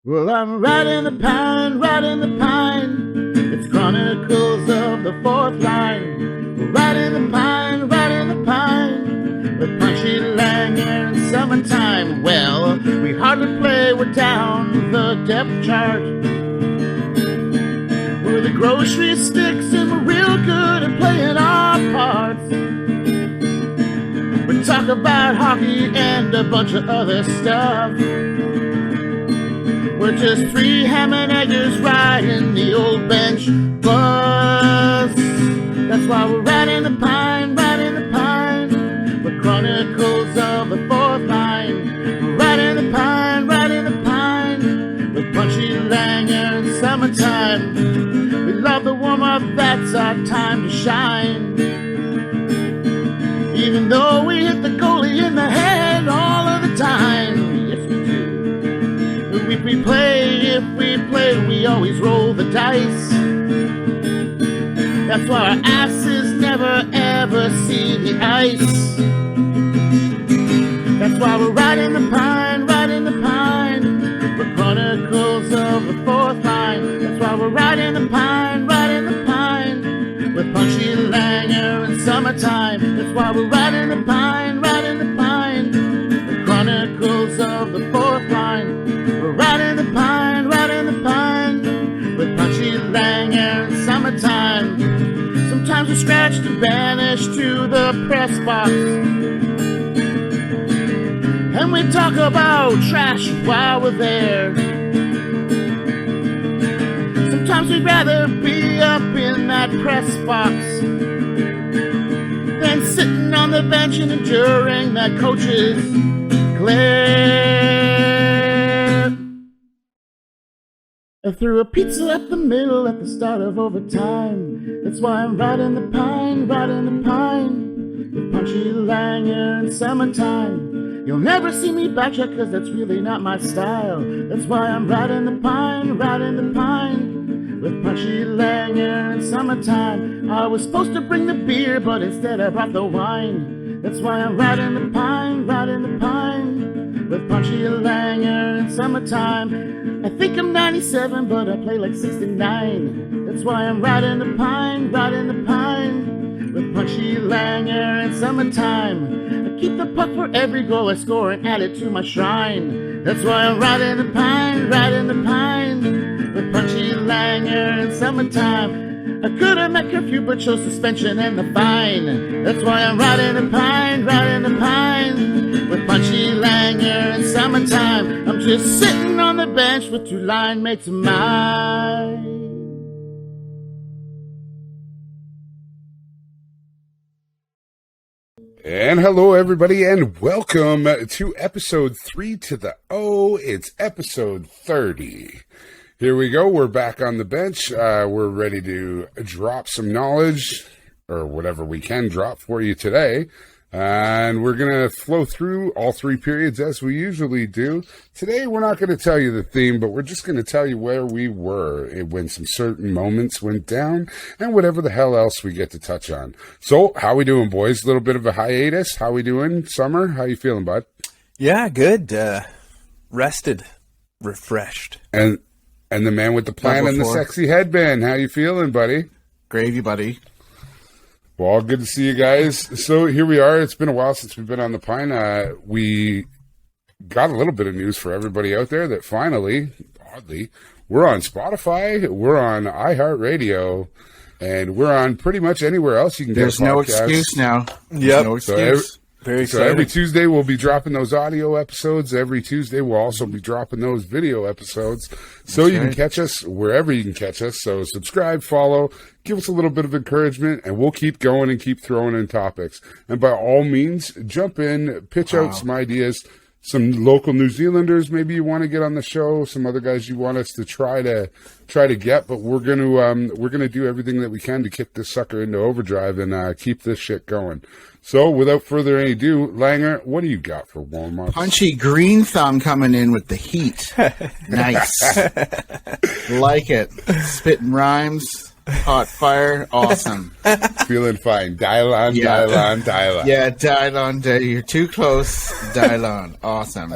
Well, I'm riding the pine, riding the pine. It's Chronicles of the Fourth Line. We're riding the pine, riding the pine. With Punchy Langer in summertime. Well, we hardly play, we're down the depth chart. We're the grocery sticks and we're real good at playing our parts. We talk about hockey and a bunch of other stuff. We're just three ham and eggers riding the old bench bus. That's why we're riding the pine, riding the pine. We're Chronicles of the Fourth Line. We're riding the pine, riding the pine. With Punchy Langer in summertime. We love the warm-up, that's our time to shine. Even though we hit the goalie in the head all of the time. If we play, we always roll the dice. That's why our asses never ever see the ice. That's why we're riding the pine, riding the pine. We're Chronicles of the Fourth Line. That's why we're riding the pine, riding the pine. With Punchy Langer in summertime. That's why we're riding the pine, riding the pine. The Chronicles of the Fourth Line. We're riding the pine, riding the pine. With Punchy Langer in summertime. Sometimes we're scratched and banished to the press box. And we talk about trash while we're there. Sometimes we'd rather be up in that press box than sitting on the bench and enduring that coach's glare. I threw a pizza at the middle at the start of overtime. That's why I'm riding the pine, riding the pine. With Punchy Langer in summertime. You'll never see me backtrack cause that's really not my style. That's why I'm riding the pine, riding the pine. With Punchy Langer in summertime. I was supposed to bring the beer but instead I brought the wine. That's why I'm riding the pine, riding the pine. With Punchy Langer in summertime. I think I'm 97 but I play like 69. That's why I'm riding the pine, riding the pine. With Punchy Langer in summertime. I keep the puck for every goal I score and add it to my shrine. That's why I'm riding the pine, riding the pine. With Punchy Langer in summertime. I could have met curfew but chose suspension and the fine. That's why I'm riding the pine, riding the pine. With Punchy Langer in summertime. I'm just sitting on the bench with two line mates of mine. And hello, everybody, and welcome to episode 3 to the O. It's episode 30. Here we go. We're back on the bench. We're ready to drop some knowledge, or whatever we can drop for you today. And we're going to flow through all 3 periods as we usually do. Today, we're not going to tell you the theme, but we're just going to tell you where we were when some certain moments went down and whatever the hell else we get to touch on. So, how we doing, boys? A little bit of a hiatus. How we doing? Summer, how you feeling, bud? Yeah, good. Rested. Refreshed. And the man with the plan and the sexy headband. How you feeling, buddy? Gravy, buddy. Well, good to see you guys. So here we are. It's been a while since we've been on the Pine. We got a little bit of news for everybody out there that finally, oddly, we're on Spotify, we're on iHeartRadio, and we're on pretty much anywhere else you can get a podcast. There's no excuse now. Yep. No excuse. So every Tuesday we'll be dropping those audio episodes. Every Tuesday we'll also be dropping those video episodes. So you can catch us wherever you can catch us. So subscribe, follow, give us a little bit of encouragement, and we'll keep going and keep throwing in topics. And by all means, jump in, pitch out some ideas. Some local New Zealanders maybe you want to get on the show. Some other guys you want us to try to get. But we're gonna do everything that we can to kick this sucker into overdrive and keep this shit going. So, without further ado, Langer, what do you got for warm-ups? Punchy green thumb coming in with the heat. Nice. Like it. Spitting rhymes. Hot fire. Awesome. Feeling fine. Dial on, Yeah. dial on, dial on. Yeah, dial on. You're too close. Dial on. Awesome.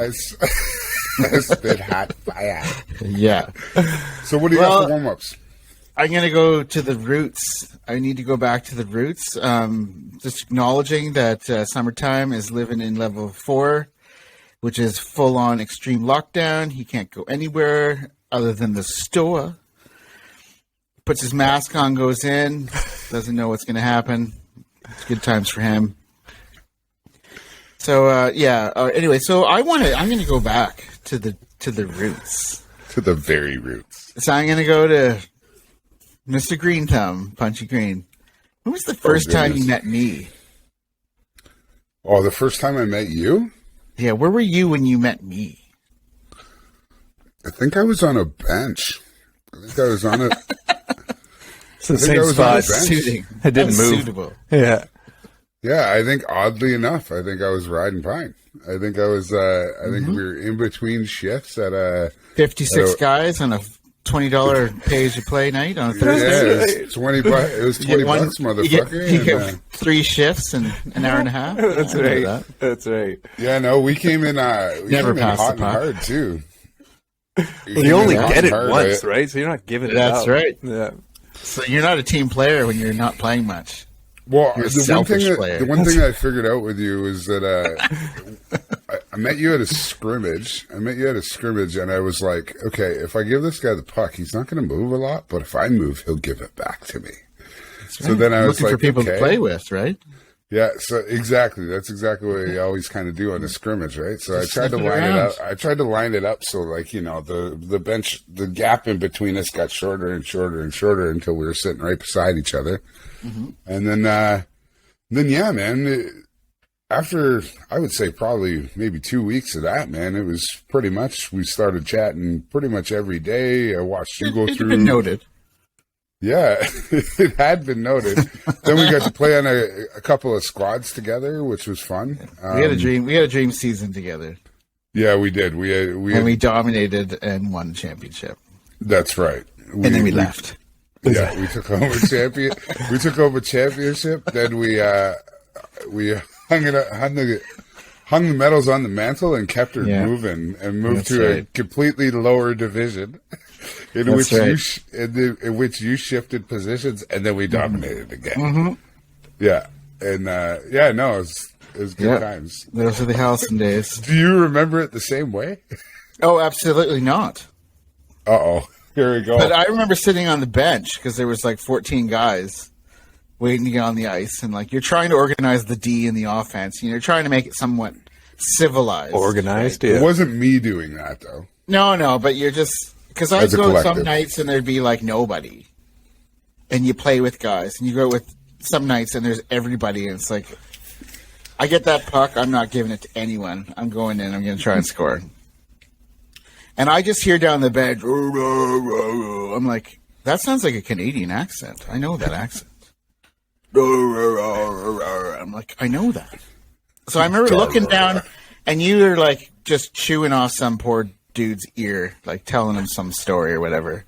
Spit hot fire. Yeah. So what do you got for warm-ups? I'm going to go to the roots. I need to go back to the roots. Just acknowledging that summertime is living in level 4, which is full-on extreme lockdown. He can't go anywhere other than the store. Puts his mask on, goes in, doesn't know what's going to happen. It's good times for him. So anyway, so I'm going to go back to the roots. To the very roots. So I'm going to go to Mr. Green Thumb, Punchy Green. When was the first time you met me? Oh, the first time I met you? Yeah, where were you when you met me? I think I was on a bench. I think I was on a... It's the same spot. Suiting. It didn't move. Suitable. Yeah. Yeah, I think oddly enough, I think I was riding pine. I think I was, I think we were in between shifts at a... 56 guys on a $20 pay-as-you-play night on a Thursday. Yeah, it was 20 bucks. It was 20 bucks, motherfucker. You get 3 shifts in an hour and a half. That's right. That's right. Yeah, no, we came in, Never passed hot the and puck. hard, too. You only get it hard, once, right? So you're not giving it out. That's right. Yeah. So you're not a team player when you're not playing much. Well, You're a the selfish player. one thing I figured out with you is that I met you at a scrimmage. And I was like, okay, if I give this guy the puck, he's not going to move a lot, but if I move, he'll give it back to me. So then I was looking like, for people okay. to play with, right? Yeah, so exactly. That's exactly what you always kind of do on a scrimmage, right? So Just I tried to sniff it line it around. up. I tried to line it up so, like, you know, the bench, the gap in between us got shorter and shorter and shorter until we were sitting right beside each other. Mm-hmm. And then yeah, man. After I would say probably maybe 2 weeks of that, man, it was pretty much we started chatting pretty much every day. I watched you go through. Been noted. Yeah, it had been noted. Then we got to play on a couple of squads together, which was fun. We had a dream. We had a dream season together, Yeah, we did. we dominated and won the championship. That's right. And then we left. Yeah, we took home a champion. We took home a championship. Then we hung the medals on the mantle and kept her moving and moved That's to a right. completely lower division. In That's which right. in which you shifted positions, and then we dominated again. Mm-hmm. Yeah, and no, it was good times. Those are the Halcyon days. Do you remember it the same way? Oh, absolutely not. Uh-oh, here we go. But I remember sitting on the bench because there was like 14 guys waiting to get on the ice, and like you're trying to organize the D in the offense, and you're trying to make it somewhat civilized. Organized, It yeah. wasn't me doing that though. No, but you're just because I'd As a go some collective. nights and there'd be like nobody, and you play with guys, and you go with some nights and there's everybody, and it's like I get that puck, I'm not giving it to anyone. I'm going in, I'm going to try and score, and I just hear down the bench, I'm like, that sounds like a Canadian accent. I know that accent. I'm like, I know that. So I remember looking down, and you were like just chewing off some poor dude's ear, like telling him some story or whatever.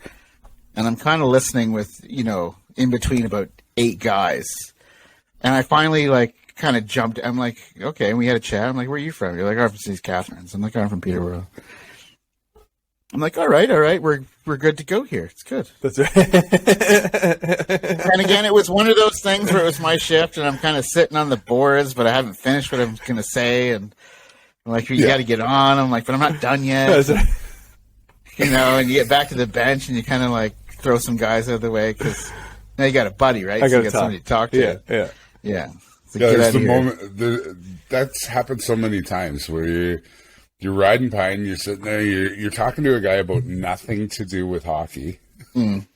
And I'm kind of listening with, in between about 8 guys. And I finally like kind of jumped. I'm like, okay. And we had a chat. I'm like, where are you from? You're like, I'm from St. Catharines. I'm like, I'm from Peterborough. I'm like, all right. We're good to go here. It's good. That's right. And again, it was one of those things where it was my shift, and I'm kind of sitting on the boards, but I haven't finished what I'm going to say, and I'm like, you got to get on. I'm like, but I'm not done yet. And you get back to the bench, and you kind of like throw some guys out of the way because now you got a buddy, right? I So you gotta got somebody to talk to. Yeah. So get It's out the of here. moment. That's happened so many times where you're riding pine, you're sitting there, you're talking to a guy about nothing to do with hockey, and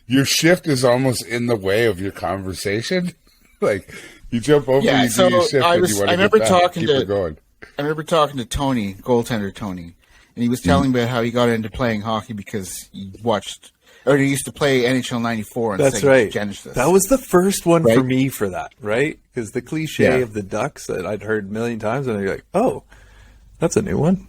your shift is almost in the way of your conversation. Like you jump over, you so do your shift, I and was- you want I to remember get back, talking keep to- it going. I remember talking to Tony, goaltender Tony, and he was telling me about how he got into playing hockey because he watched, or he used to play NHL '94 on That's Sega right. Genesis. That was the first one Right? for me for that, right? Because the cliche Yeah. of the Ducks that I'd heard a million times, and you're like, oh, that's a new one.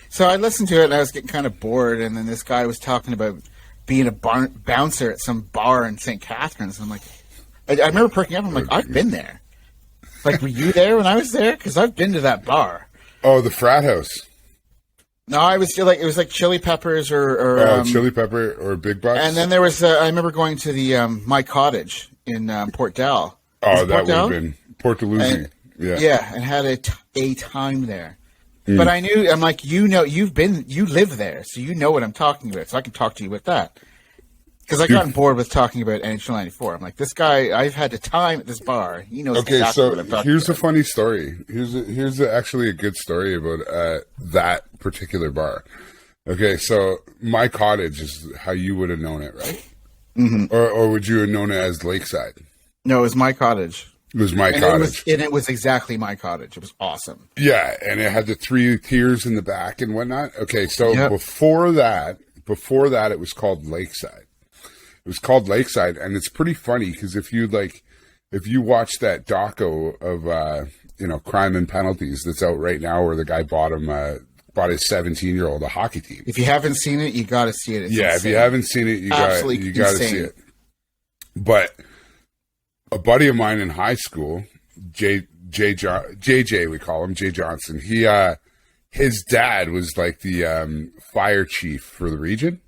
So I listened to it, and I was getting kind of bored, and then this guy was talking about being a bouncer at some bar in St. Catharines. I'm like, I remember perking up. I'm like, I've been there. Like, were you there when I was there? Because I've been to that bar. Oh, the frat house. No, I was still like, it was like Chili Peppers or Chili Pepper or Big Bucks. and then there was I remember going to the My Cottage in Port Dell. Oh, that would have been Port Dalhousie. Yeah, and had a time there. But I knew, I'm like, you live there, so you know what I'm talking about, so I can talk to you with that. Because I got bored with talking about NHL 94. I'm like, this guy, I've had a time at this bar. He knows exactly what I'm talking about. Here's a funny story. Here's actually a good story about that particular bar. Okay, so My Cottage is how you would have known it, right? Mm-hmm. Or would you have known it as Lakeside? No, it was My Cottage. It was My Cottage. It was exactly My Cottage. It was awesome. Yeah, and it had the 3 tiers in the back and whatnot. Okay, so before that, it was called Lakeside. It was called Lakeside, and it's pretty funny because if you watch that doco of Crime and Penalties that's out right now, where the guy bought his 17-year-old a hockey team. If you haven't seen it, you got to see it. It's insane. If you haven't seen it, you got to see it. But a buddy of mine in high school, JJ, we call him Jay Johnson. His dad was like the fire chief for the region.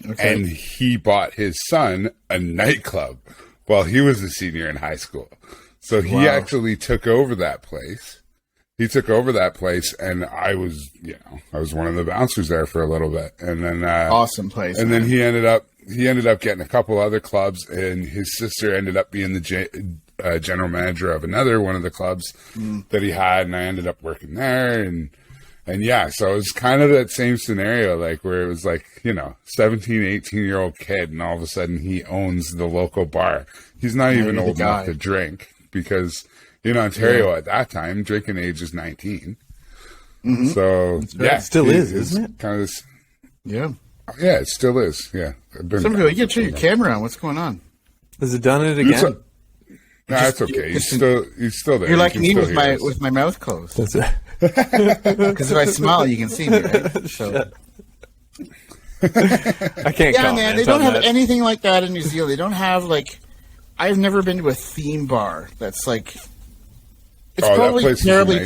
Okay. And he bought his son a nightclub while he was a senior in high school. So he actually took over that place. And I was one of the bouncers there for a little bit. And then awesome place. And then he ended up getting a couple other clubs, and his sister ended up being the general manager of another one of the clubs that he had, and I ended up working there. And yeah, so it was kind of that same scenario, like where it was like, 17, 18-year-old kid, and all of a sudden he owns the local bar. He's not even old enough to drink, because in Ontario at that time, drinking age is 19. Mm-hmm. So it still is, isn't it? Kind of this. Yeah. Yeah, it still is. Yeah. Somebody, you turn your camera on. What's going on? Has it done it again? That's okay. He's still there. You're like me with my mouth closed. That's it. Because if I smile, you can see me, right? So. I can't. Yeah, man. They don't have anything like that in New Zealand. They don't have I've never been to a theme bar that's like. It's probably terribly.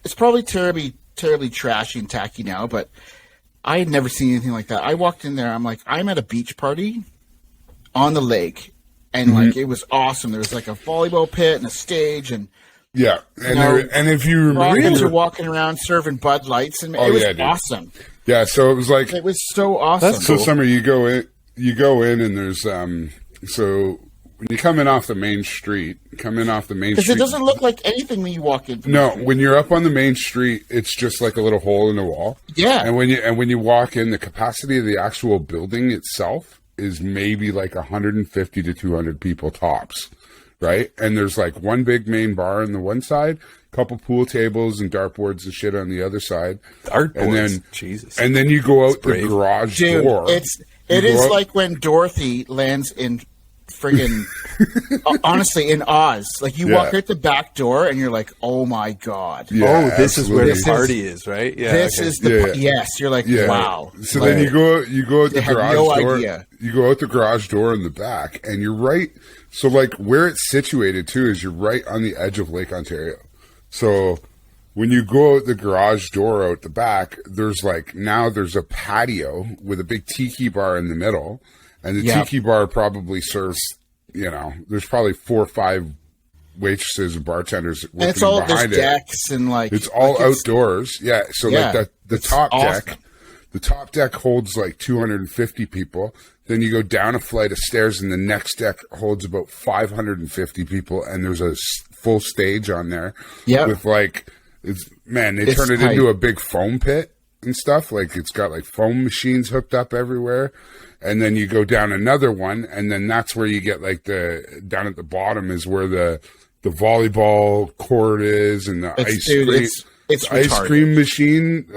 It's probably terribly trashy and tacky now, but I had never seen anything like that. I walked in there. I'm like, I'm at a beach party on the lake, and it was awesome. There was like a volleyball pit and a stage, and. Yeah, and if you remember, Rockets are walking around serving Bud Lights, and it was awesome. Yeah, so it was like it was so awesome. So Summer, you go in, and there's so when you come in off the main street, because it doesn't look like anything when you walk in. No, when you're up on the main street, it's just like a little hole in the wall. Yeah, and when you walk in, the capacity of the actual building itself is maybe like 150 to 200 people tops. Right, and there's like one big main bar on the one side, a couple pool tables and dartboards and shit on the other side. Dartboards, Jesus! And then you go out the garage door. It is like when Dorothy lands in friggin' honestly in Oz. Like you walk out the back door and you're like, oh my god! Yeah, this is where the party is, right? Yeah, this is the yes. You're like, wow. So then you go out the garage door. You go out the garage door in the back, and you're right. So, like, where it's situated, too, is you're right on the edge of Lake Ontario. So, when you go out the garage door out the back, there's a patio with a big tiki bar in the middle. And the tiki bar probably serves, there's probably 4 or 5 waitresses and bartenders working behind it. Decks and, it's all outdoors. Yeah, so, the top deck. The top deck holds, 250 people. Then you go down a flight of stairs, and the next deck holds about 550 people, and there's a full stage on there. Yeah, with they turn it into a big foam pit and stuff. Like it's got foam machines hooked up everywhere, and then you go down another one, and then that's where you get down at the bottom is where the volleyball court is, and the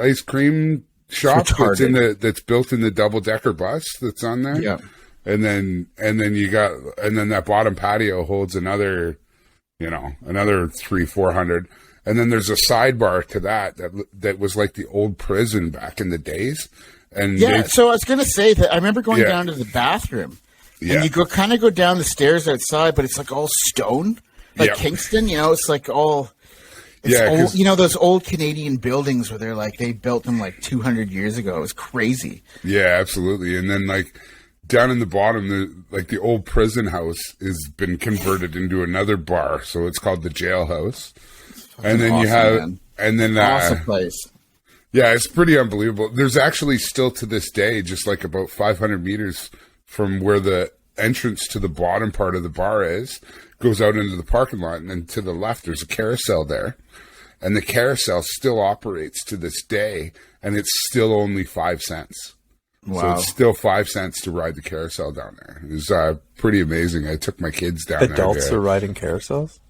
ice cream shop that's built in the double decker bus that's on there. Yeah. And then that bottom patio holds another 300-400. And then there's a sidebar to that was like the old prison back in the days. And so I was gonna say that I remember going down to the bathroom. And you go down the stairs outside, but it's like all stone. Like Yep. Kingston, it's like all... It's Yeah, 'cause- old, those old Canadian buildings where they're like, they built them like 200 years ago. It was crazy. Yeah, absolutely. And then like down in the bottom, the old prison house has been converted into another bar, so it's called the jailhouse. And then awesome, you have, man. and then Awesome place. yeah, it's pretty unbelievable. There's actually still to this day, just like about 500 meters from where the entrance to the bottom part of the bar is, goes out into the parking lot, and then to the left there's a carousel there. And the carousel still operates to this day, and it's still only 5 cents. Wow. So it's still 5 cents to ride the carousel down there. It was pretty amazing. I took my kids down Adults there. are riding carousels?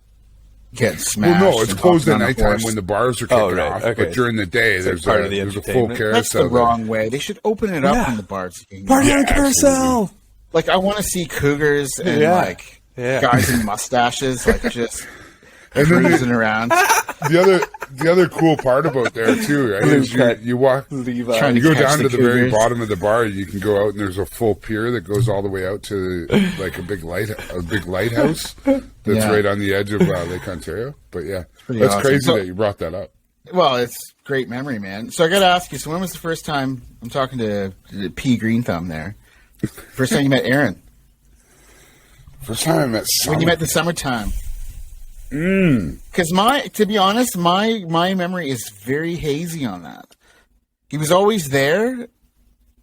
Get smashed. Well, no, it's and closed at hopping on a nighttime horse. when the bars are kicking Oh, right, off. okay. But during the day, like there's part of the a full entertainment? carousel. That's the there. wrong way. They should open it up Yeah. when the bars are getting Party on a Yeah, carousel! Like, I want to see cougars and, Yeah. Yeah. guys in mustaches, just And then cruising around. the other cool part about there too, right, is you walk, Levi. Trying you go catch down the to the very cougars. bottom of the bar. You can go out and there's a full pier that goes all the way out to like a big lighthouse that's Yeah. right on the edge of Lake Ontario. But yeah, Pretty that's awesome. crazy So- that you brought that up. Well, it's great memory, man. So I got to ask you, so when was the first time, I'm talking to P. Green Thumb there, first time you met Aaron? First time I met When you met the summertime? Because to be honest, my memory is very hazy on that. He was always there.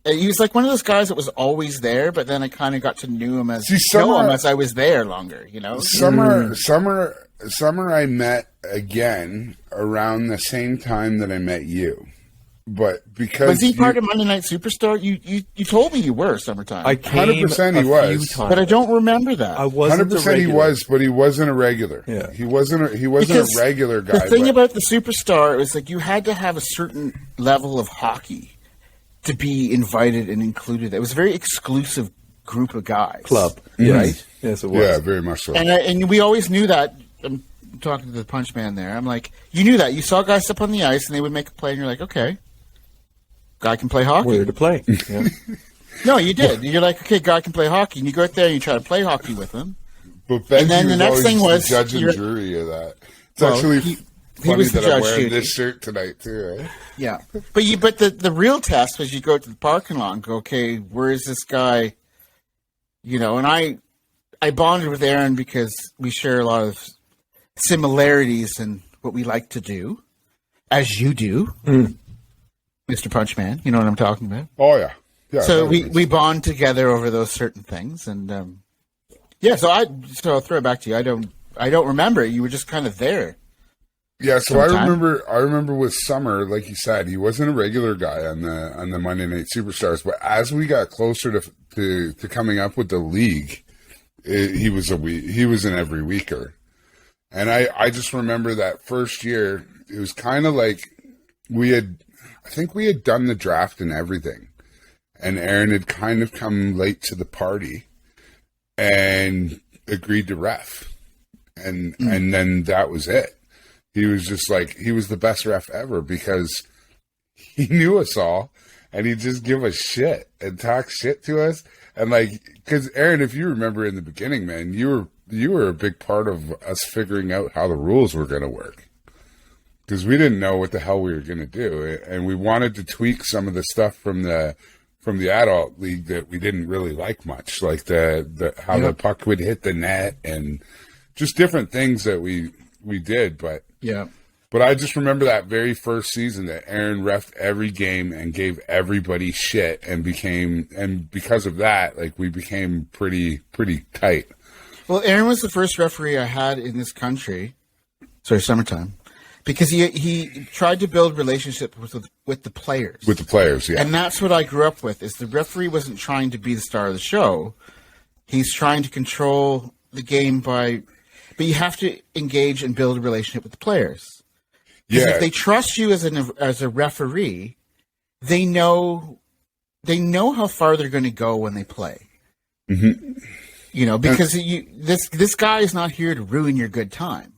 He was like one of those guys that was always there, but then I kind of got to know him as I was there longer. Summer I met again around the same time that I met you. But because Was he part of Monday Night Superstar? You told me you were summertime, I came 100% he a few was. times. but I don't remember that. I wasn't 100% a he regular. was, but he wasn't a regular. Yeah. He wasn't a Because regular guy. The thing but- about the Superstar, it was like you had to have a certain level of hockey to be invited and included. It was a very exclusive group of guys. Club. Mm-hmm. Yes. Yes, it was. Yeah, very much so. And we always knew that. I'm talking to the punch man there. I'm like, you knew that. You saw guys up on the ice and they would make a play and you're like, okay, guy can play hockey. Where to play. Yeah. No, you did. You're like, okay, guy can play hockey. And you go out there and you try to play hockey with him. But Benji And then the was next always thing was, the judge and you're- jury of that. It's Well, actually he funny was the that I'm judge, wearing Judy. this shirt tonight too. Right? Yeah. But the real test was you go to the parking lot and go, okay, where is this guy? And I bonded with Aaron because we share a lot of similarities in what we like to do, as you do, Mr. Punchman. You know what I'm talking about? Oh yeah, yeah. So that was- we bond together over those certain things, and so I'll throw it back to you. I don't remember. You were just kind of there. Yeah, so I sometime. remember with Summer, like you said, he wasn't a regular guy on the Monday Night Superstars, but as we got closer to coming up with the league, he was an every weeker. And I just remember that first year, it was kind of like I think we had done the draft and everything. And Aaron had kind of come late to the party and agreed to ref. And then that was it. He was just like, he was the best ref ever because he knew us all and he'd just give us shit and talk shit to us. And like, cause Aaron, if you remember in the beginning, man, you were a big part of us figuring out how the rules were going to work. Cause we didn't know what the hell we were going to do. And we wanted to tweak some of the stuff from the adult league that we didn't really like much, like how the puck would hit the net and just different things that we did. But I just remember that very first season that Aaron reffed every game and gave everybody shit and because of that, like we became pretty tight. Well, Aaron was the first referee I had in this country. Sorry, summertime, because he tried to build relationships with the players. With the players, yeah. And that's what I grew up with. Is the referee wasn't trying to be the star of the show. He's trying to control the game but you have to engage and build a relationship with the players. Because if they trust you as a referee, they know how far they're going to go when they play. Mm-hmm. Because this guy is not here to ruin your good time.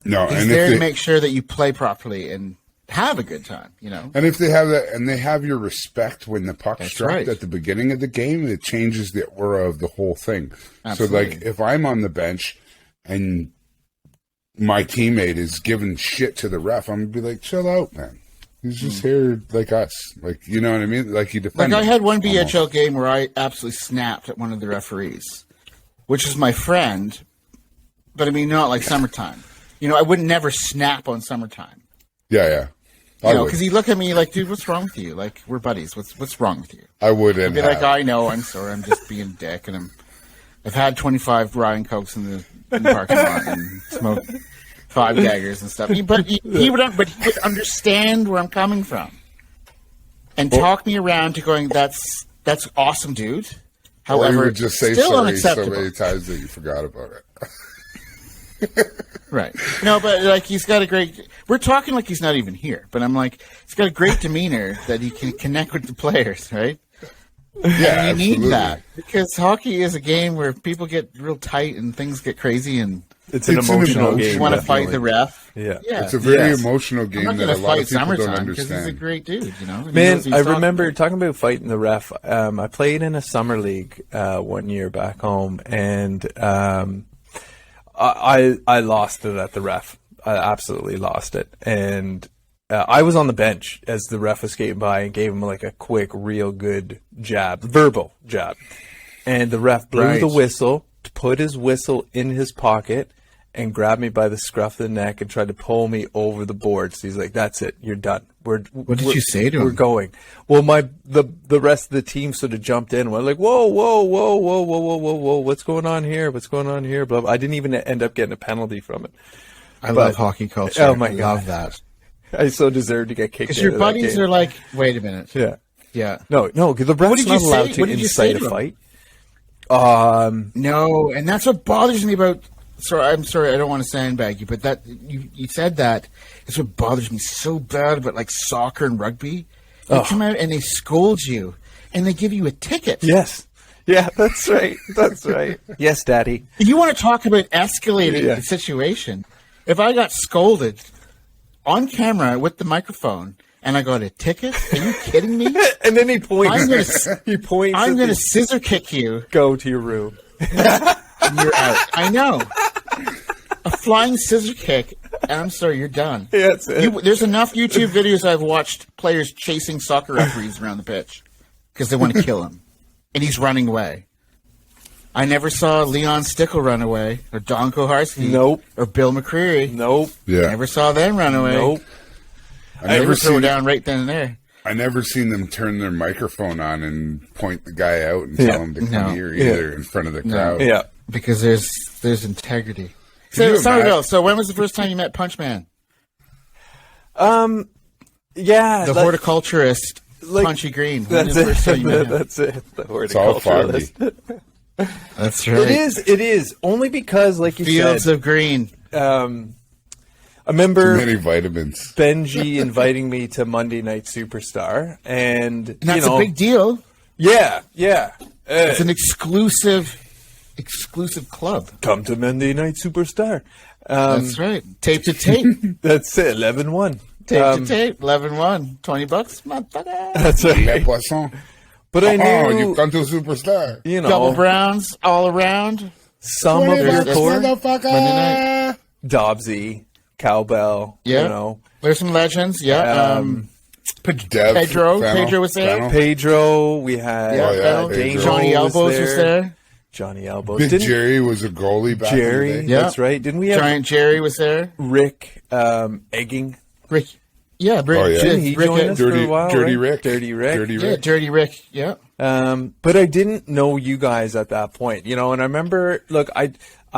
No, He's and there if to make sure that you play properly and have a good time. And if they have that, and they have your respect when the puck's That's dropped right. at the beginning of the game, it changes the aura of the whole thing. Absolutely. So, like, if I'm on the bench and my teammate is giving shit to the ref, I'm gonna be like, chill out, man. He's just here like us. Like, you know what I mean? Like, you defend Like, I him, had one BHL almost. game where I absolutely snapped at one of the referees, which is my friend, but I mean, not like summertime. You know, I would never snap on summertime. Yeah. You know, because he looked at me like, dude, what's wrong with you? Like, we're buddies. What's wrong with you? I wouldn't I'd be like, I know, I'm sorry, I'm just being a dick, and I've had 25 Ryan Cokes in the parking lot and smoked 5 daggers and stuff. He would understand where I'm coming from and talk me around to going, that's awesome, dude. Or However, you would just say still sorry so unacceptable. many times that you forgot about it. Right. No, but like, he's got a great. We're talking like he's not even here, but I'm like, he's got a great demeanor that he can connect with the players, right? Yeah, And you need absolutely. that because hockey is a game where people get real tight and things get crazy, and It's an It's an emotional emotion. game. you want to fight the definitely. ref. Yeah. It's a very Yes. emotional I'm game not that going a to lot fight of people don't summertime because he's a understand. great dude, you know. He Man, knows what I he's remember talking talking about fighting the ref. I played in a summer league one year back home, and I lost it at the ref. I absolutely lost it, and I was on the bench as the ref was skating by and gave him like a quick, real good jab, verbal jab, and the ref blew Right. the whistle, put his whistle in his pocket, and grabbed me by the scruff of the neck and tried to pull me over the boards. He's like, "That's it, you're done. What did you say to him? We're going." Well, the rest of the team sort of jumped in. And went like, "Whoa, what's going on here? What's going on here?" Blah, blah. I didn't even end up getting a penalty from it. I love hockey culture. Oh my I God. love that. I so deserved to get kicked. Because your buddies are like, wait a minute. yeah. Yeah. No, because the ref's did you not allowed say? to What did you say incite to a him? fight. No, and that's what bothers me about. Sorry, I'm sorry. I don't want to sandbag you, but that you said that. It's what bothers me so bad about like soccer and rugby. They come out and they scold you, and they give you a ticket. Yes. Yeah, that's right. That's right. Yes, Daddy. You want to talk about escalating Yeah. the situation? If I got scolded on camera with the microphone and I got a ticket, are you kidding me? And then he points. I'm gonna, He points. I'm at gonna the- scissor kick you. go to your room. And you're out. I know. A flying scissor kick, and I'm sorry, you're done. Yeah, that's it. There's enough YouTube videos I've watched players chasing soccer referees around the pitch because they want to kill him, and he's running away. I never saw Leon Stickle run away, or Don Koharski, Nope. or Bill McCreary. Nope. Yeah. Never saw them run away. Nope. I They never would throw seen down right then and there. I never seen them turn their microphone on and point the guy out and Yeah. tell him to come No. here Yeah. either in front of the crowd. Yeah. Because there's integrity. Can you So, Somerville, imagine- so when was the first time you met Punch Man? Yeah. The horticulturist, like, Punchy Green. When That's was the first time you met it. him? That's it. The It's all foggy. horticulturalist. That's right. It is. Only because, like you Fields said, of green. I remember Many vitamins. Benji inviting me to Monday Night Superstar, and And that's you know, a big deal. yeah. It's an exclusive club. Come to Monday Night Superstar. That's right. Tape to tape. That's it. 11-1. Tape to tape. 11-1. $20, motherfucker. That's Le right. Poisson. But I Oh, knew, you come to Superstar. you know, Double browns all around. some of There's your this core, Motherfucker. Dobbsy, Cowbell, Yeah. you know, There's some legends. Yeah. Dev Pedro Fennel. was there. Fennel. Pedro. We had Yeah, Oh, yeah, Fennel. Pedro. Johnny Elbows was there. Johnny Elbows. Big Didn't Jerry was a goalie back Jerry? in the day. Yeah. That's right. Didn't we have Giant Jerry was there. Rick Egging? Rick. Yeah, Rick. Oh, yeah. Didn't he Rick, join us for Dirty, a while? Dirty right? Rick. Dirty Rick. Dirty Yeah, Rick. Dirty Rick. Yeah. But I didn't know you guys at that point, you know. And I remember, look, I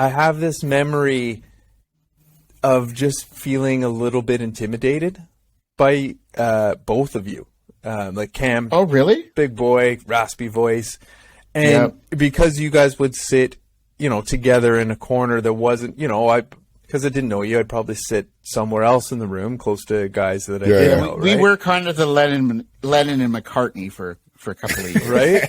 have this memory of just feeling a little bit intimidated by both of you, like Cam, Oh, really? big boy, raspy voice, and because you guys would sit, you know, together in a corner that wasn't, you know, because I didn't know you, I'd probably sit somewhere else in the room, close to guys that I Yeah, didn't yeah. know. We right? were kind of the Lennon and McCartney for a couple of years. right.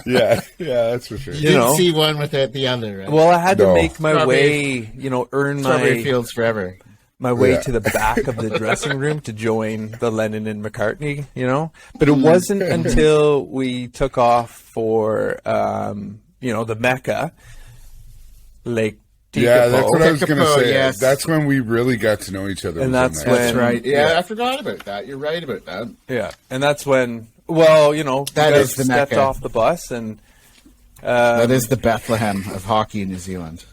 Yeah, that's for sure. You Didn't know. see one without the other. Right? Well, I had to No. make my Strawberry- way, you know, earn Strawberry my Fields forever. way Yeah. to the back of the dressing room to join the Lennon and McCartney, you know. But it wasn't until we took off for, you know, the Mecca, Lake Yeah, that's what I was going to Tekapo, say. yes. That's when we really got to know each other. And was on that's that. when- That's right. Yeah, Yeah. I forgot about that. You're right about that. Yeah, and that's when, well, you know, That you guys is the stepped Mecca. off the bus, and That is the Bethlehem of hockey in New Zealand.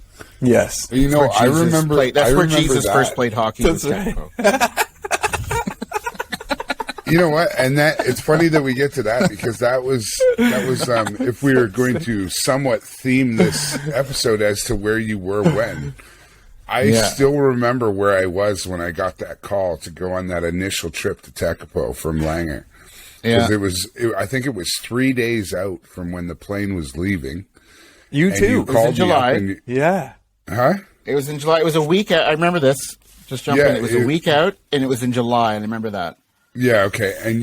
yes, You know, Where I Jesus remember. That's I where remember Jesus that. first played hockey. That's was right. Tekapo. You know what? And that it's funny that we get to that because that was if we were going to somewhat theme this episode as to where you were when. I Yeah. still remember where I was when I got that call to go on that initial trip to Tekapo from Langer. Yeah. Because I think it was 3 days out from when the plane was leaving. you And too. you called me July. up and you, Yeah, huh? It was in July. It was a week out. I remember this. Just jump Yeah, in. It was a week out, and it was in July, and I remember that. Yeah, okay. And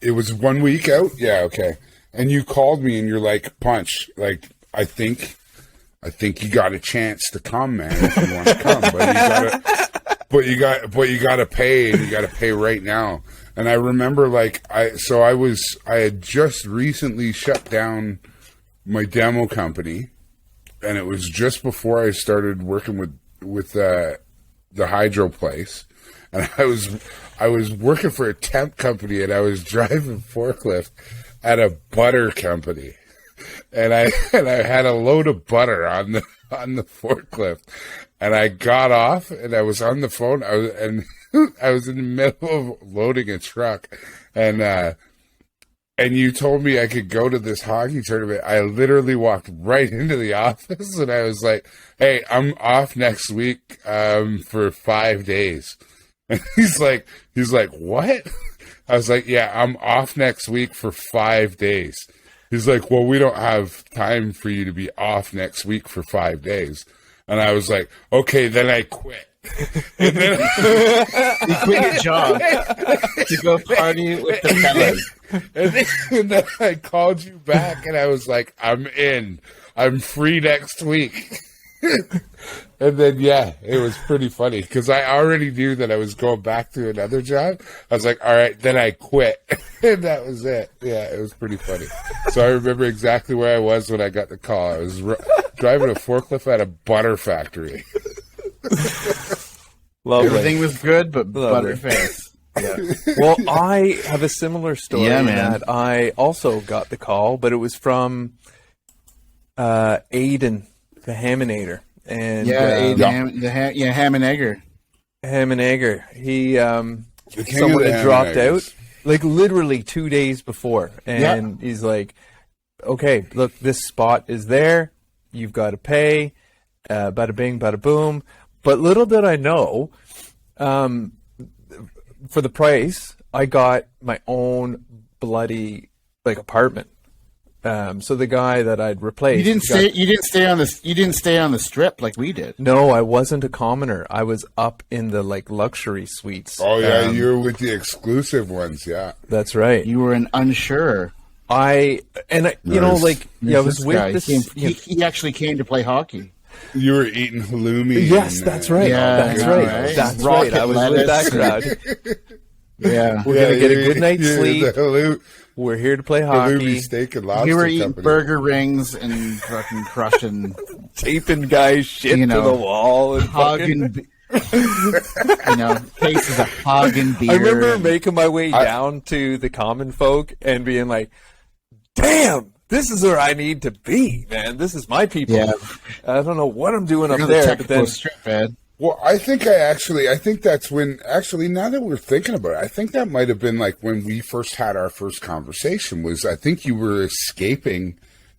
it was 1 week out? Yeah, okay. And you called me and you're like, Punch, like, I think you got a chance to come, man, if you want to come. But you gotta pay, and you gotta pay right now. And I remember I had just recently shut down my demo company, and it was just before I started working with the hydro place. And I was working for a temp company, and I was driving forklift at a butter company, and I had a load of butter on the forklift, and I got off, and I was on the phone. I was in the middle of loading a truck, and you told me I could go to this hockey tournament. I literally walked right into the office, and I was like, "Hey, I'm off next week for 5 days." And he's like, "What?" I was like, "Yeah, I'm off next week for 5 days." He's like, "Well, we don't have time for you to be off next week for 5 days." And I was like, "Okay, then I quit." And then You quit your job to go party with the fellas. and then I called you back, and I was like, "I'm in. I'm free next week." And then, yeah, it was pretty funny because I already knew that I was going back to another job. I was like, all right, then I quit. And that was it. Yeah, it was pretty funny. So I remember exactly where I was when I got the call. I was driving a forklift at a butter factory. lovely. Everything was good, but Lovely. butterface. Yeah. Well, I have a similar story. Yeah, man. That I also got the call, but it was from Aiden, the Haminator. And Ham and Egger. Ham and Egger. He king someone of the had dropped Ham and out Eggers. like literally 2 days before, and he's like, "Okay, look, this spot is there. You've got to pay. Bada bing, bada boom." But little did I know, for the price, I got my own bloody apartment. So the guy that I'd replaced, You didn't stay on the strip like we did. No, I wasn't a commoner. I was up in the luxury suites. Oh, yeah, you were with the exclusive ones, yeah. That's right. You were an unsure. I was This with guy. this. He actually came to play hockey. You were eating halloumi. Yes, and, that's right. Yeah, That's yeah, right. right. That's Rocket right. I was with that lettuce. crowd. Yeah. We're gonna get a good night's the sleep. We're here to play halloumi hockey. steak and lobster You were eating company. burger rings and fucking crushing Taping guys shit You to know, the wall and Hagen, cases of Hagen beer. I remember making my way down to the common folk and being like, "Damn, this is where I need to be, man. This is my people. Yeah. I don't know what I'm doing up the there." But technical then, strip, man. Well, I think that's when, actually, now that we're thinking about it, I think that might have been when we first had our first conversation I think you were escaping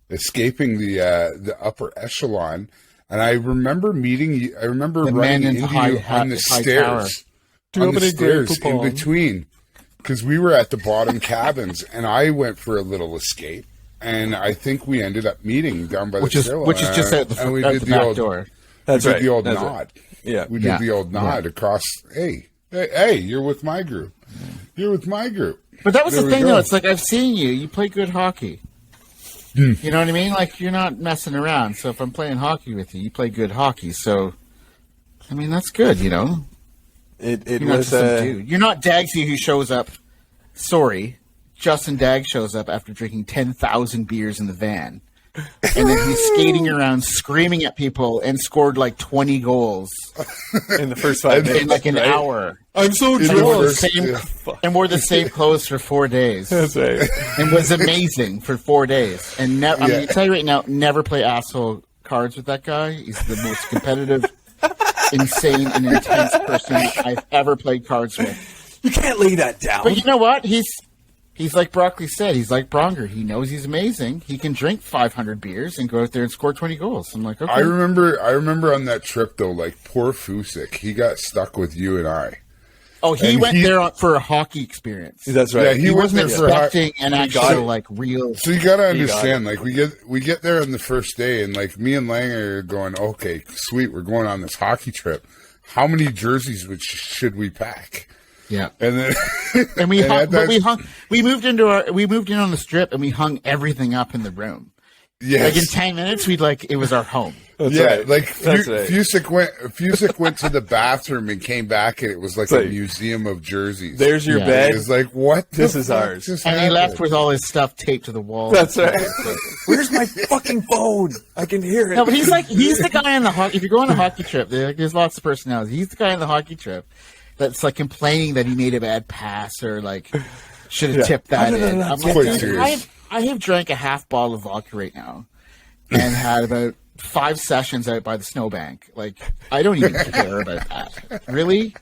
the upper echelon. And I remember meeting you, I remember The running man in into high- you on the high tower. stairs. On the stairs in between. Because we were at the bottom cabins, and I went for a little escape. And I think we ended up meeting down by the stairwell. Which is just out the, and we out did the the back old door. that's we right. did the old That's nod. right. Yeah. We did Yeah. the old nod across. Hey, you're with my group. You're with my group. But that was There the we thing, go. though. It's like, I've seen you. You play good hockey. You know what I mean? You're not messing around. So if I'm playing hockey with you, you play good hockey. So, I mean, that's good, you know? It You're not was just some dude. You're not Dagsy who shows up. Sorry. Justin Dagg shows up after drinking 10,000 beers in the van. And then he's skating around screaming at people and scored like 20 goals In the first 5 minutes. in like an hour. I'm so And wore, the jealous. same, and wore the same clothes for 4 days. That's right. And was amazing for 4 days. And I mean, I tell you right now, never play asshole cards with that guy. He's the most competitive, insane, and intense person I've ever played cards with. You can't lay that down. But you know what? He's like Broccoli said. He's like Bronger. He knows he's amazing. He can drink 500 beers and go out there and score 20 goals. I'm like, okay. I remember on that trip though, like poor Fusik, he got stuck with you and I. Oh, he went there for a hockey experience. That's right. Yeah, He wasn't there for expecting an actual like real. So you gotta understand, like we get there on the first day, and like me and Langer are going, okay, sweet, we're going on this hockey trip. How many jerseys should we pack? Yeah, And then and we and hung, at but that- we moved in on the strip and we hung everything up in the room. yes. Like in 10 minutes, it was our home. That's yeah, right. like That's right. Fusik went to the bathroom and came back, and it was like a Like, museum of jerseys. There's your Yeah. bed. It was like, what? This the is fuck ours. just And he happened? left with all his stuff taped to the wall. That's right. Where's my fucking phone? I can hear it. No, but he's the guy on the hockey. If you go on a hockey trip, there's lots of personalities. He's the guy on the hockey trip that's like complaining that he made a bad pass or like should have tipped that in. I'm like, Quite dude, serious. I have drank a half bottle of vodka right now and had about 5 sessions out by the snowbank. Like, I don't even care about that. Really?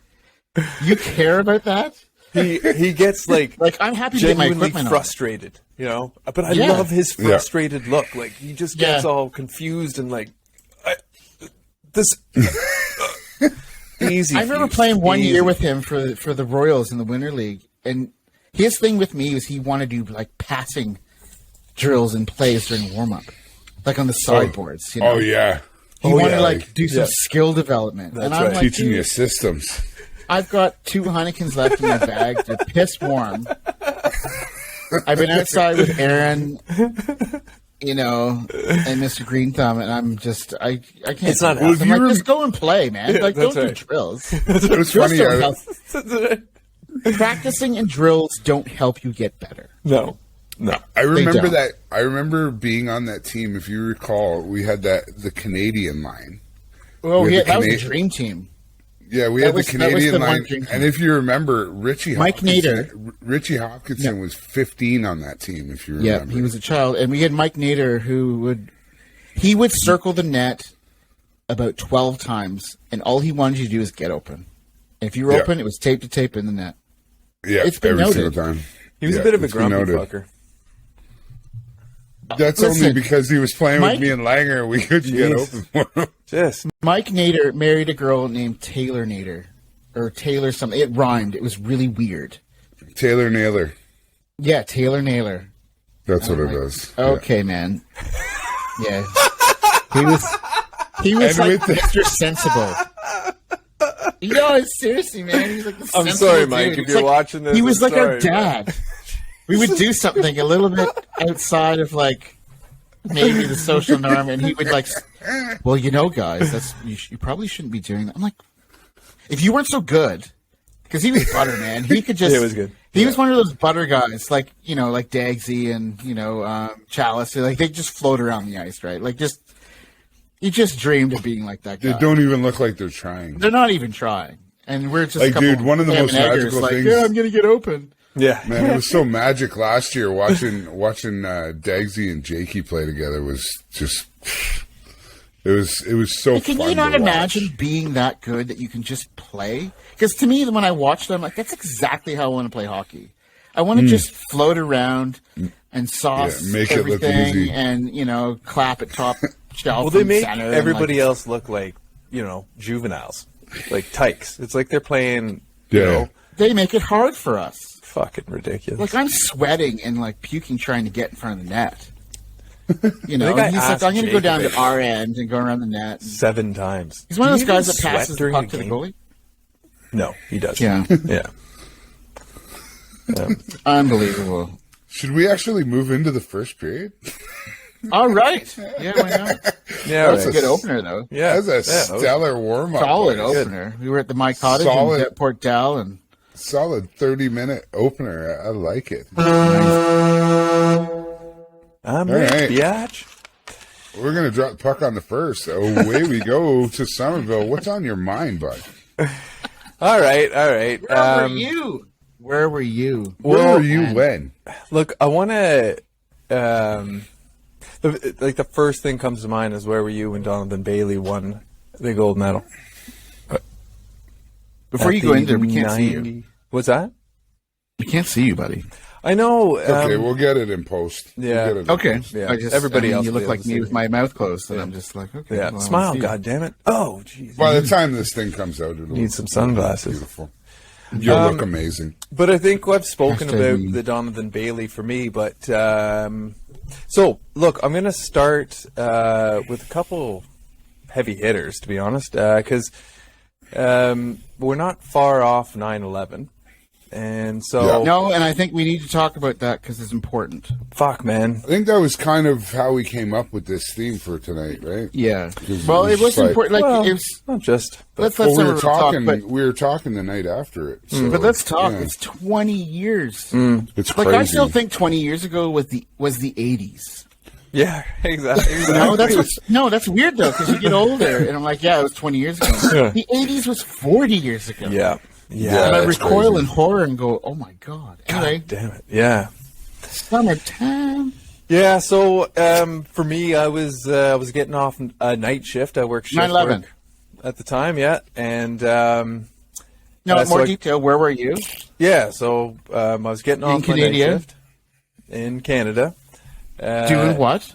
You care about that? He gets like I'm happy to get my genuinely equipment on. frustrated, you know. But I Yeah. love his frustrated look. Like he just gets Yeah. all confused and like this. Easy. I remember playing 1 year with him for the Royals in the Winter League, and his thing with me was he wanted to do like passing drills and plays during warm up, like on the sideboards. You know? Oh yeah, He wanted to like, do some skill development. That's and I'm right. like, teaching dude, you systems. I've got 2 Heinekens left in my bag. They're piss warm. I've been outside with Aaron, you know, and Mr. Green Thumb, and I'm just, I can't. It's not do this. I'm happening. like, just go and play, man. Like, don't that's right. do drills. It was Drills funny. don't help. Practicing and drills don't help you get better. No. I remember don't. that. I remember being on that team. If you recall, we had the Canadian line. Well, We yeah, had the that was a Cana- dream team. Yeah, we That had was- the that was Canadian the line. one dream And team. if you remember, Richie Mike Hopkinson was 15 on that team. If you Yeah, remember, he was a child, and we had Mike Nader who would circle the net about 12 times, and all he wanted you to do is get open. And if you were Yeah. open, it was tape to tape in the net. Yeah, it's been every noted. single time. He was Yeah, a bit of a it's been grumpy noted. fucker. That's Listen, only because he was playing Mike- with me and Langer. We couldn't get Jeez. open for him. Just Mike Nader married a girl named Taylor Nader, or Taylor something. It rhymed. It was really weird. Taylor Naylor. Yeah, Taylor Naylor. That's what it is. Okay, man. Yeah, he was And like with the- Mr. Sensible. No, seriously, man. He was like the I'm sensible sorry, Mike, dude. if It's you're like- watching this, he was I'm like our sorry, dad. We would do something a little bit outside of like maybe the social norm, and he would like, well, you know, guys, you probably shouldn't be doing that. I'm like, if you weren't so good, because he was butter, man. He could just. Yeah, it was good. He was one of those butter guys, like like Dagsy and Chalice. Like they just float around the ice, right? Like just. He just dreamed of being like that guy. They don't even look like they're trying. They're not even trying, and we're just Like, a couple dude, one of the ham most and eggers, magical like, things- Yeah, I'm gonna get open. yeah. Man, it was so magic last year watching Dagsy and Jakey play together was just it was so Can fun you not to watch. imagine being that good that you can just play? Because to me, when I watch them, like that's exactly how I want to play hockey. I want to just float around and sauce Yeah, make it look everything, easy. and clap at top shelf. Well, they and make center everybody and, else look like juveniles, like tykes. It's like they're playing. Yeah. They make it hard for us. Fucking ridiculous. Like I'm sweating and like puking trying to get in front of the net. You know, think I he's like, asked I'm going to go Jake down if to our end and go around the net. 7 times. He's one of Do those you guys even that sweat passes the during puck a to the game? goalie. No, he does. Yeah. Yeah. Unbelievable. Should we actually move into the first period? All right. Yeah, why not? Yeah. That's a right. good opener, though. Yeah. That's a yeah, stellar warm up. Solid opener. We were at the My Cottage Solid. in Port Dell, and Solid 30-minute opener. I like it. I'm All rich, right. biatch. We're going to drop the puck on the first. Away we go to Somerville. What's on your mind, bud? All right. Where were you? Where were you? Where were you when? Look, I want to. The first thing comes to mind is where were you when Donovan Bailey won the gold medal? Before you go in there, we can't see you. What's that? We can't see you, buddy. I know. Okay, we'll get it in post. Yeah. We'll get it in Okay. post. Yeah. Everybody else You will look be like able to me see with you. my mouth closed, and I'm just like, okay. Yeah. well, Smile, I'll see you. goddammit. Oh, jeez. By the time this thing comes out, it'll Need some sunglasses. beautiful. You'll look amazing. But I think I've spoken Hashtag about the Donovan Bailey for me. But so, look, I'm going to start with a couple heavy hitters, to be honest, because we're not far off 9/11. And so, No, and I think we need to talk about that because it's important. fuck, man. I think that was kind of how we came up with this theme for tonight, right? Yeah. Because Well, it was like- important. Like, Well, it was. not just. Let's Well, we not were really talk, talking. but, We were talking the night after it. So, but let's talk. yeah. It's 20 years. It's Like, crazy. I still think 20 years ago was the 80s. Yeah, exactly. No, that's weird though, because you get older, and I'm like, yeah, it was 20 years ago. Yeah. The 80s was 40 years ago. Yeah. Yeah. And I That's recoil crazy. in horror and go, oh my god. Anyway, God damn it. Yeah. summertime. Yeah, so for me, I was getting off a night shift. I worked shift 9/11. work at the time, yeah, and No, so more I- detail. Where were you? yeah, so I was getting off my night Canada? shift in Canada. Doing what?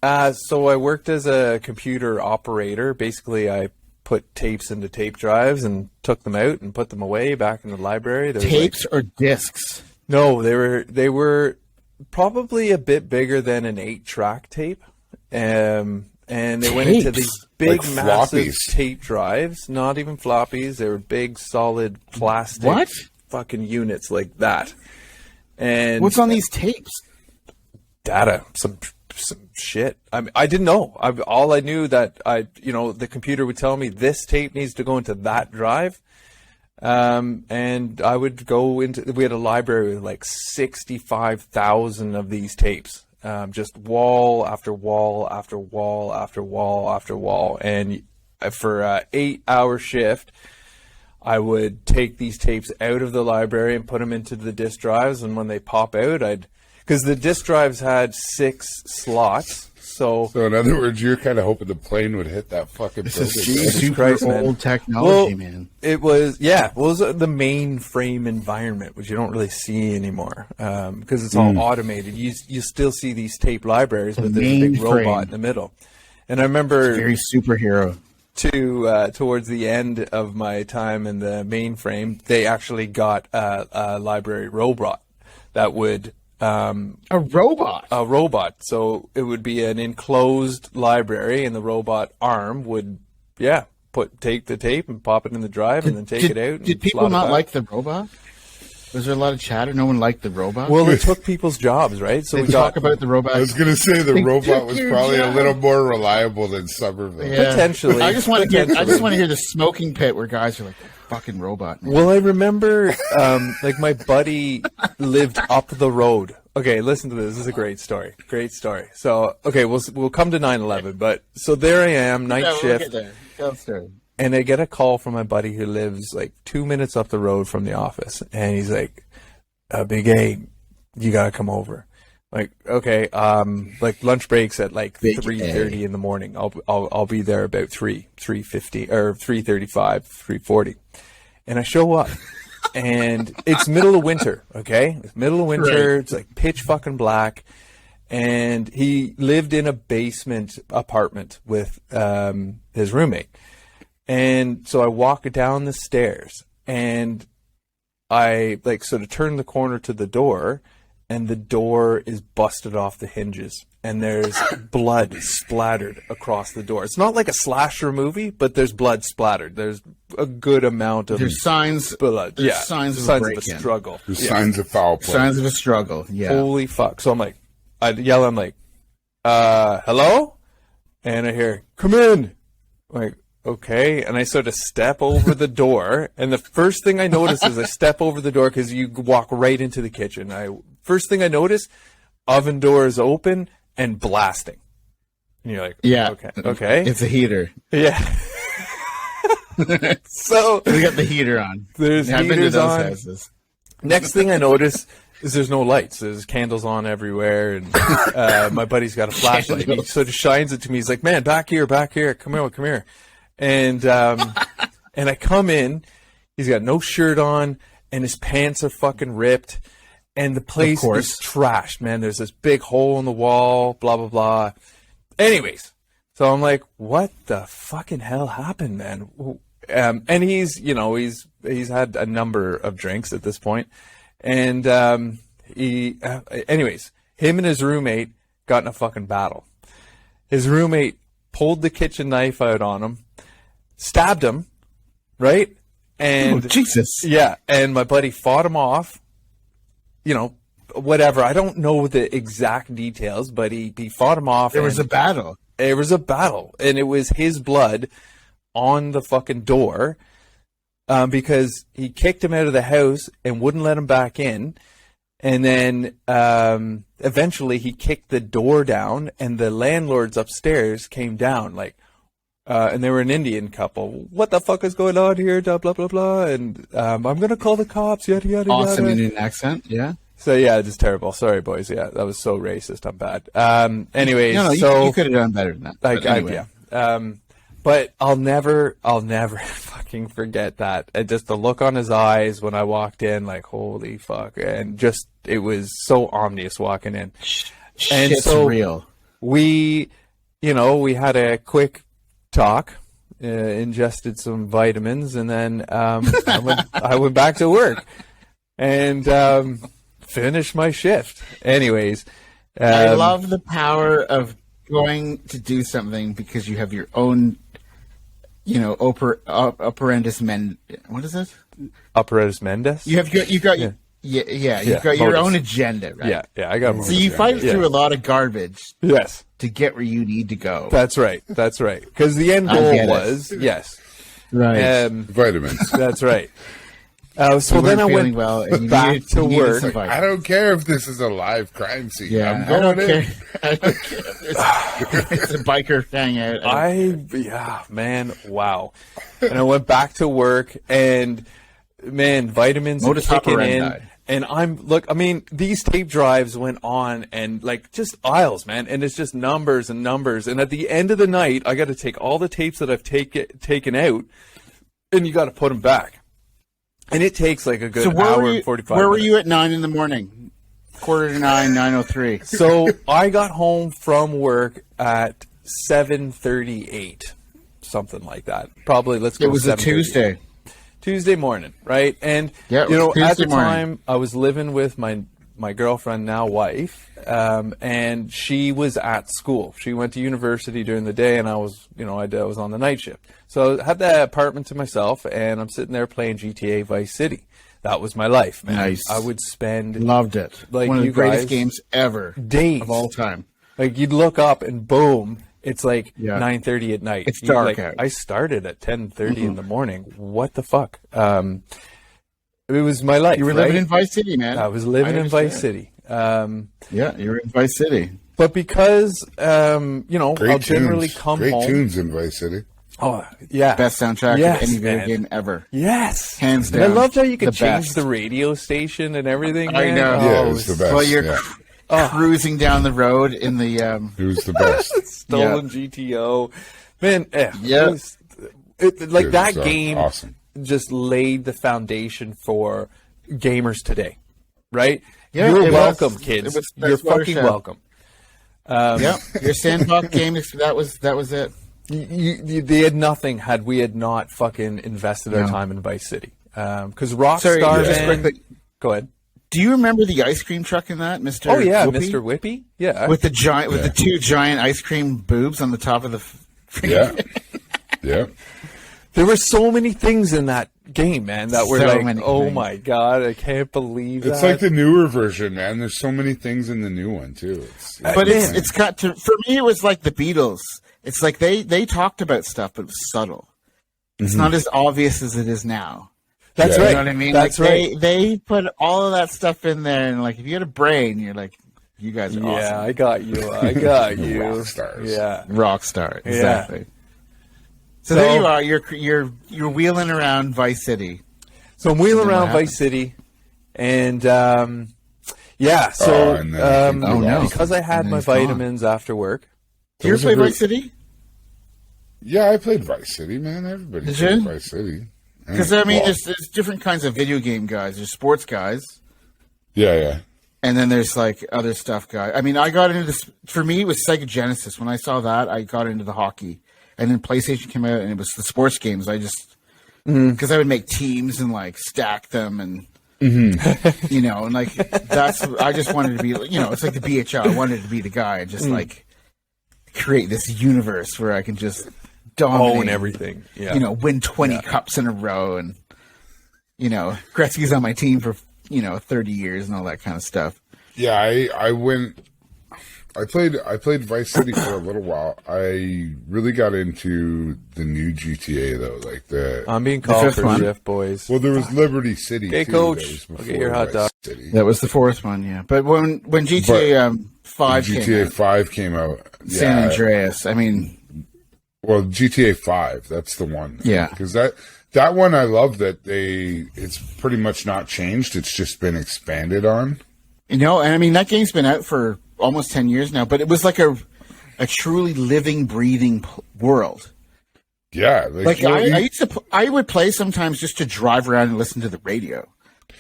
So I worked as a computer operator. Basically, I put tapes into tape drives and took them out and put them away back in the library. There was, Tapes or discs? no, they were probably a bit bigger than an 8-track tape. And they went into Tapes? these big, Like massive floppies. tape drives. Not even floppies. They were big, solid plastic What? fucking units like that. And What's on these tapes? data, some shit. I didn't know. All I knew that the computer would tell me this tape needs to go into that drive. And I would go into, we had a library with like 65,000 of these tapes, just wall after wall after wall after wall after wall. And for an 8-hour shift, I would take these tapes out of the library and put them into the disk drives. And when they pop out, because the disk drives had 6 slots. So in other words, you're kind of hoping the plane would hit that fucking building. Super Christ, man. old technology, man. it was, it was the mainframe environment, which you don't really see anymore because it's all automated. You still see these tape libraries, but there's a big mainframe. robot in the middle. And I remember Very superhero. towards the end of my time in the mainframe, they actually got a library robot that would A robot. a robot. So it would be an enclosed library, and the robot arm would, take the tape and pop it in the drive, and then take it out. And Did people slot it not back. like the robot? Was there a lot of chatter? No one liked the robot? Well, it took people's jobs, right? So they we got talk about the robot. I was going to say the They robot took was your probably a job. little more reliable than Somerville. Yeah. Potentially. I just want to hear. I Potentially. just want to hear the smoking pit where guys are like, "Fucking robot." Man. Well, I remember, like my buddy lived up the road. Okay, listen to this. This is a great story. Great story. So, okay, we'll come to 9/11, but so there I am, night Yeah, we'll shift. get there. Go start. And I get a call from my buddy who lives like 2 minutes up the road from the office, and he's like, "Big A, you gotta come over." Like, okay, like lunch breaks at like Big 3:30 in the morning. I'll be there about 3:50 or 3:35, 3:40, and I show up, and it's middle of winter. Okay, it's middle of winter. Right. It's like pitch fucking black. And he lived in a basement apartment with his roommate. And so I walk down the stairs, and I like sort of turn the corner to the door, and the door is busted off the hinges, and there's blood splattered across the door. It's not like a slasher movie, but there's blood splattered. There's a good amount of There's signs. blood. There's Yeah, signs of a signs break-in. struggle. There's Yeah. signs of foul play. Signs of a struggle. Yeah. Holy fuck. So I'm like, I yell, I'm like, hello? And I hear, come in. I'm like, okay. And I sort of step over the door. And the first thing I notice is I step over the door because you walk right into the kitchen. First thing I notice, oven door is open and blasting. And you're like, Yeah. okay. It's a heater. Yeah. So We got the heater on. there's I've been to heaters those on. houses. Next thing I notice is there's no lights. There's candles on everywhere, and my buddy's got a flashlight. He sort of shines it to me. He's like, "Man, back here, come here." And and I come in. He's got no shirt on, and his pants are fucking ripped, and the place is trashed. Man, there's this big hole in the wall. Blah blah blah. Anyways, so I'm like, "What the fucking hell happened, man?" And he's had a number of drinks at this point. And anyways, him and his roommate got in a fucking battle. His roommate pulled the kitchen knife out on him, stabbed him, right? And Jesus. Yeah, and my buddy fought him off. Whatever. I don't know the exact details, but he fought him off. There was a battle. There was a battle, and it was his blood on the fucking door. Because he kicked him out of the house and wouldn't let him back in. And then eventually he kicked the door down, and the landlords upstairs came down, and they were an Indian couple. What the fuck is going on here? Blah, blah, blah, blah. And I'm going to call the cops, yada, yada, yada. Awesome Indian accent, yeah. So, yeah, it's terrible. Sorry, boys. Yeah, that was so racist. I'm bad. Anyways, No, you could have done better than that. But anyway. But I'll never fucking forget that. And just the look on his eyes when I walked in, like, holy fuck. And just, it was so ominous walking in. And Shit's so real. we had a quick talk, ingested some vitamins, and then I went back to work and finished my shift. Anyways. I love the power of going to do something because you have your own, operandus men. What is it? Operatus Mendes? You've got you've got your own agenda, right? Yeah, I got. So you fight through a lot of garbage, yes, to get where you need to go. That's right. Because the end goal was right, Vitamins. That's right. So then I went back to work. I don't care if this is a live crime scene. Yeah, I'm going in. I don't care. It's a biker hangout. Wow. And I went back to work, and man, vitamins are kicking in. And these tape drives went on and just aisles, man. And it's just numbers and numbers. And at the end of the night, I got to take all the tapes that I've taken out, and you got to put them back. And it takes a good hour and 45 minutes. Where were you at 9 in the morning? 8:45, 9:03. So I got home from work at 7:38, something like that. Probably, let's go. It was a Tuesday morning, right? And at the time I was living with my girlfriend, now wife, and she was at school. She went to university during the day, and I was on the night shift. So I had the apartment to myself, and I'm sitting there playing GTA Vice City. That was my life, man. Nice. I would spend... Loved it. One of the greatest games ever. Days. Of all time. You'd look up, and boom, it's 9:30 at night. It's dark out. I started at 10:30 in the morning. What the fuck? It was my life. You were living in Vice City, man. I was living in Vice City. You were in Vice City. But because, I'll generally come home. Great tunes in Vice City. Oh, yeah. Best soundtrack of any video game ever. Yes. Hands down. And I loved how you could change the radio station and everything. I know. Yeah, it was the best. Well, you're cruising down the road in the... It was the best. Stolen GTO. Man, Dude, that game awesome. just laid the foundation for gamers today, right? Yeah, You're welcome, kids. You're fucking welcome. Your sandbox game, that was it. They had nothing had we had not fucking invested our time in Vice City. Because Rockstar, go ahead. Do you remember the ice cream truck in that, Mr. Oh yeah, Whoopi? Mr. Whippy. Yeah, with the two giant ice cream boobs on the top of the. Yeah. There were so many things in that game, man, that were my god, I can't believe it's that. like the newer version, man. There's so many things in the new one too. It's got to. For me, it was like the Beatles. It's like they talked about stuff, but it was subtle. It's not as obvious as it is now. That's right. You know what I mean? That's right. They put all of that stuff in there, and if you had a brain, you're like, You guys are Yeah, awesome. I got you. I got you. Rock stars. Yeah. Rock star, exactly. Yeah. So there you are. You're wheeling around Vice City. So I'm wheeling And then what around Vice happened? City, and yeah. So and then Oh, no. because I had And then my it's gone. vitamins after work. Did you ever Those are play great. Vice City? Yeah, I played Vice City, man. Everybody Did played you? Vice City. Because I mean, Well, there's different kinds of video game guys. There's sports guys, yeah. and then there's like other stuff guys. I mean, I got into this. For me, it was Sega Genesis. When I saw that, I got into the hockey, and then PlayStation came out, and it was the sports games. I just because I would make teams and like stack them and. You know, and like I just wanted to be, you know, it's like the BHL. I wanted to be the guy and just like create this universe where I can just dominate Own everything. Yeah. You know, win 20 cups in a row, and you know, Gretzky's on my team for 30 years and all that kind of stuff. Yeah, I played Vice City for a little while. I really got into the new GTA though, like I'm being called fifth for one? shift, boys. well, there was Liberty City. Okay, too, coach. that was I'll get before your hot Vice dog. City. That was the fourth one, yeah. But when GTA 5 came GTA out, 5 came out. San Yeah, Andreas, I mean, well, GTA 5, that's the one. Yeah. because that one I love that it's pretty much not changed. It's just been expanded on. you know, and I mean that game's been out for almost 10 years now, but it was like a truly living, breathing world. Yeah, Like well, I used to, I would play sometimes just to drive around and listen to the radio,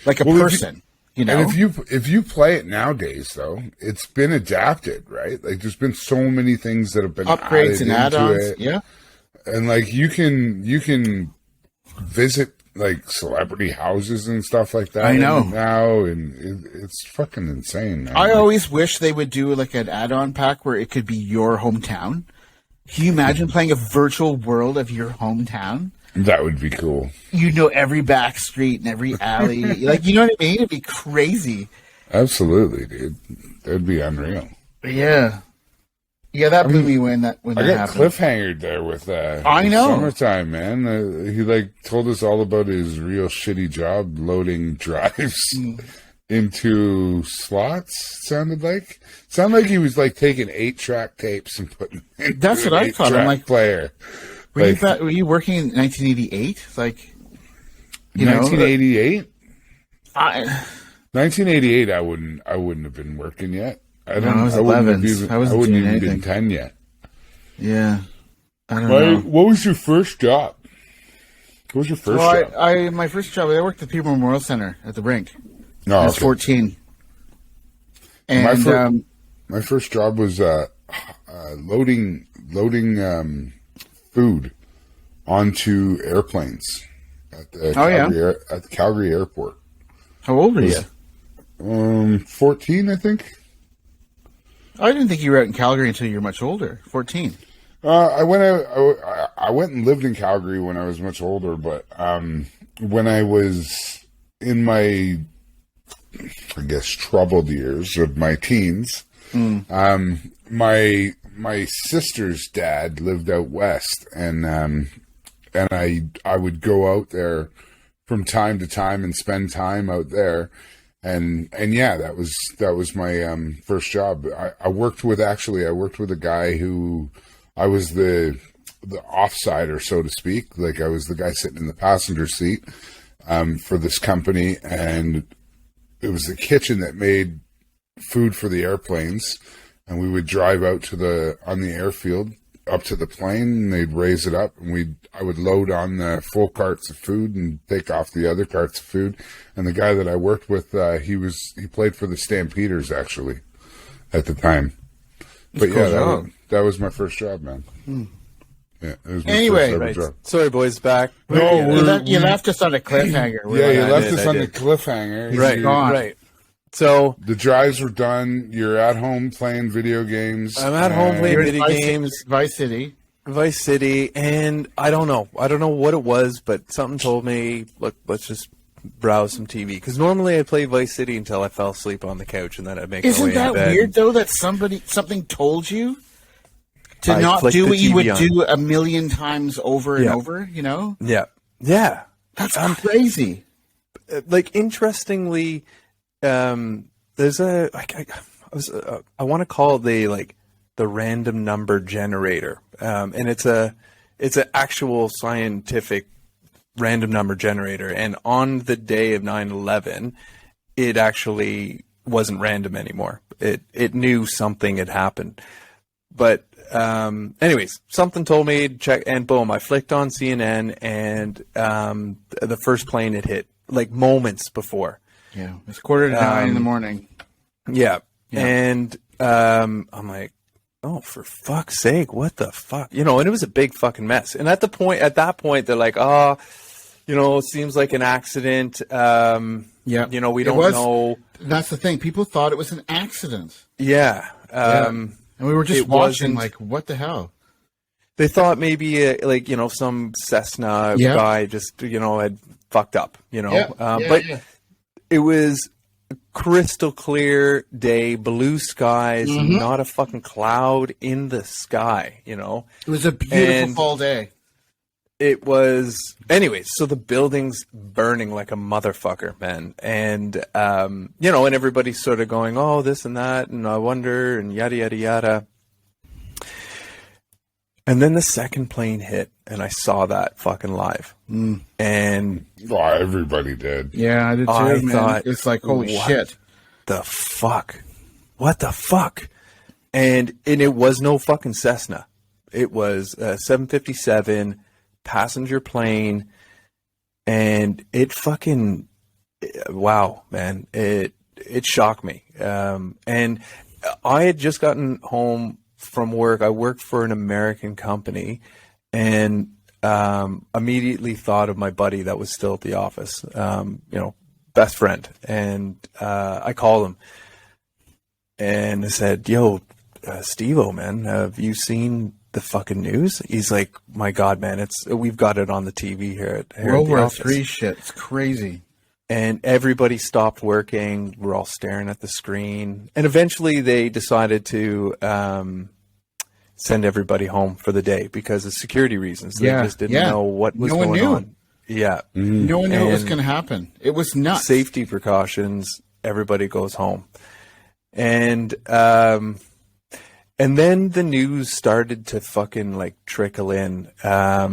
like a Well, if you- person. You know, And if you play it nowadays, though, it's been adapted, right? Like there's been so many things that have been upgrades added and into add-ons. it. Yeah, And like you can visit like celebrity houses and stuff like that. I know. now, and it's fucking insane, man. I always wish they would do like an add-on pack where it could be your hometown. Can you imagine playing a virtual world of your hometown? That would be cool. You know every back street and every alley. Like, you know what I mean? It'd be crazy. Absolutely, dude. That'd be unreal. Yeah. Yeah, that blew me when that I got happened. cliffhangered there with I with know. Summertime, man. He like told us all about his real shitty job loading drives into slots. Sounded like he was like taking 8-track tapes and putting. Into That's what an I thought. I'm 8-track like, player. Were you working in 1988? Like, you know, 1988. I 1988. I wouldn't have been working yet. I was wouldn't 11. have even, I wasn't wouldn't doing even been anything. 10 yet. yeah, I don't know. What was your first job? What was your first Well, job? my first job, I worked at the People Memorial Center at the rink. No, I was okay. 14. And My first job was loading food onto airplanes at the at the Calgary airport. how old were you? 14, I think. I didn't think you were out in Calgary until you were much older. 14. I went and lived in Calgary when I was much older, but when I was in my, I guess, troubled years of my teens, my sister's dad lived out west, and I would go out there from time to time and spend time out there. And yeah, that was my first job. I worked with a guy who I was the offsider, so to speak. Like I was the guy sitting in the passenger seat for this company, and it was the kitchen that made food for the airplanes. And we would drive out on the airfield up to the plane, and they'd raise it up, and I would load on the full carts of food and take off the other carts of food. And the guy that I worked with, he played for the Stampeders actually at the time. But yeah, that was my first job, man. Yeah, it was my Anyway, first ever Right. job. Sorry, boys, back. No, You left us on a cliffhanger. yeah, you left did, us I on the did. cliffhanger. Right, gone. right. So The drives were done. You're at home playing video games. I'm at home playing You're in video games. Vice City. Vice City, and I don't know what it was, but something told me, look, let's just browse some TV. Because normally I play Vice City until I fell asleep on the couch, and then I'd make my way Isn't that in bed. weird though? That something told you to I not flicked do the what you TV would on. do a million times over and Yeah. over. You know, Yeah, yeah. that's crazy. Like interestingly, there's I want to call it the random number generator, and it's an actual scientific random number generator. And on the day of 9/11, it actually wasn't random anymore. It knew something had happened. But anyways, something told me to check, and boom, I flicked on CNN, and the first plane had hit like moments before. Yeah, it's 8:45 in the morning. Yeah. And I'm like, oh, for fuck's sake, what the fuck? And it was a big fucking mess. And at that point, they're like, oh, it seems like an accident. We don't know. That's the thing. People thought it was an accident. Yeah. And we were just watching, like, what the hell? They thought maybe, some Cessna guy just, had fucked up, But it was a crystal clear day, blue skies, not a fucking cloud in the sky, It was a beautiful fall day. It was, anyways, so the building's burning like a motherfucker, man. And, and everybody's sort of going, oh, this and that, and I wonder, and yada, yada, yada. And then the second plane hit, and I saw that fucking live. And everybody did. Yeah, I did too, man. Thought, it's like, holy shit. The fuck? What the fuck? And it was no fucking Cessna. It was a 757 passenger plane, and it fucking, wow, man, it shocked me. And I had just gotten home from work. I worked for an American company, and immediately thought of my buddy that was still at the office, best friend. And I called him and I said, yo, Steve-O, man, have you seen the fucking news? He's like, my God, man, we've got it on the TV here at World War office. III shit. It's crazy. And everybody stopped working. We're all staring at the screen. And eventually they decided to send everybody home for the day because of security reasons. They just didn't know what was going on. Yeah. No one knew what was going to happen. It was nuts. Safety precautions. Everybody goes home. And then the news started to fucking like trickle in. A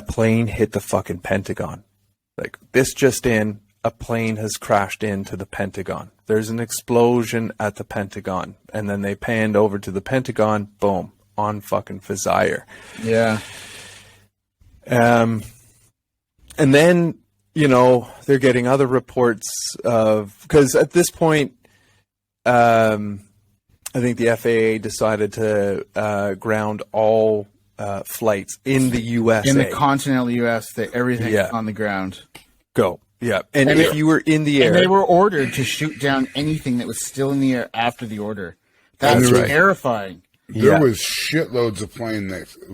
plane hit the fucking Pentagon. Like, this just in, a plane has crashed into the Pentagon. There's an explosion at the Pentagon. And then they panned over to the Pentagon. Boom. On fucking Fazire. Yeah. And then, they're getting other reports of, because at this point, I think the FAA decided to ground all flights in the USA. In the continental U.S., everything on the ground. Go. Yeah. And if you were in the air. And they were ordered to shoot down anything that was still in the air after the order. That's terrifying. There was shitloads of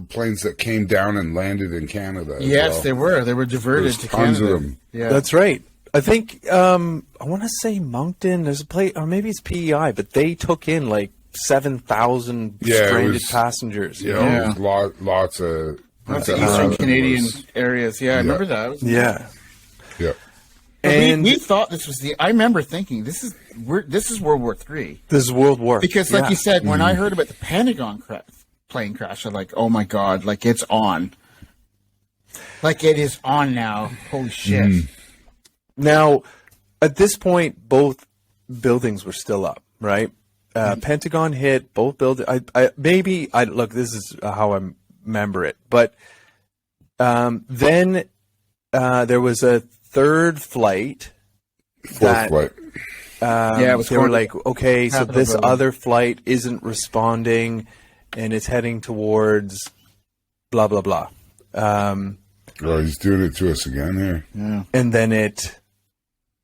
planes that came down and landed in Canada. Yes, they were. They were diverted to Canada. Tons of them. Yeah. That's right. I think, I want to say Moncton, there's a place, or maybe it's PEI, but they took in like 7,000 stranded passengers. Yeah, it was lots of Eastern Canadian areas. Yeah, I remember that. Yeah. And we thought this was I remember thinking, this is World War III. This is World War. Because like you said, when I heard about the Pentagon plane crash, I'm like, oh my God, like it's on. Like it is on now. Holy shit. Now, at this point, both buildings were still up, right? Pentagon hit, both buildings. Look, this is how I remember it. But then there was a third flight. Fourth flight. They were like, okay, so this other flight isn't responding, and it's heading towards blah, blah, blah. He's doing it to us again here. Yeah. And then it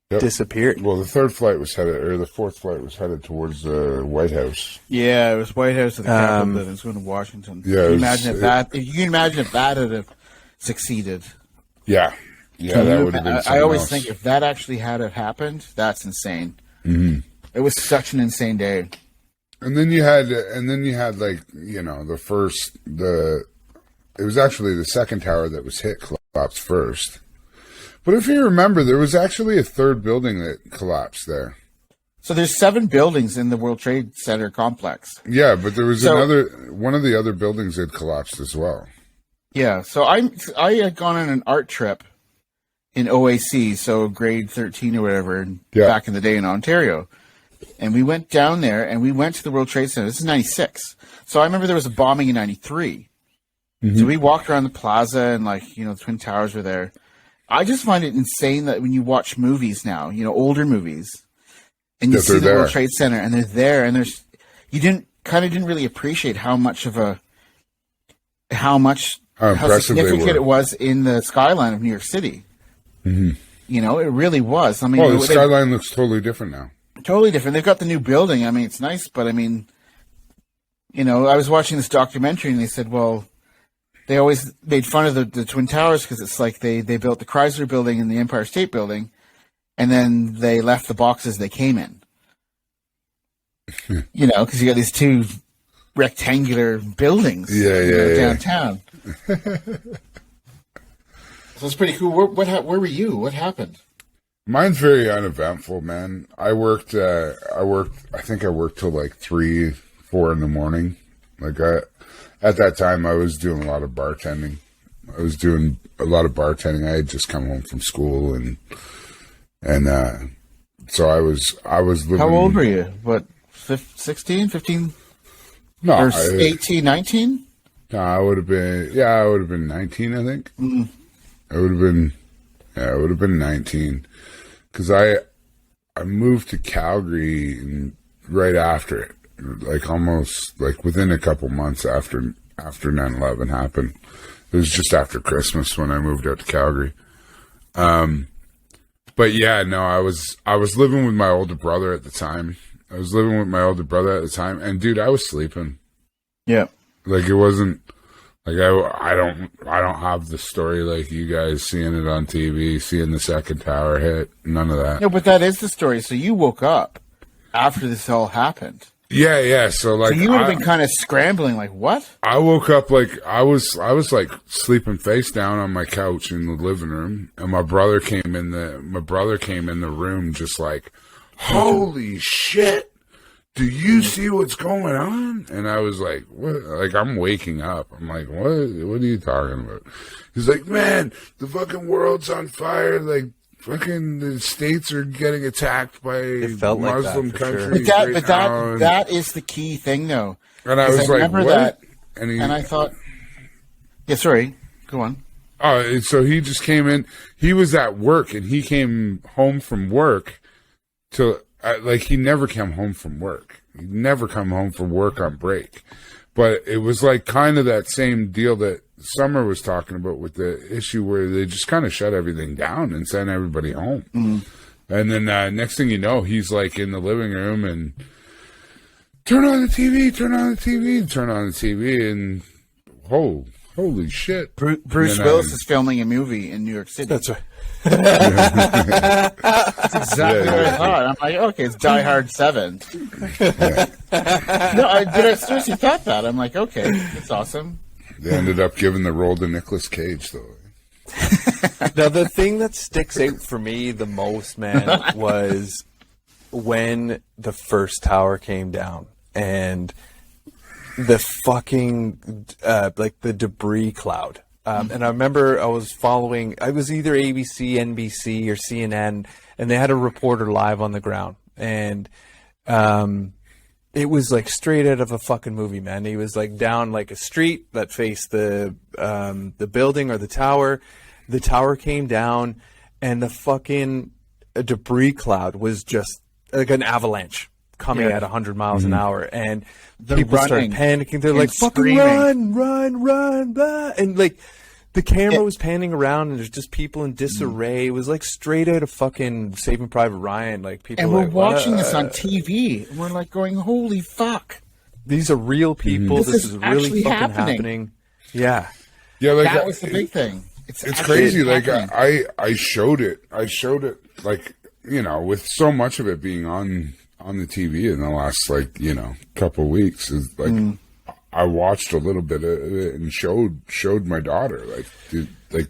disappeared. Well, the third flight was the fourth flight was headed towards the White House. Yeah, it was White House to the Capitol building. It's going to Washington. Yeah, you can imagine if that had succeeded. Yeah. Yeah, that would have been I always think if that actually had happened, that's insane. Mm-hmm. It was such an insane day. And then you had like, it was actually the second tower that was hit collapsed first. But if you remember, there was actually a third building that collapsed there. So there's 7 buildings in the World Trade Center complex. Yeah, but there was one of the other buildings had collapsed as well. Yeah, so I had gone on an art trip in OAC, so grade 13 or whatever, back in the day in Ontario. And we went down there, and we went to the World Trade Center. This is 96. So I remember there was a bombing in 93. Mm-hmm. So we walked around the plaza, and, like, you know, the Twin Towers were there. I just find it insane that when you watch movies now, you know, older movies, and you see the World Trade Center, and they're there, and you didn't really appreciate how significant it was in the skyline of New York City. Mm-hmm. You know, it really was. I mean, the skyline looks totally different now. Totally different. They've got the new building. I mean, it's nice, but I mean, you know, I was watching this documentary, and they said, well, they always made fun of the Twin Towers because it's like they built the Chrysler Building and the Empire State Building, and then they left the boxes they came in. You know, because you got these 2 rectangular buildings downtown. So it's pretty cool. Where were you? What happened? Mine's very uneventful, man. I worked till like 3, 4 in the morning. Like at that time I was doing a lot of bartending. I had just come home from school and so I was living. How old were you? What, 16, 15? No, or 18, 19? No, I would have been 19, I think. Mm-hmm. I would have been 19. Because I moved to Calgary right after it, like almost like within a couple months after 9/11 happened. It was just after Christmas when I moved out to Calgary. But yeah, no, I was living with my older brother at the time. And dude, I was sleeping. Yeah, like it wasn't. Like I don't have the story like you guys seeing it on TV, seeing the second tower hit, none of that. No, but that is the story. So you woke up after this all happened. Yeah. So you would have been kind of scrambling, like what? I woke up like I was like sleeping face down on my couch in the living room, and my brother came in the room just like, holy shit. Do you see what's going on? And I was like, what? Like, I'm waking up. I'm like, what are you talking about? He's like, man, the fucking world's on fire. Like, fucking the states are getting attacked by Muslim countries. But that is the key thing, though. And I was like, what? That, and I thought, yeah, sorry, go on. Oh, so he just came in. He was at work, and he came home from work like, he never came home from work. He'd never come home from work on break. But it was like kind of that same deal that Summer was talking about with the issue where they just kind of shut everything down and sent everybody home. Mm-hmm. And then next thing you know, he's like in the living room and turn on the TV, and holy shit. Bruce Willis is filming a movie in New York City. That's right. That's exactly what I thought. I'm like, okay, it's Die Hard 7. Yeah. No, I seriously thought that. I'm like, okay, it's awesome. They ended up giving the role to Nicolas Cage, though. Now, the thing that sticks out for me the most, man, was when the first tower came down and the fucking, like, the debris cloud. And I remember I was either ABC, NBC, or CNN, and they had a reporter live on the ground. And it was like straight out of a fucking movie, man. He was like down like a street that faced the building or the tower. The tower came down, and the fucking debris cloud was just like an avalanche coming at 100 miles an hour. And people started panicking. They're like, fucking run, blah. And like, the camera was panning around, and there's just people in disarray. It was like straight out of fucking Saving Private Ryan. Like, people. And we're watching this on TV, and we're like going, "Holy fuck! These are real people. This is really fucking happening." Yeah. Like that was the big thing. It's crazy. Like I showed it. Like, you know, with so much of it being on the TV in the last couple of weeks, is like. I watched a little bit of it and showed my daughter, like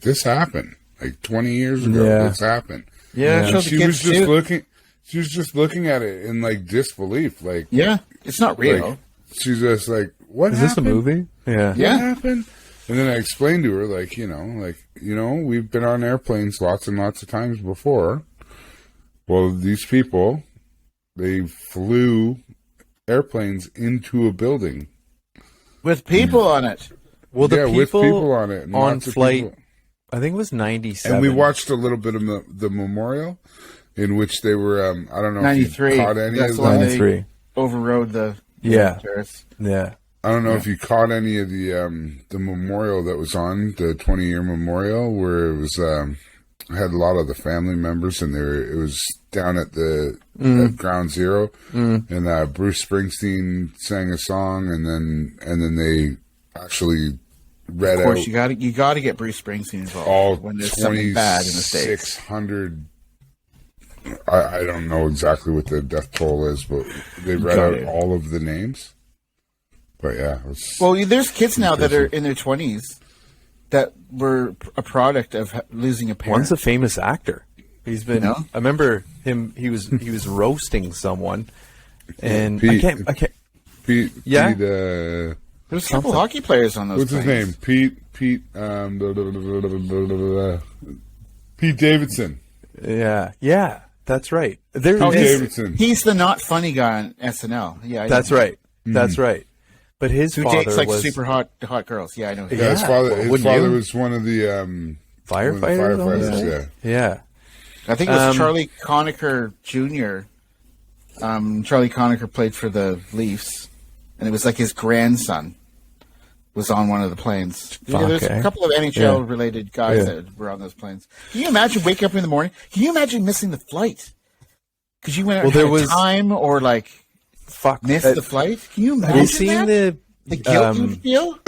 this happened like 20 years ago. This happened. Yeah, and she was just looking. she was just looking at it in like disbelief, like Yeah, it's not real. like, she's just like, what Is happened? this a movie? Yeah. What Yeah. happened? And then I explained to her, like, we've been on airplanes lots and lots of times before. Well, these people, they flew airplanes into a building. With people on it. Well, the with people on it. And on lots of flight, people. I think it was 97. And we watched a little bit of the memorial, in which they were, I don't know 93. if you caught any That's of the one the... they 93. overrode the Yeah. terrorists. Yeah. I don't know if you caught any of the memorial that was on, the 20-year memorial, where it was had a lot of the family members, and it was down at the at Ground Zero, and Bruce Springsteen sang a song, and then they actually read Of course, out you got to get Bruce Springsteen involved all when there's something bad in the States. 2,600. I don't know exactly what the death toll is, but they read out all of the names. But yeah, it was, Well, there's kids now that are in their 20s that were a product of losing a parent. One's a famous actor. He's been. No? I remember him. He was roasting someone, and Pete. I can't. Pete. Yeah? Pete, There's a couple hockey players on those. what's his planes. name? Pete. Pete Davidson. Yeah, that's right. There Oh, Pete is. Davidson. he's the not funny guy on SNL. Yeah, I That's know. right. That's right. But his Who father dates like was super hot girls? Yeah, I know. Yeah, his Yeah, father. well, His wouldn't father you? was one of the firefighters. firefighters. Yeah. Yeah. I think it was Charlie Conacher Jr. Charlie Conacher played for the Leafs, and it was like his grandson was on one of the planes. There's Okay. a couple of NHL-related guys that were on those planes. Can you imagine waking up in the morning? Can you imagine missing the flight? Because you went out Well, and there had was- time or like Fuck. missed the flight? Can you Have you imagine seen that? The guilt you feel?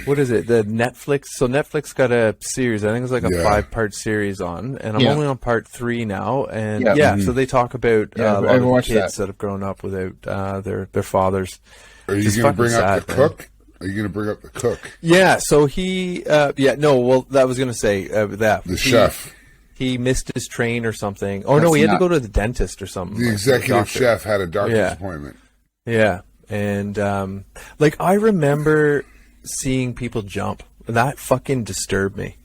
what is it? The Netflix. So Netflix got a series. I think it's like a Yeah. 5-part series on, and I'm Yeah. only on part 3 now. And Yeah. so they talk about Yeah, a lot I of the watched kids that. that have grown up without their fathers. Are you It's going to bring fucking up sad, the man. cook? Are you going to bring up the cook, Yeah. So he. Well, that was gonna say that the chef, He missed his train or something. Oh no, he had to go to the dentist or something. the like, executive doctor. chef had a doctor's Yeah. appointment? Yeah, and I remember seeing people jump. That fucking disturbed me.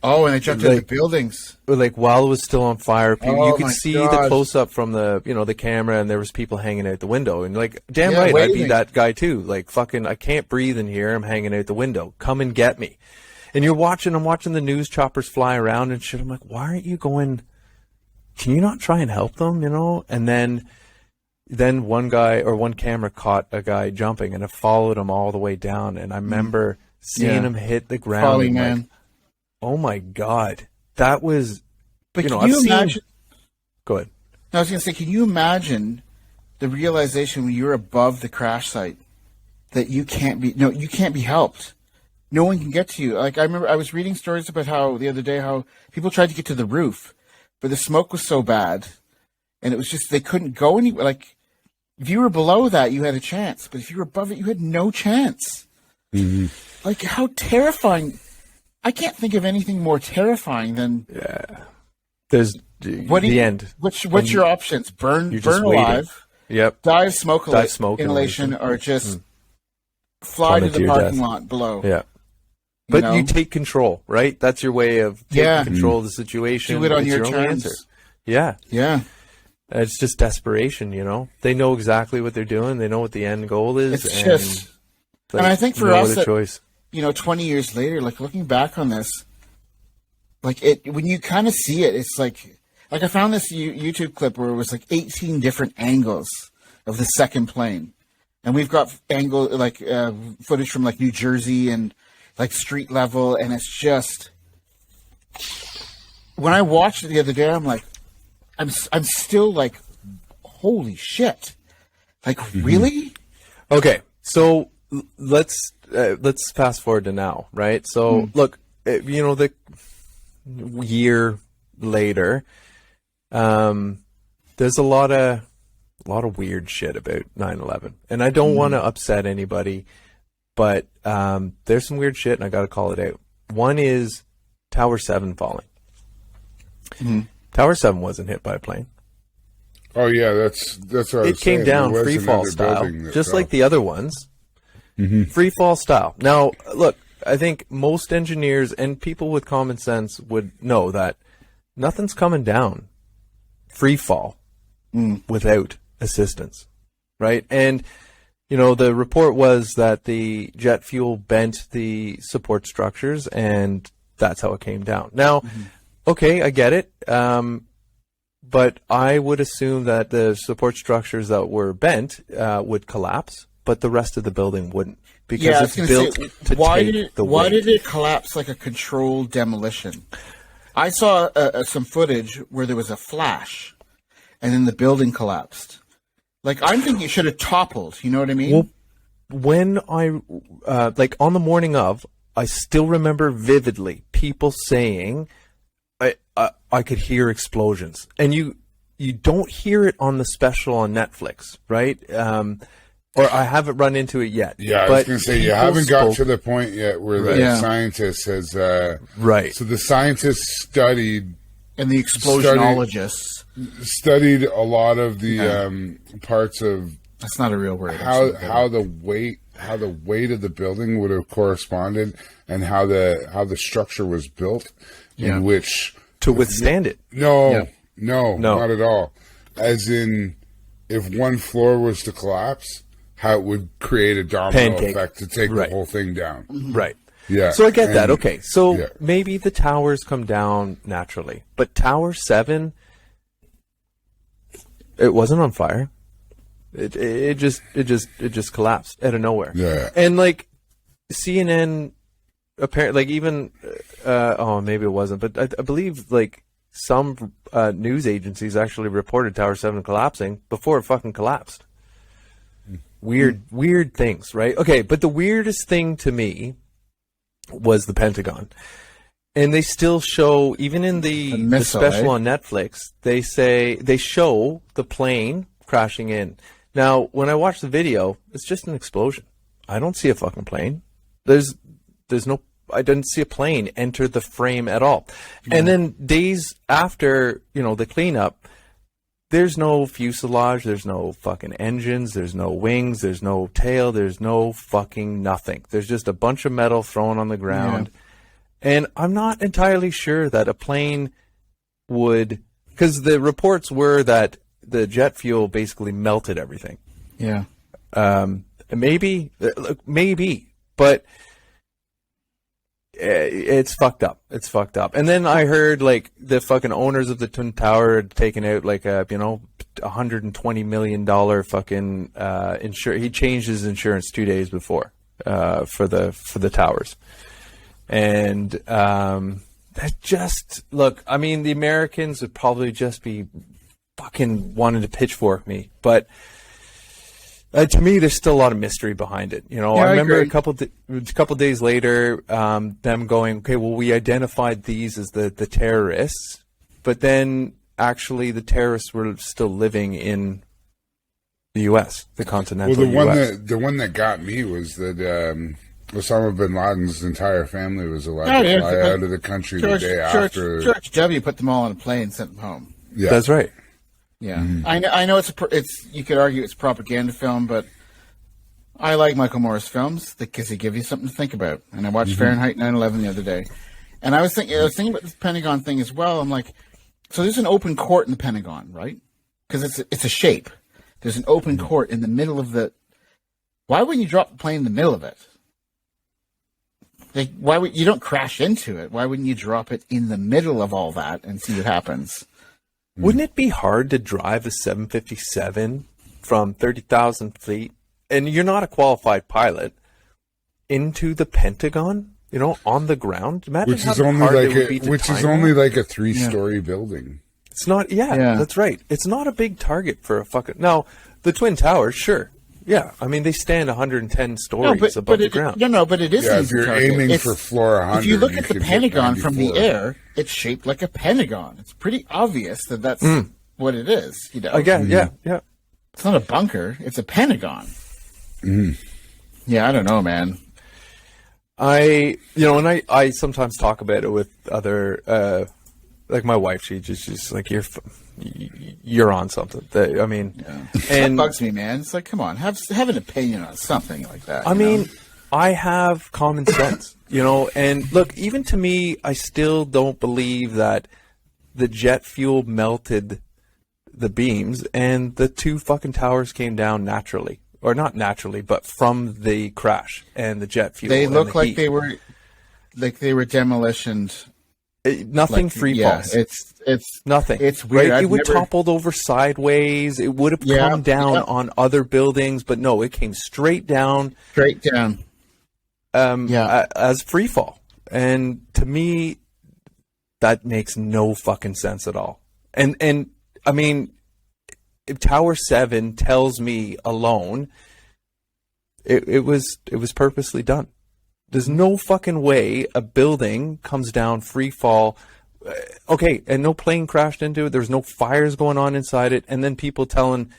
Oh, and they jumped into buildings. Like while it was still on fire, Oh, you could my see God. the close up from the camera, and there was people hanging out the window. And like, damn Yeah, right, I'd be waving. that guy too. Like fucking, I can't breathe in here. I'm hanging out the window. Come and get me. And I'm watching the news choppers fly around and shit. I'm like, why aren't you going? Can you not try and help them? And then one guy or one camera caught a guy jumping, and it followed him all the way down. And I remember seeing him hit the ground. Falling and, like, man. oh my God, that was. But can I've you seen. imagine? Go ahead. I was going to say, can you imagine the realization when you're above the crash site that you can't be helped. No one can get to you. Like I remember I was reading stories about how the other day how people tried to get to the roof, but the smoke was so bad, and it was just they couldn't go anywhere. Like if you were below that, you had a chance, but if you were above it, you had no chance. Mm-hmm. Like how terrifying! I can't think of anything more terrifying than There's what do the you, end. What's your options? Burn You're just alive, Yep. die of smoke, inhalation. or just fly to Plummet to the your parking death. lot below. Yeah. But know? you take control, right? That's your way of taking Yeah. control of the situation. Do it on It's your only terms. answer. Yeah. Yeah, It's just desperation, They know exactly what they're doing. They know what the end goal is. it's and, just. like, and I think for no us other that- choice. 20 years later, like looking back on this, like it when you kind of see it, it's like I found this YouTube clip where it was like 18 different angles of the second plane, and we've got footage from like New Jersey and like street level, and it's just when I watched it the other day, I'm like, I'm still like, holy shit, like really? Okay, so let's fast forward to now, right? So look, the year later, there's a lot of weird shit about 9/11, and I don't want to upset anybody, but there's some weird shit, and I got to call it out. One is Tower 7 falling. Tower 7 wasn't hit by a plane. Oh yeah, that's what I It was came saying. down There was free fall another style, building that just fell. like the other ones. Free fall style. Now, look, I think most engineers and people with common sense would know that nothing's coming down free fall without assistance, right? And the report was that the jet fuel bent the support structures, and that's how it came down. Now, okay, I get it. But I would assume that the support structures that were bent would collapse, but the rest of the building wouldn't, because it's built to take the weight. Why did it collapse like a controlled demolition? I saw some footage where there was a flash, and then the building collapsed. Like, I'm thinking it should have toppled. You know what I mean? Well, when I on the morning of, I still remember vividly people saying, I could hear explosions, and you don't hear it on the special on Netflix, right? Or I haven't run into it yet. Yeah, I but was going to say, you haven't got to the point yet where the scientist has... Right. So the scientists studied... And the explosionologists. Studied a lot of the parts of... That's not a real word. How the weight of the building would have corresponded, and how the structure was built, in which... To withstand it. No, not at all. As in, if one floor was to collapse, how it would create a domino effect to take the whole thing down. Right. Yeah. So I get that. Okay. So maybe the towers come down naturally, but Tower 7, it wasn't on fire. It just collapsed out of nowhere. Yeah. And like CNN, apparently, like even maybe it wasn't, but I believe like some news agencies actually reported Tower 7 collapsing before it fucking collapsed. Weird things, right? Okay, but the weirdest thing to me was the Pentagon. And they still show, even in the special on Netflix, they show the plane crashing in. Now, when I watch the video, it's just an explosion. I don't see a fucking plane. I didn't see a plane enter the frame at all. Yeah. And then days after, the cleanup, there's no fuselage, there's no fucking engines, there's no wings, there's no tail, there's no fucking nothing. There's just a bunch of metal thrown on the ground. Yeah. And I'm not entirely sure that a plane would, because the reports were that the jet fuel basically melted everything. Yeah. Maybe, but it's fucked up. It's fucked up. And then I heard like the fucking owners of the Twin Tower had taken out like a $120 million fucking insurance. He changed his insurance 2 days before for the towers. And that just look. I mean, the Americans would probably just be fucking wanting to pitchfork me, but. To me, there's still a lot of mystery behind it. I remember a couple days later, them going, okay, well, we identified these as the terrorists, but then actually the terrorists were still living in the U.S., the continental U.S. The one that got me was that Osama bin Laden's entire family was allowed to fly out of the country the day after. George W. put them all on a plane and sent them home. Yeah, that's right. Yeah, I know it's you could argue it's a propaganda film, but I like Michael Moore's films because they give you something to think about. And I watched Fahrenheit 9/11 the other day, and I was thinking about this Pentagon thing as well. I'm like, so there's an open court in the Pentagon, right? Because it's a shape. There's an open court in the middle of the. Why wouldn't you drop the plane in the middle of it? Like, why would you don't crash into it? Why wouldn't you drop it in the middle of all that and see what happens? Wouldn't it be hard to drive a 757 from 30,000 feet, and you're not a qualified pilot, into the Pentagon? On the ground. Imagine which is only like a 3-story building. It's not. Yeah, that's right. It's not a big target for a fucking. Now, the Twin Towers, sure. Yeah, I mean they stand 110 stories above the ground. No, but it is. Yeah, if you're aiming for floor 100, if you look at the Pentagon from the air, it's shaped like a pentagon. It's pretty obvious that that's what it is. Again, yeah. It's not a bunker; it's a pentagon. Yeah, I don't know, man. I sometimes talk about it with other Like my wife, she's like, you're on something. I mean, and that bugs me, man. It's like, come on, have an opinion on something like that. I mean, I have common sense, and look, even to me, I still don't believe that the jet fuel melted the beams and the 2 fucking towers came down naturally, or not naturally, but from the crash and the jet fuel. They look like they were demolitioned. Nothing free falls. It's nothing. It's weird. Right? It would toppled over sideways. It would have come down on other buildings, but no, it came straight down. Straight down. As free fall. And to me, that makes no fucking sense at all. And I mean, if Tower 7 tells me alone, it was purposely done. There's no fucking way a building comes down free fall. Okay, and no plane crashed into it. There's no fires going on inside it. And then people telling,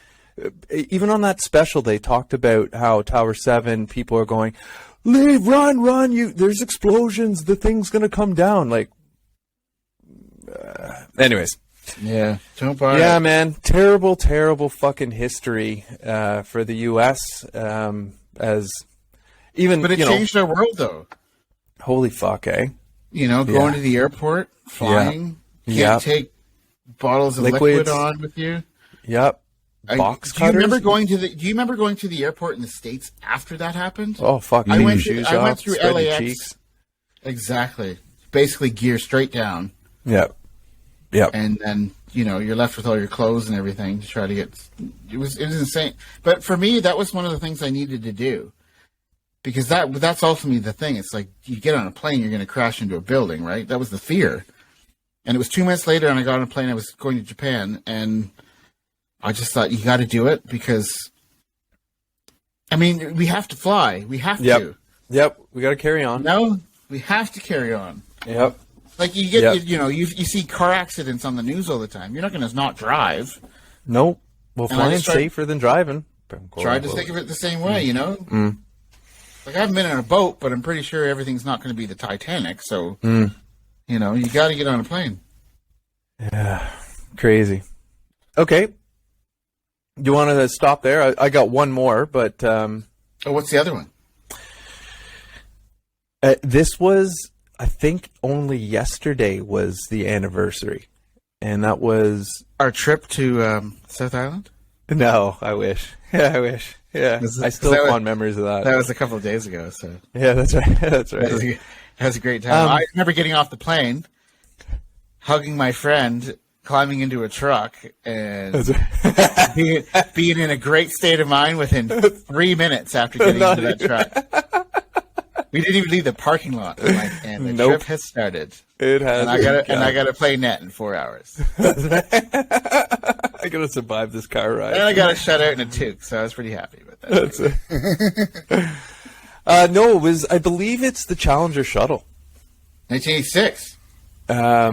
even on that special, they talked about how Tower 7, people are going, leave, run, there's explosions. The thing's going to come down. Like, anyways. Yeah, don't bother. Yeah, man. Terrible, terrible fucking history for the U.S. As even, but it changed our world, though. Holy fuck, eh? Going to the airport, flying, can't take bottles of liquid on with you. Yep. Box cutters. Do you remember going to the airport in the States after that happened? Oh fuck! I went through LAX. Exactly. Basically, gear straight down. Yep. And then you're left with all your clothes and everything to try to get. It was insane. But for me, that was one of the things I needed to do. Because that's ultimately the thing. It's like you get on a plane, you're going to crash into a building, right? That was the fear. And it was 2 minutes later, and I got on a plane. I was going to Japan, and I just thought, you got to do it because, I mean, we have to fly. We have to. Yep. We got to carry on. No, we have to carry on. Yep. Like you get, you see car accidents on the news all the time. You're not going to not drive. Nope. Well, flying's safer than driving. Tried to think of it the same way, Like, I haven't been in a boat, but I'm pretty sure everything's not going to be the Titanic. So, you got to get on a plane. Yeah. Crazy. Okay. You want to stop there? I got one more, but... what's the other one? This was, I think, only yesterday was the anniversary. And that was... Our trip to South Island? No, I wish. Yeah, I wish. Yeah, I still have fond memories of that. That was a couple of days ago. So yeah, that's right. That's right. That was a great time. I remember getting off the plane, hugging my friend, climbing into a truck, and being in a great state of mind within 3 minutes after getting into that truck. We didn't even leave the parking lot, and the trip has started. It has. And I got to play net in 4 hours. I got to survive this car ride. And I got to shut out in a toque, so I was pretty happy with that. No, it was. I believe it's the Challenger shuttle. 1986. I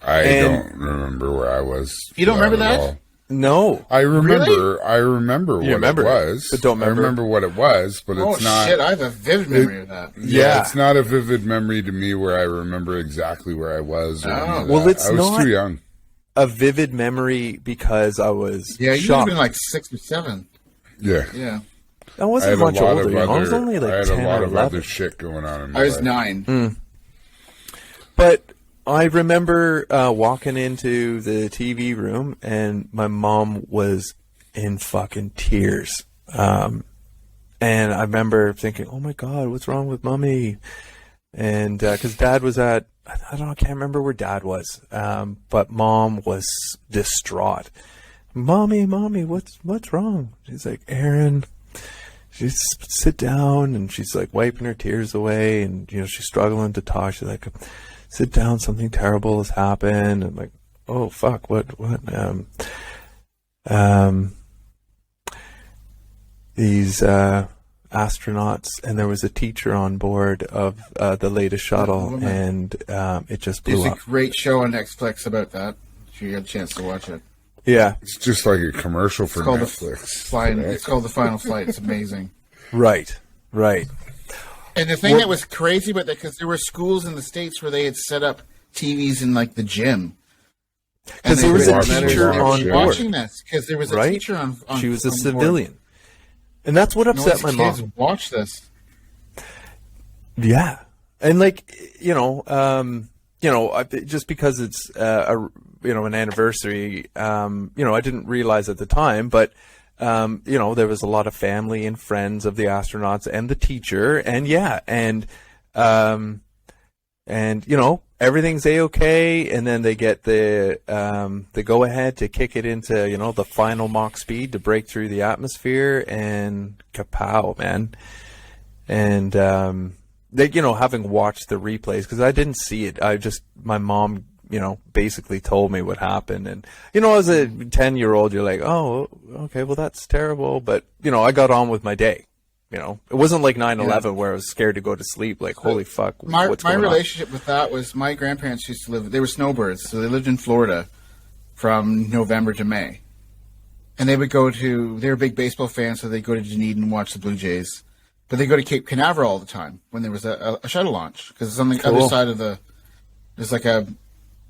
don't remember where I was. You don't remember that? No, I remember. Really? I remember what it was. But don't remember. I remember what it was, but it's not. Oh shit! I have a vivid memory of that. Yeah, it's not a vivid memory to me where I remember exactly where I was. Well, it's I was too young. A vivid memory because I was you would shocked. have been like 6 or 7. Yeah. I wasn't much older. I was only like 10 or 11. I had a lot of other shit going on in my life. I was life. 9. But I remember walking into the TV room and my mom was in fucking tears. And I remember thinking, oh my God, what's wrong with mommy? And because Dad was I don't know, I can't remember where Dad was. But Mom was distraught. Mommy, what's wrong? She's like, Aaron, she's sit down, and she's like wiping her tears away, and she's struggling to talk. She's like, sit down, something terrible has happened. And I'm like, oh fuck, what these astronauts, and there was a teacher on board of the latest shuttle, and it just blew up. There's a great show on Netflix about that, if you get a chance to watch it. Yeah. It's just like a commercial for Netflix. It's called The Final Flight. It's amazing. Right. And the thing that was crazy about that, because there were schools in the States where they had set up TVs in like the gym. Because there was a watching teacher it. on Yeah. board, Watching this because there was a right? teacher on. She was a on board. civilian, and that's what upset my Kids mom. watch this. Yeah, and like just because it's an anniversary, I didn't realize at the time, but there was a lot of family and friends of the astronauts and the teacher, and everything's a-okay, and then they get the go ahead to kick it into the final Mach speed to break through the atmosphere, and kapow, man. And they, having watched the replays, because I didn't see it, my mom basically told me what happened, and as a 10-year-old you're like, oh, okay, well, that's terrible, but I got on with my day. It wasn't like 9/11 where I was scared to go to sleep, like, holy fuck, what's My going relationship with that was my grandparents used to live, they were snowbirds, so they lived in Florida from November to May. And they would they were big baseball fans, so they'd go to Dunedin and watch the Blue Jays. But they go to Cape Canaveral all the time when there was a shuttle launch, because it's on the other side of there's like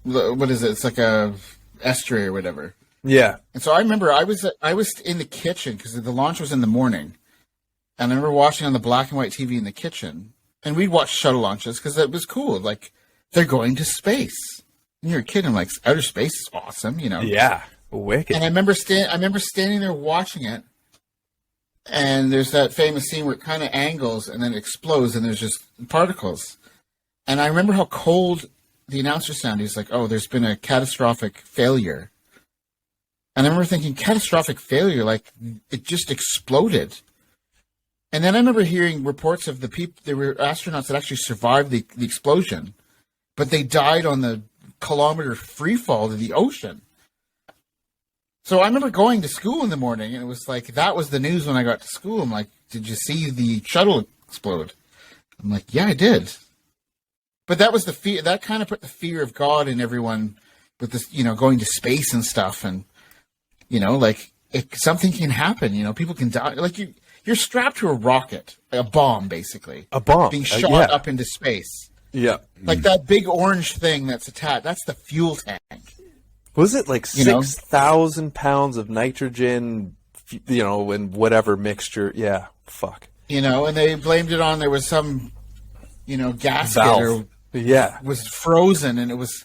what is it? It's like a estuary or whatever. Yeah. And so I remember I was in the kitchen because the launch was in the morning. And I remember watching on the black and white TV in the kitchen, and we'd watch shuttle launches because it was cool. Like, they're going to space. And you're a kid, and like, outer space is awesome, Yeah, wicked. And I remember standing there watching it, and there's that famous scene where it kind of angles and then it explodes, and there's just particles. And I remember how cold the announcer sounded. He's like, "Oh, there's been a catastrophic failure." And I remember thinking, catastrophic failure, like it just exploded. And then I remember hearing reports of there were astronauts that actually survived the explosion, but they died on the kilometer free fall to the ocean. So I remember going to school in the morning, and it was like, that was the news when I got to school. I'm like, did you see the shuttle explode? I'm like, yeah, I did. But that was the fear, that kind of put the fear of God in everyone with this, going to space and stuff. And, something can happen, people can die. Like you're strapped to a rocket, a bomb, basically. A bomb. Being shot up into space. Yeah. Like that big orange thing that's attached, that's the fuel tank. Was it like 6,000 pounds of nitrogen, and whatever mixture? Yeah, fuck. And they blamed it on, there was some, gasket Valve. was frozen, and it was,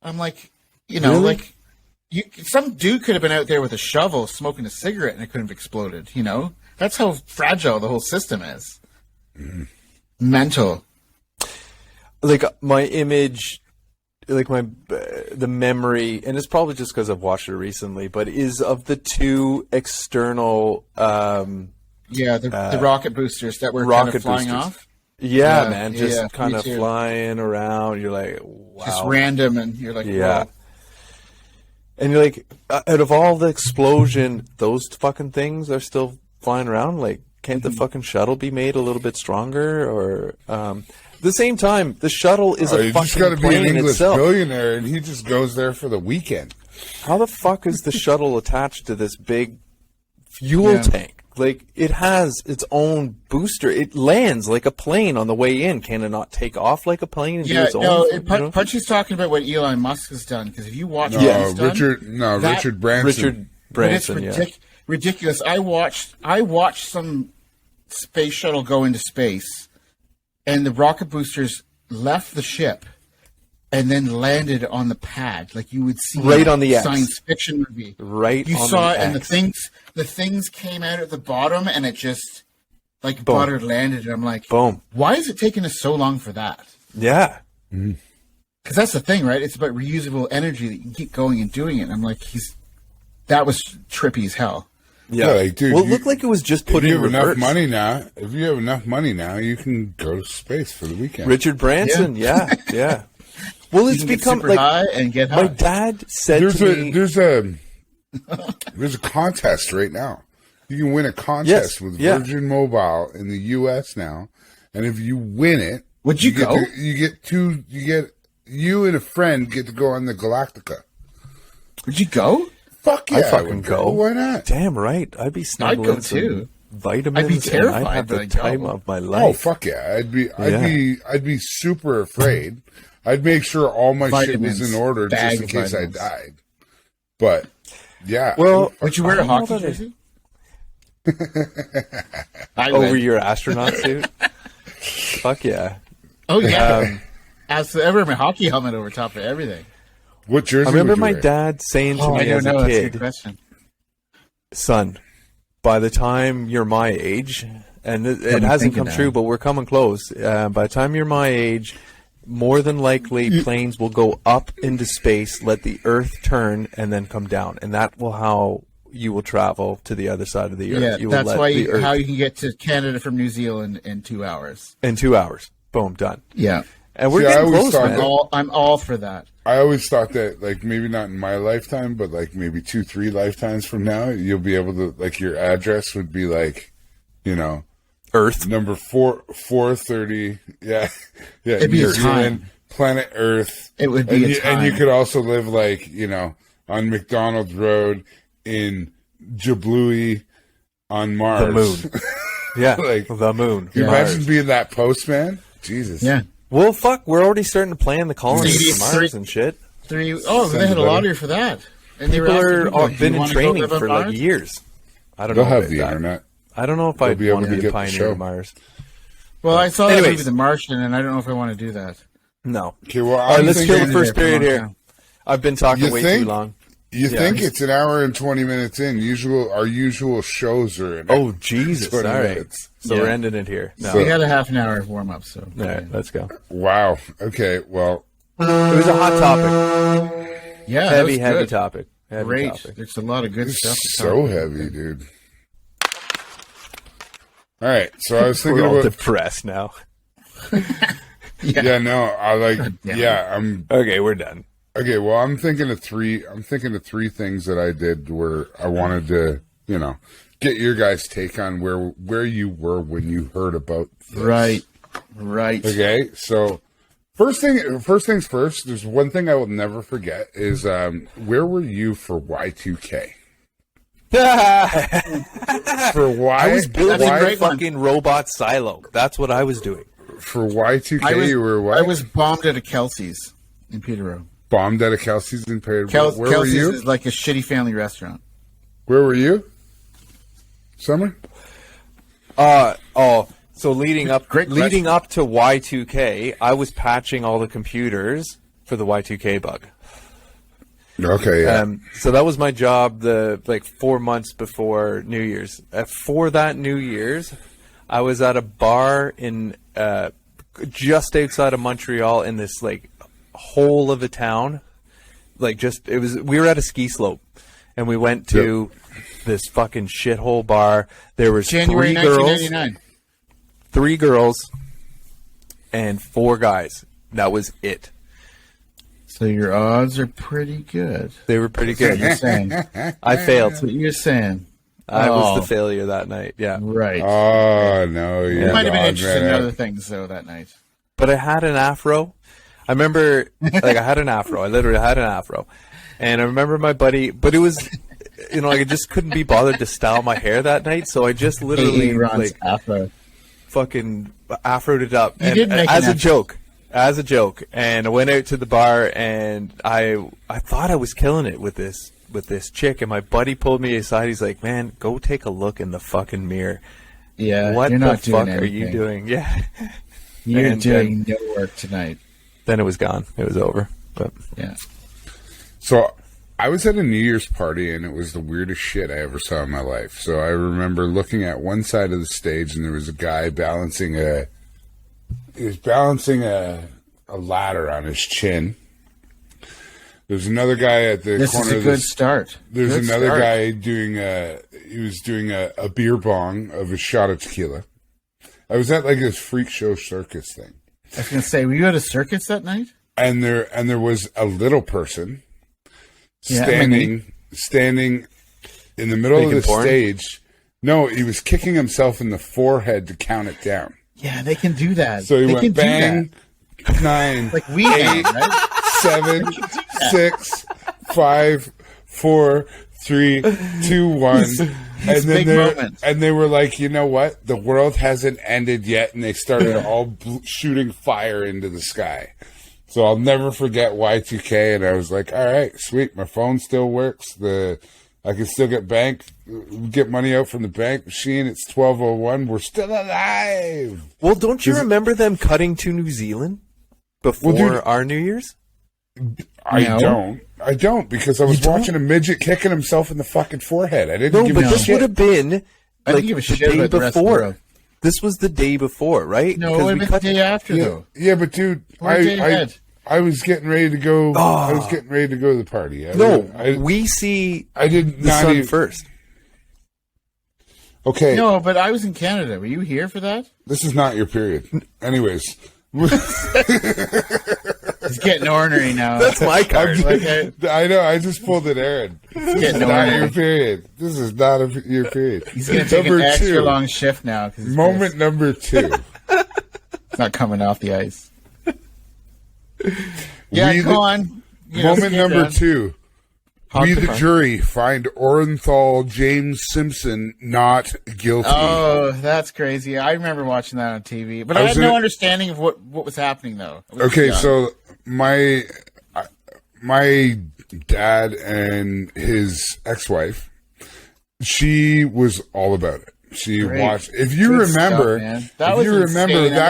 I'm like, Really? like, some dude could have been out there with a shovel smoking a cigarette and it couldn't have exploded, That's how fragile the whole system is. Mental. Like my image, like the memory, and it's probably just because I've watched it recently, but is of the two external the rocket boosters that were kind rocket of flying boosters. off. Yeah, Yeah, man, yeah, just kind me of too. flying around. You're like, wow. Just random, and you're like, Yeah. whoa. And you're like, out of all the explosion, those fucking things are still flying around. Like, can't the fucking shuttle be made a little bit stronger? Or at the same time, the shuttle is a You just fucking got to be an plane English itself. billionaire, and he just goes there for the weekend. How the fuck is the shuttle attached to this big fuel tank? Like, it has its own booster. It lands like a plane on the way in. Can it not take off like a plane and do its own? Punchy's talking about what Elon Musk has done, because if you watch No, what he's done, Richard Branson. Richard but it's Branson, ridiculous. I watched some space shuttle go into space, and the rocket boosters left the ship and then landed on the pad, like you would see Right in on the a X. science fiction movie. Right You on saw the it, and X. the things came out at the bottom, and it just like Boom. butter landed. And I'm like, Boom. why is it taking us so long for that? Yeah. Because that's the thing, right? It's about reusable energy that you can keep going and doing it. And I'm like, that was trippy as hell. Yeah. like, dude, well, it looked like it was just put If you in have reverse. if you have enough money now, you can go to space for the weekend. Richard Branson, yeah. Well, You it's can get become super like high and get my high. dad said to me. There's a contest right now. You can win a contest Yes, with yeah. Virgin Mobile in the U.S. now, and if you win it, Would you go? You and a friend get to go on the Galactica. Would you go? Fuck yeah, I I fucking would go. Why not? Damn right, I'd be I'd snuggling go some too. vitamins. I'd be and terrified, I'd have but the I'd go. time of my Oh life. fuck yeah! I'd Yeah. be super afraid, I'd make sure all my shit was Vitamins, in order just in bag case I vitamins. died. But yeah, Well, Would you wear a I don't know hockey that jersey? I over would. your astronaut suit? Fuck yeah. Oh yeah. As ever, my hockey helmet over top of everything. what jersey? I remember would you my wear? dad saying to Oh, I me don't as know. a That's a good kid, question. son, by the time you're my age, and it me hasn't thinking come now. true, but we're coming close. By the time you're my age, more than likely planes will go up into space, let the Earth turn, and then come down, and that will how you will travel to the other side of the Earth. Yeah, You will that's let why the Earth how you can get to Canada from New Zealand in 2 hours. in 2 hours. Boom, done. Yeah, And we're See, I getting always close, thought man. that- I'm all for that. I always thought that, like, maybe not in my lifetime, but like maybe 2-3 lifetimes from now, you'll be able to, like, your address would be like, you know, Earth. number 430. Yeah, yeah. It'd be New a Zealand, time. planet Earth. It would be and a and you time. could also live like, you know, on McDonald Road in Jablui on Mars. The moon. Yeah, Like, the moon. Can you Mars. imagine being that postman? Jesus. Yeah, Well, fuck, we're already starting to plan the colonies to Mars and shit. they had a lottery for that, and they were People asking are people, all "Do you been in wanna go training live on for like Mars?" years. I don't They'll know have about the that. internet. I don't know if They'll I'd be able want to to get the pioneer show. Mars. Well, I saw that Anyways. movie, The Martian, and I don't know if I want to do that. No. Okay, well, All right, I'm let's thinking, kill the first period Yeah. here. I've been talking You way think? too long. You Yeah. think it's an hour and 20 minutes in? Our usual shows are in. Oh, Jesus. All 20 right. minutes. So Yeah. we're ending it here. No. We got a half an hour of warm up, so All right, let's go. Wow. Okay. Well, It was a hot topic. yeah, that Heavy, was heavy good. topic. Heavy Great. topic. There's a lot of good stuff. to talk so about. heavy, dude. All right. So I was thinking We're all about. depressed now. Yeah. No. I like. Yeah. I'm. Okay, we're done. Okay. Well, I'm thinking of three things that I did where I wanted to, you know, get your guys' take on where you were when you heard about this. Right. Okay, so first things first. There's one thing I will never forget is where were you for Y2K? For Y, I was building That's a a great one. fucking robot silo. That's what I was doing. for Y2K, you were what? I was bombed at a Kelsey's in Peterborough. bombed at a Kelsey's in Peterborough. Where Kelsey's were you? is like a shitty family restaurant. Where were you? Summer? So leading up Great to Y2K, I was patching all the computers for the Y2K bug. Okay, yeah. So that was my job. 4 months before New Year's. For that New Year's, I was at a bar in just outside of Montreal in this like hole of a town. We were at a ski slope, and we went to this fucking shithole bar. There was January 1999. 3 girls and 4 guys. That was it. So your odds are pretty good. They were pretty good. You're saying. I failed. That's what you're saying. I was Oh. the failure that night. Yeah. Right. Oh no, you You might have been dodged interested in that. other things though that night. But I had an afro. I remember, I had an afro. I literally had an afro. And I remember my buddy, but it was, I just couldn't be bothered to style my hair that night. So I just literally, Ron's afro. fucking afroed it up. You did make as an a joke. As a joke. And I went out to the bar and I thought I was killing it with this chick. And my buddy pulled me aside. He's like, man, go take a look in the fucking mirror. Yeah. What you're the not doing fuck are you anything. doing? Yeah. You're And doing no work tonight. Then it was gone. It was over. But Yeah. So I was at a New Year's party and it was the weirdest shit I ever saw in my life. So I remember looking at one side of the stage and there was a guy balancing a ladder on his chin. There's another guy at the This corner is a of good the start. There's Good another start. guy doing a beer bong of a shot of tequila. I was at like this freak show circus thing. I was gonna say, were you at a circus that night? And there was a little person Yeah, standing in the middle of Making the porn? stage. No, he was kicking himself in the forehead to count it down. Yeah, they can do that. So he they went can bang, 9, Like we can, right? 7, 6, 5, 4, 3, 2, 1. And big then moments. they were like, you know what? The world hasn't ended yet, and they started all shooting fire into the sky. So I'll never forget Y2K, and I was like, all right, sweet, my phone still works. I can still get money out from the bank machine. It's 12:01. We're still alive. Well, don't you remember them cutting to New Zealand before our New Year's? I don't, because I was watching a midget kicking himself in the fucking forehead. I didn't give a shit. This would have been I didn't give a shit about the rest of the world. This was the day before, right? No, it was the day after, though. Yeah, but dude, I was getting ready to go. I was getting ready to go to the party. We see the sun first. Okay. No, but I was in Canada. Were you here for that? This is not your period. Anyways. It's getting ornery now. That's my card. I know. I just pulled an Aaron. This is not your period. This is not your period. He's going to take an extra long shift now. Moment number 2. It's not coming off the ice. Yeah, go on. Moment number 2. We, the jury, find Orenthal James Simpson not guilty. Oh, that's crazy. I remember watching that on TV. But I had no understanding of what was happening, though. Okay, so my dad and his ex-wife, she was all about it. She watched. If you remember, that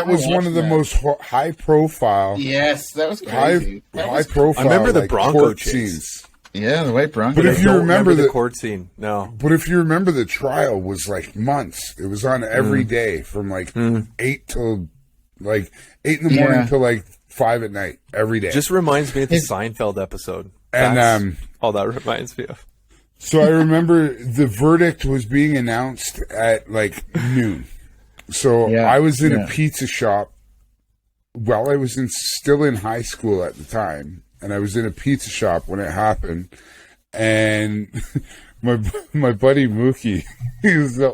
was one of the most high-profile. Yes, that was crazy. High-profile. I remember the Bronco chase. Scenes. Yeah, the white Bronco. But if you remember the court scene, no. But if you remember, the trial was like months. It was on every day from like 8 till like 8 in the morning till like 5 at night every day. Just reminds me of the Seinfeld episode. And all that reminds me of. So I remember the verdict was being announced at like noon. So I was in a pizza shop while I was still in high school at the time. And I was in a pizza shop when it happened, and my buddy Mookie, he's the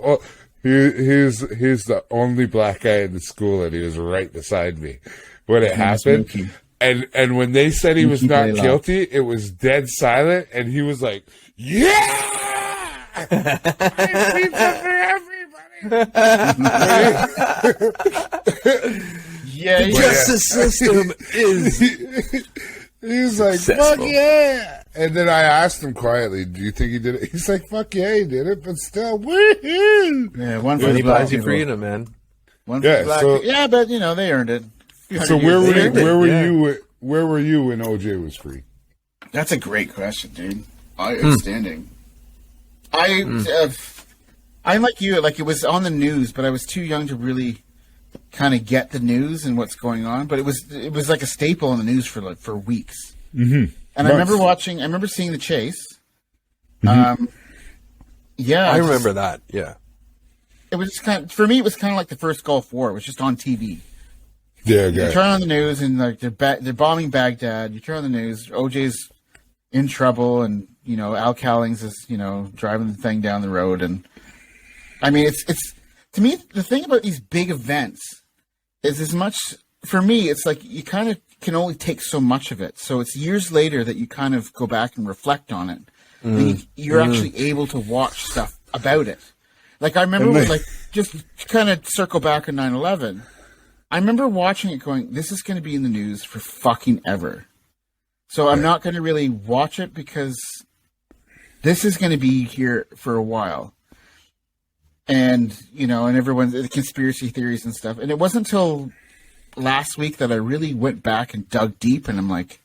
only black guy in the school, and he was right beside me when it happened. And when they said he was not guilty, it was dead silent, and he was like, "Yeah, pizza for everybody." Yeah, the justice system is. He's like, successful. Fuck yeah! And then I asked him quietly, do you think he did it? He's like, fuck yeah, he did it, but still, woohoo! Yeah, one for the black people. Freedom, man. One for the black yeah, but, they earned it. So where were you when OJ was free? That's a great question, dude. Outstanding. I'm like you, like it was on the news, but I was too young to really kind of get the news and what's going on, but it was like a staple in the news for weeks. Mm-hmm. And I remember seeing the chase. Mm-hmm. I remember that. Yeah, it was for me. It was kind of like the first Gulf War. It was just on TV. Yeah, you turn on the news and like they're bombing Baghdad. You turn on the news, OJ's in trouble, and Al Cowlings is driving the thing down the road, and I mean it's. To me, the thing about these big events is for me, it's like you kind of can only take so much of it. So it's years later that you kind of go back and reflect on it. And you're actually able to watch stuff about it. Like I remember, just kind of circle back on 9/11. I remember watching it going, this is going to be in the news for fucking ever. So I'm not going to really watch it because this is going to be here for a while. And, and everyone's the conspiracy theories and stuff. And it wasn't until last week that I really went back and dug deep. And I'm like,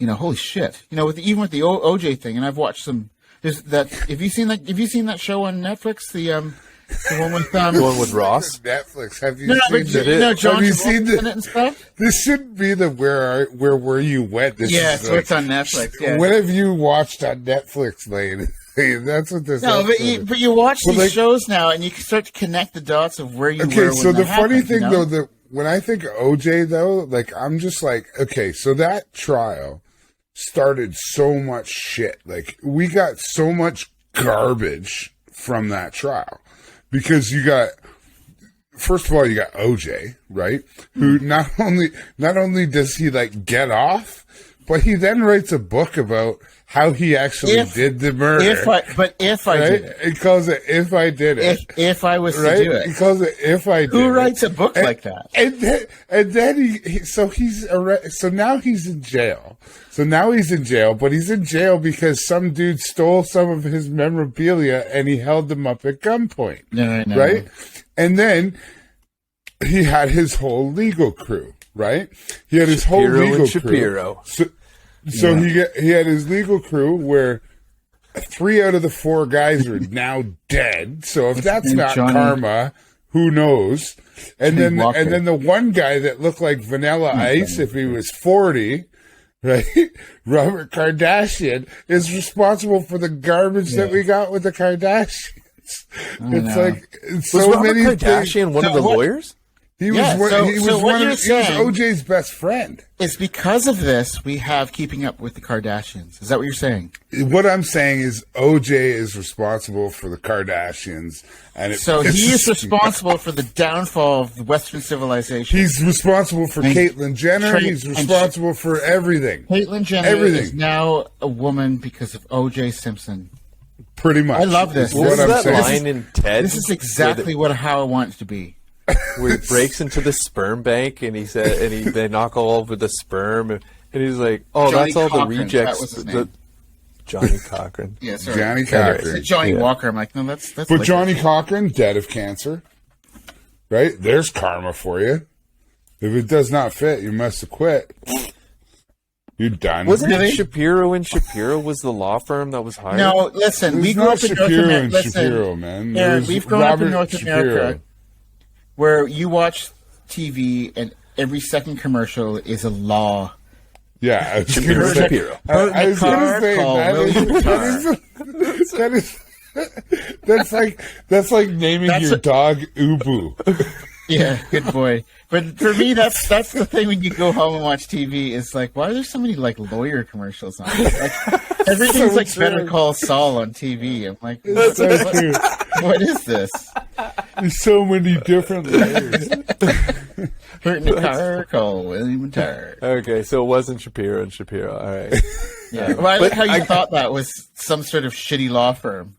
holy shit. Even with the OJ thing. And I've watched some. There's that. Have you seen that show on Netflix? The one with the one with Ross. Netflix. Have you seen it? John have you seen it and stuff? This shouldn't be the where were you went. This so it's on Netflix. Yeah. What have you watched on Netflix, Lane? That's what this. No, but you watch these shows now, and you can start to connect the dots of where you were. Okay, so the funny happened, thing though, that when I think of OJ though, like I'm just like, okay, so that trial started so much shit. Like we got so much garbage from that trial because you got. First of all, you got OJ, right? Who not only does he like get off, but he then writes a book about how he actually did the murder. If I did it. He calls it "If I Did It." If I was to do it. He calls it "If I Did It." Who writes a book like that? And then so now he's in jail. So now he's in jail, but he's in jail because some dude stole some of his memorabilia and he held them up at gunpoint. No. Right? And then he had his whole legal crew, right? He had his whole legal Shapiro. crew. So he had his legal crew where 3 out of the 4 guys are now dead. So if that's not karma, who knows? And then the one guy that looked like Vanilla Ice if he was 40, right? Robert Kardashian is responsible for the garbage that we got with the Kardashians. It's like so was Robert many Kardashian things. one of the lawyers? He was OJ's best friend. It's because of this we have Keeping Up with the Kardashians. Is that what you're saying? What I'm saying is OJ is responsible for the Kardashians, and he is responsible for the downfall of Western civilization. He's responsible for Caitlyn Jenner. He's responsible for everything. Caitlyn Jenner is now a woman because of OJ Simpson. Pretty much. I love this. What was that line in Ted? This is exactly how I want it to be. Where he breaks into the sperm bank and they knock all over the sperm and he's like, "Oh, Johnny that's all Cochran, the rejects." that was his name. Johnny Cochran. Yeah, sorry. Johnny Cochran. Anyways, Johnny Walker. I'm like, no, that's. But Johnny Cochran, dead of cancer. Right? There's karma for you. If it does not fit, you must have quit. You're done. Wasn't it Shapiro and Shapiro was the law firm that was hired? No, listen, we grew up in North America. Shapiro, man. Aaron, we've grown up in North America, where you watch TV and every second commercial is a law. Yeah, I was Shapiro. I was going to say that's like naming your dog Ubu. Yeah, good boy. But for me, that's the thing when you go home and watch TV. It's like, why are there so many like lawyer commercials on? Like, everything's like Better Call Saul on TV. I'm like, what is this? There's so many different layers. Hurt in the car, call William Tire. Okay, so it wasn't Shapiro and Shapiro. All right. Yeah, well, I like how you thought that was some sort of shitty law firm.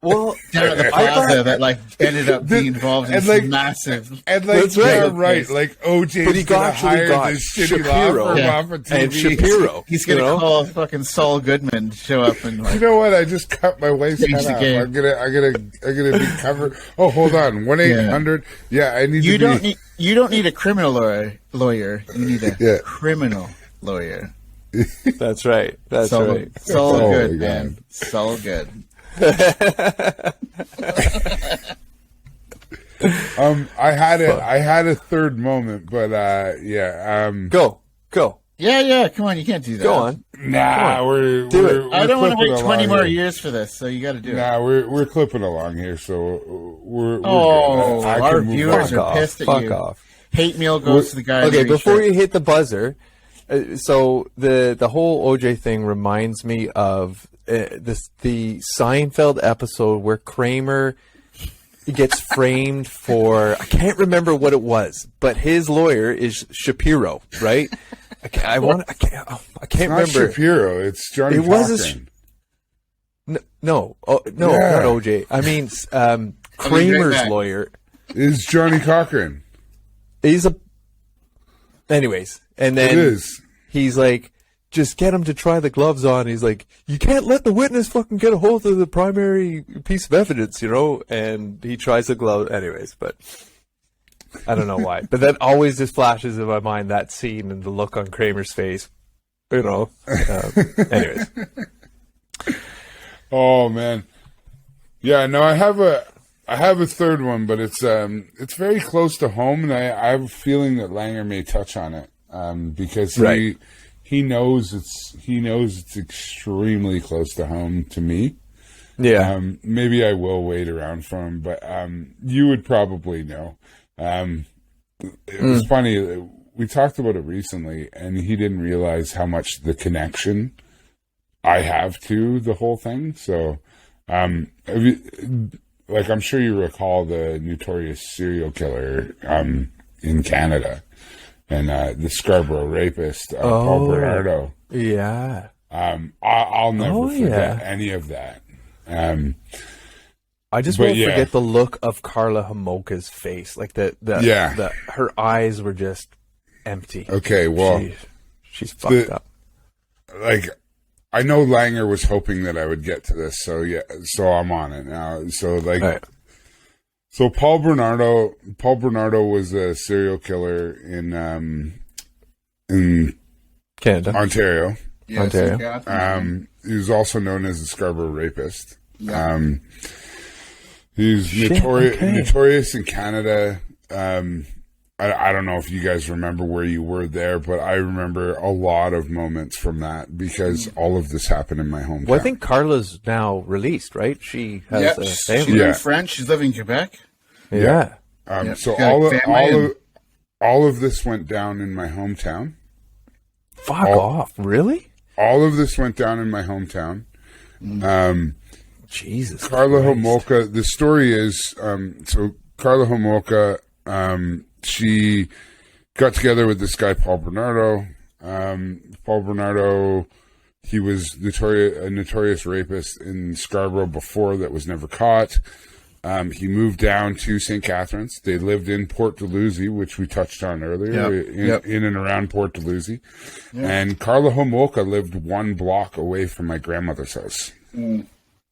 Well, down at the plaza that like ended up being involved in this massive. And like, that's right. Yeah, right. Like OJ, but he got this shitty Shapiro law firm off of TV. And Shapiro. He's gonna call fucking Saul Goodman to show up and like. You know what? I just cut my wife's head off. I'm gonna be covered. Oh, hold on. 1-800. Yeah, I need. You don't need a criminal lawyer. You need a criminal lawyer. That's right. That's right. Saul Good, man. Saul Good. I had a third moment, but Go. Yeah, come on, you can't do that. Go on. Nah, we're I don't want to wait 20 more here. years for this, so you got to do it. Nah, we're clipping along here, so we're good. I Our can move viewers on. are pissed at Fuck you. off. Hate mail goes to the guy. Okay, before you hit the buzzer, so the whole OJ thing reminds me of the Seinfeld episode where Kramer gets framed for, I can't remember what it was, but his lawyer is Shapiro, right? I can't remember. Shapiro, it's Johnny Cochran. Not OJ. I mean, Kramer's lawyer is Johnny Cochran. Anyways, and then he's like, just get him to try the gloves on. He's like, you can't let the witness fucking get a hold of the primary piece of evidence, and he tries the glove anyways, but I don't know why. But that always just flashes in my mind, that scene and the look on Kramer's face, anyways. Oh man. Yeah, no, I have a third one, but it's very close to home, and I have a feeling that Langer may touch on it, because he knows it's extremely close to home to me. Yeah. Maybe I will wait around for him, but you would probably know. It was funny. We talked about it recently, and he didn't realize how much the connection I have to the whole thing. So, like, I'm sure you recall the notorious serial killer in Canada. and the Scarborough rapist, Paul Bernardo. Yeah. I'll never forget any of that. I just won't forget the look of Carla Homolka's face. Like her eyes were just empty. Okay, well, she's fucked up. Like, I know Langer was hoping that I would get to this, so I'm on it now. So like, so Paul Bernardo was a serial killer in Canada, Ontario. Yes, Ontario. He was also known as the Scarborough Rapist. Yeah. He's notorious in Canada. I don't know if you guys remember where you were there, but I remember a lot of moments from that because all of this happened in my hometown. Well, I think Carla's now released, right? She has a family. She's in France. She's living in Quebec. Yeah. So all of this went down in my hometown. Fuck off. Really? All of this went down in my hometown. Jesus Carla Christ. Homolka, the story is, so Carla Homolka, she got together with this guy, Paul Bernardo. Paul Bernardo, he was a notorious rapist in Scarborough before that was never caught. He moved down to St. Catharines. They lived in Port Dalhousie, which we touched on earlier, in and around Port Dalhousie. Yep. And Carla Homolka lived 1 block away from my grandmother's house,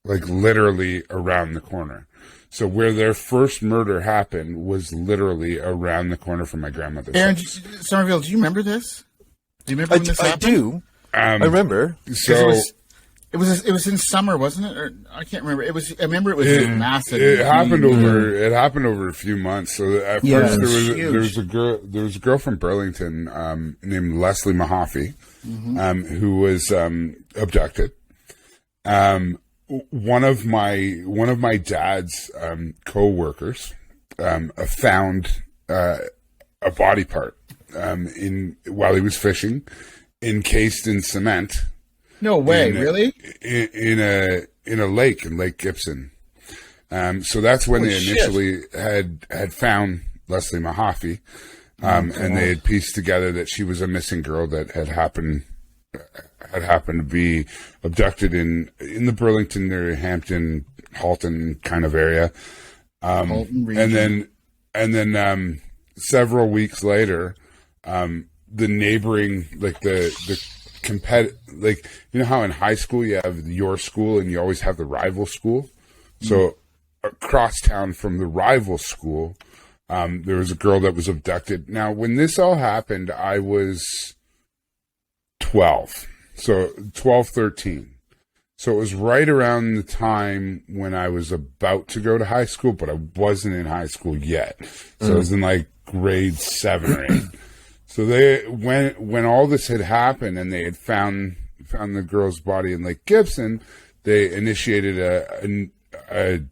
like literally around the corner. So where their first murder happened was literally around the corner from my grandmother's house. Somerville, do you remember this? Do you remember when this happened? I do. I remember. So it was in summer, wasn't it? Or I can't remember. I remember it was massive. It happened over a few months. So at first there was a girl from Burlington named Leslie Mahaffey, who was abducted. One of my dad's co-workers found a body part while he was fishing, encased in cement. No way, really? In a lake in Lake Gibson. So that's when they initially had found Leslie Mahaffey, and they had pieced together that she was a missing girl that had happened to be abducted in the Burlington, near Hampton, Halton kind of area. And then several weeks later, the neighboring, like the like, you know how in high school you have your school and you always have the rival school? So across town from the rival school, there was a girl that was abducted. Now, when this all happened, I was 12. So 12, 13. So it was right around the time when I was about to go to high school, but I wasn't in high school yet. So I was in like grade 7 or 8. So when all this had happened and they had found the girl's body in Lake Gibson, they initiated a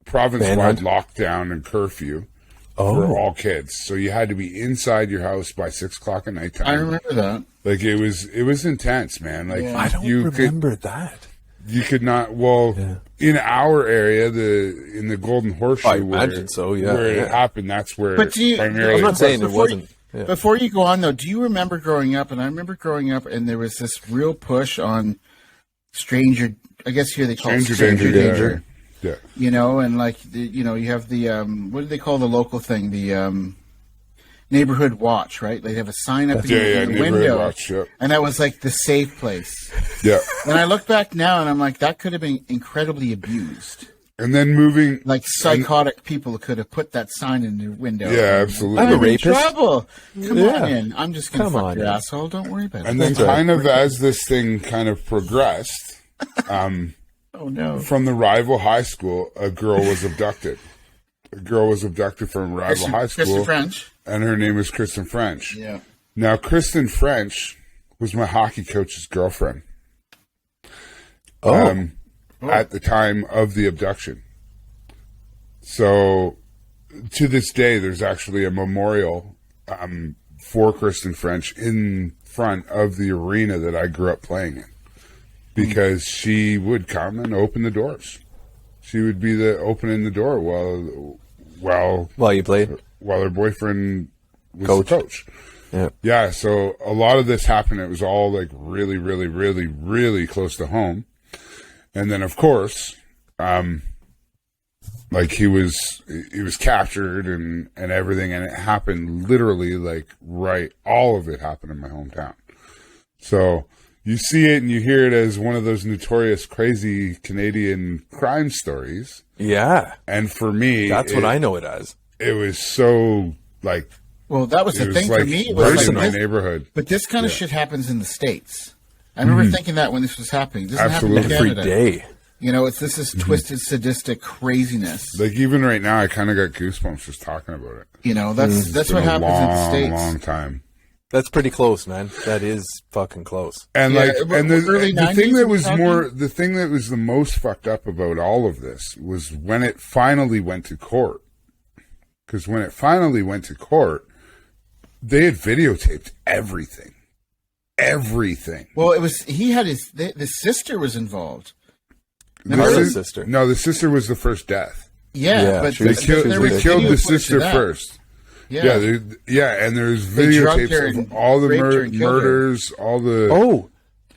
province-wide lockdown and curfew for all kids. So you had to be inside your house by 6 o'clock at nighttime. I remember that. Like it was intense, man. Like I don't remember that. You could not. In our area, in the Golden Horseshoe, I imagine so. Yeah, where it happened. That's where. But primarily. I'm not saying it wasn't. Yeah. Before you go on, though, do you remember growing up? And I remember growing up, and there was this real push on stranger. I guess here they call it stranger danger. Yeah. You know, and like you have the what do they call the local thing? The neighborhood watch, right? They have a sign up in the window, watch, and that was like the safe place. Yeah. And I look back now, and I'm like, that could have been incredibly abused. And then moving, like psychotic people could have put that sign in their window. Yeah, absolutely. I'm in trouble. Come on in. I'm just going to fuck your asshole. Don't worry about it. And then kind of as this thing kind of progressed, oh no! From the rival high school, a girl was abducted. A girl was abducted from rival high school. Kristen French. And her name was Kristen French. Yeah. Now, Kristen French was my hockey coach's girlfriend. At the time of the abduction. So, to this day, there's actually a memorial for Kristen French in front of the arena that I grew up playing in. Because she would come and open the doors. She would be opening the door while you played? While her boyfriend was the coach. Yeah, so a lot of this happened. It was all like really, really, really, really close to home. And then, of course, like he was captured and everything, and it happened literally like all of it happened in my hometown. So you see it and you hear it as one of those notorious crazy Canadian crime stories. Yeah. And for me, that's what I know it as. It was so like, well, that was the thing like for me. It right was in like my neighborhood. But this kind of shit happens in the States. I remember thinking that when this was happening. This doesn't happen in Every Canada. day. You know, this is twisted, sadistic craziness. Like even right now, I kind of got goosebumps just talking about it. You know, that's what happens in the States. Long time. That's pretty close, man. That is fucking close. And Yeah, and early the 90s thing that we're was talking? the thing that was the most fucked up about all of this was when it finally went to court. Because when it finally went to court, they had videotaped everything. Everything. Well, it was he had the sister was involved. The sister. No, the sister was the first death. Yeah, but she was- They killed there was the video footage sister of that. first. Yeah, And there's They drugged her videotapes and of all the raped her and killed her. murders, all the Oh.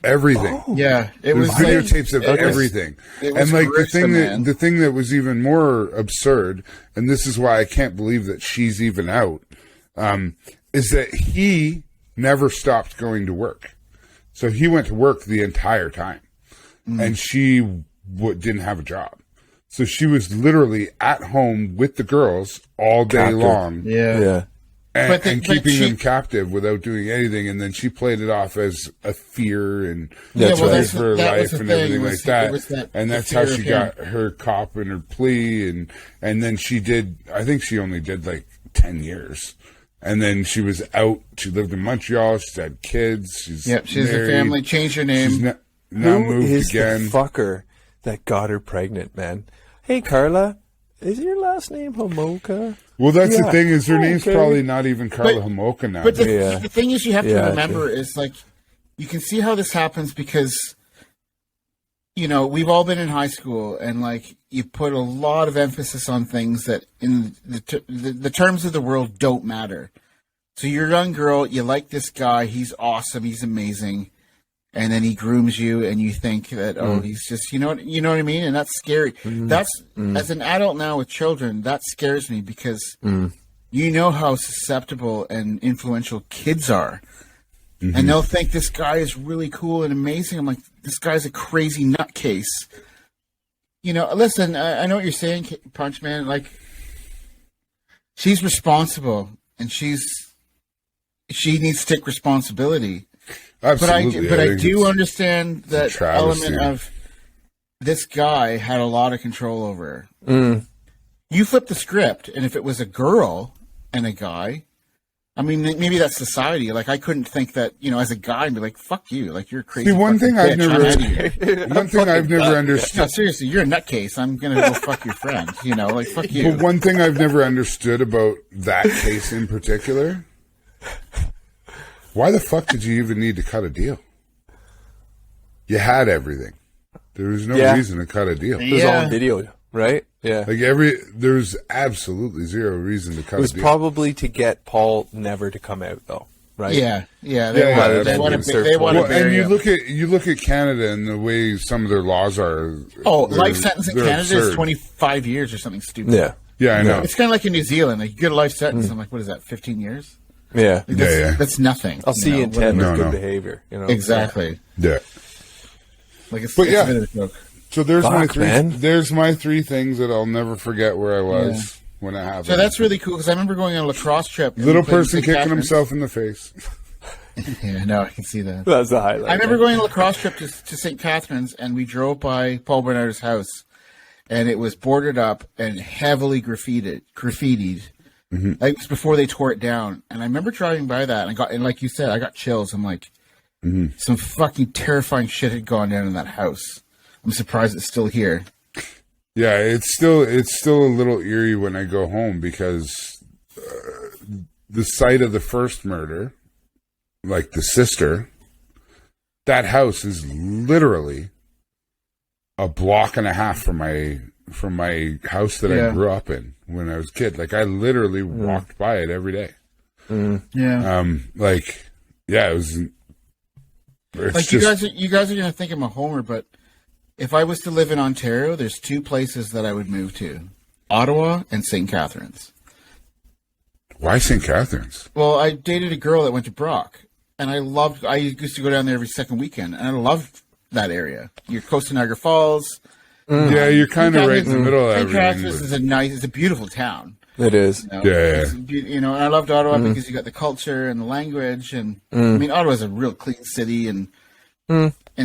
everything. yeah. It There's was videotapes of it was- everything. it was And like gruesome, man. the thing that was even more absurd, and this is why I can't believe that she's even out, is that he never stopped going to work. So he went to work the entire time, and she didn't have a job. So she was literally at home with the girls all day Captive. long, Yeah. But and but keeping she- them captive without doing anything. And then she played it off as a fear and That's fear right. for her that was life the and thing. everything It like was- that. it was that- And the that's how fear she of got her cop and her plea. And then she did, I think she only did like 10 years. And then she was out. She lived in Montreal. She's had kids. She's Yep, she's married. a family. Changed her She's name. now Who moved is again. the fucker that got her pregnant, man? Hey, Carla, is your last name Homoka? Well, that's the Yeah. thing is her name's Okay. probably not even Carla But- Homolka now. But the, Yeah. the thing is, you have to Yeah, remember is like you can see how this happens because we've all been in high school and like you put a lot of emphasis on things that in the terms of the world don't matter. So you're a young girl, you like this guy, he's awesome, he's amazing, and then he grooms you, and you think that he's just you know what I mean, and that's scary. That's as an adult now with children, that scares me because you know how susceptible and influential kids are, and they'll think this guy is really cool and amazing. I'm like, this guy's a crazy nutcase. Listen, I know what you're saying, Punch Man. Like, she's responsible, and she needs to take responsibility. Absolutely. But I think do it's- understand that travesty. element of this guy had a lot of control over her. You flip the script, and if it was a girl and a guy, I mean, maybe that's society. Like, I couldn't think that, as a guy, I'd be like, fuck you. Like, you're a crazy. See, one fucking thing I've bitch. never- I'm out of here. One thing I've never understood. No, seriously, you're a nutcase. I'm going to go fuck your friend. Like, fuck you. But one thing I've never understood about that case in particular, why the fuck did you even need to cut a deal? You had everything. There was no Yeah. reason to cut a deal. It was all on video, right? Yeah. Like there's absolutely zero reason to cut It was a deal. probably to get Paul never to come out, though, right? Yeah. Yeah, They yeah, want yeah. to. They want to Well, and bury you him. look at Canada and the way some of their laws are. Oh, they're- life sentence in they're Canada is absurd. 25 years or something stupid. Yeah. Yeah, I know. It's kind of like in New Zealand. Like, you get a life sentence. I'm like, what is that, 15 years? Yeah. Like, that's, Yeah. that's nothing. I'll see you in 10 No, with good no. behavior. Exactly. Yeah. Like, it's, But it's yeah. a bit of a joke. So there's my Fuck, three. man. There's my three things that I'll never forget where I was when it happened. So that's really cool because I remember going on a lacrosse trip. and Little we played in person St. kicking Catharines. himself in the face. Yeah, no, I can see that. That's the highlight. I remember going on a lacrosse trip to St. Catharines, and we drove by Paul Bernardo's house, and it was boarded up and heavily graffitied. Like, it was before they tore it down, and I remember driving by that, and like you said, I got chills. I'm like, some fucking terrifying shit had gone down in that house. I'm surprised it's still here. Yeah, it's still a little eerie when I go home because the site of the first murder, like the sister, that house is literally a block and a half from my house that I Yeah. grew up in when I was a kid. Like I literally walked by it every day. Yeah. It was. Like you guys are gonna think I'm a homer, but if I was to live in Ontario, there's two places that I would move to: Ottawa and St. Catharines. Why St. Catharines? Well, I dated a girl that went to Brock, and I used to go down there every second weekend, and I loved that area. You're close to Niagara Falls. Yeah, you're kind of right in the middle of St. everything. Catharines it's a beautiful town. It is. You know? Yeah. And I loved Ottawa because you got the culture and the language, and I mean, Ottawa's a real clean city, and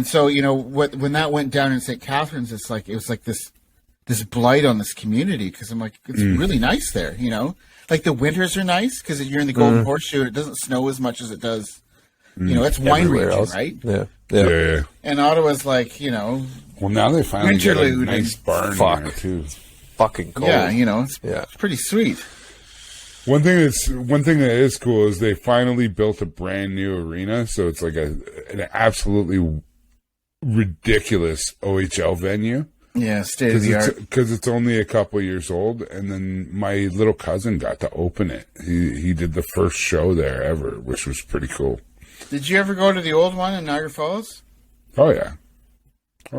so when that went down in St. Catharines, it was like this blight on this community, because I'm like, it's really nice there, like the winters are nice because you're in the Golden Horseshoe and it doesn't snow as much as it does, it's wine region, right? Yeah. And Ottawa's like, Well, now they finally get a nice barn there too. Fucking cold. Yeah, it's pretty sweet. One thing that is cool is they finally built a brand new arena, so it's like an absolutely ridiculous OHL venue. Yeah, state of the art. Because it's only a couple years old, and then my little cousin got to open it. He did the first show there ever, which was pretty cool. Did you ever go to the old one in Niagara Falls? Oh yeah. I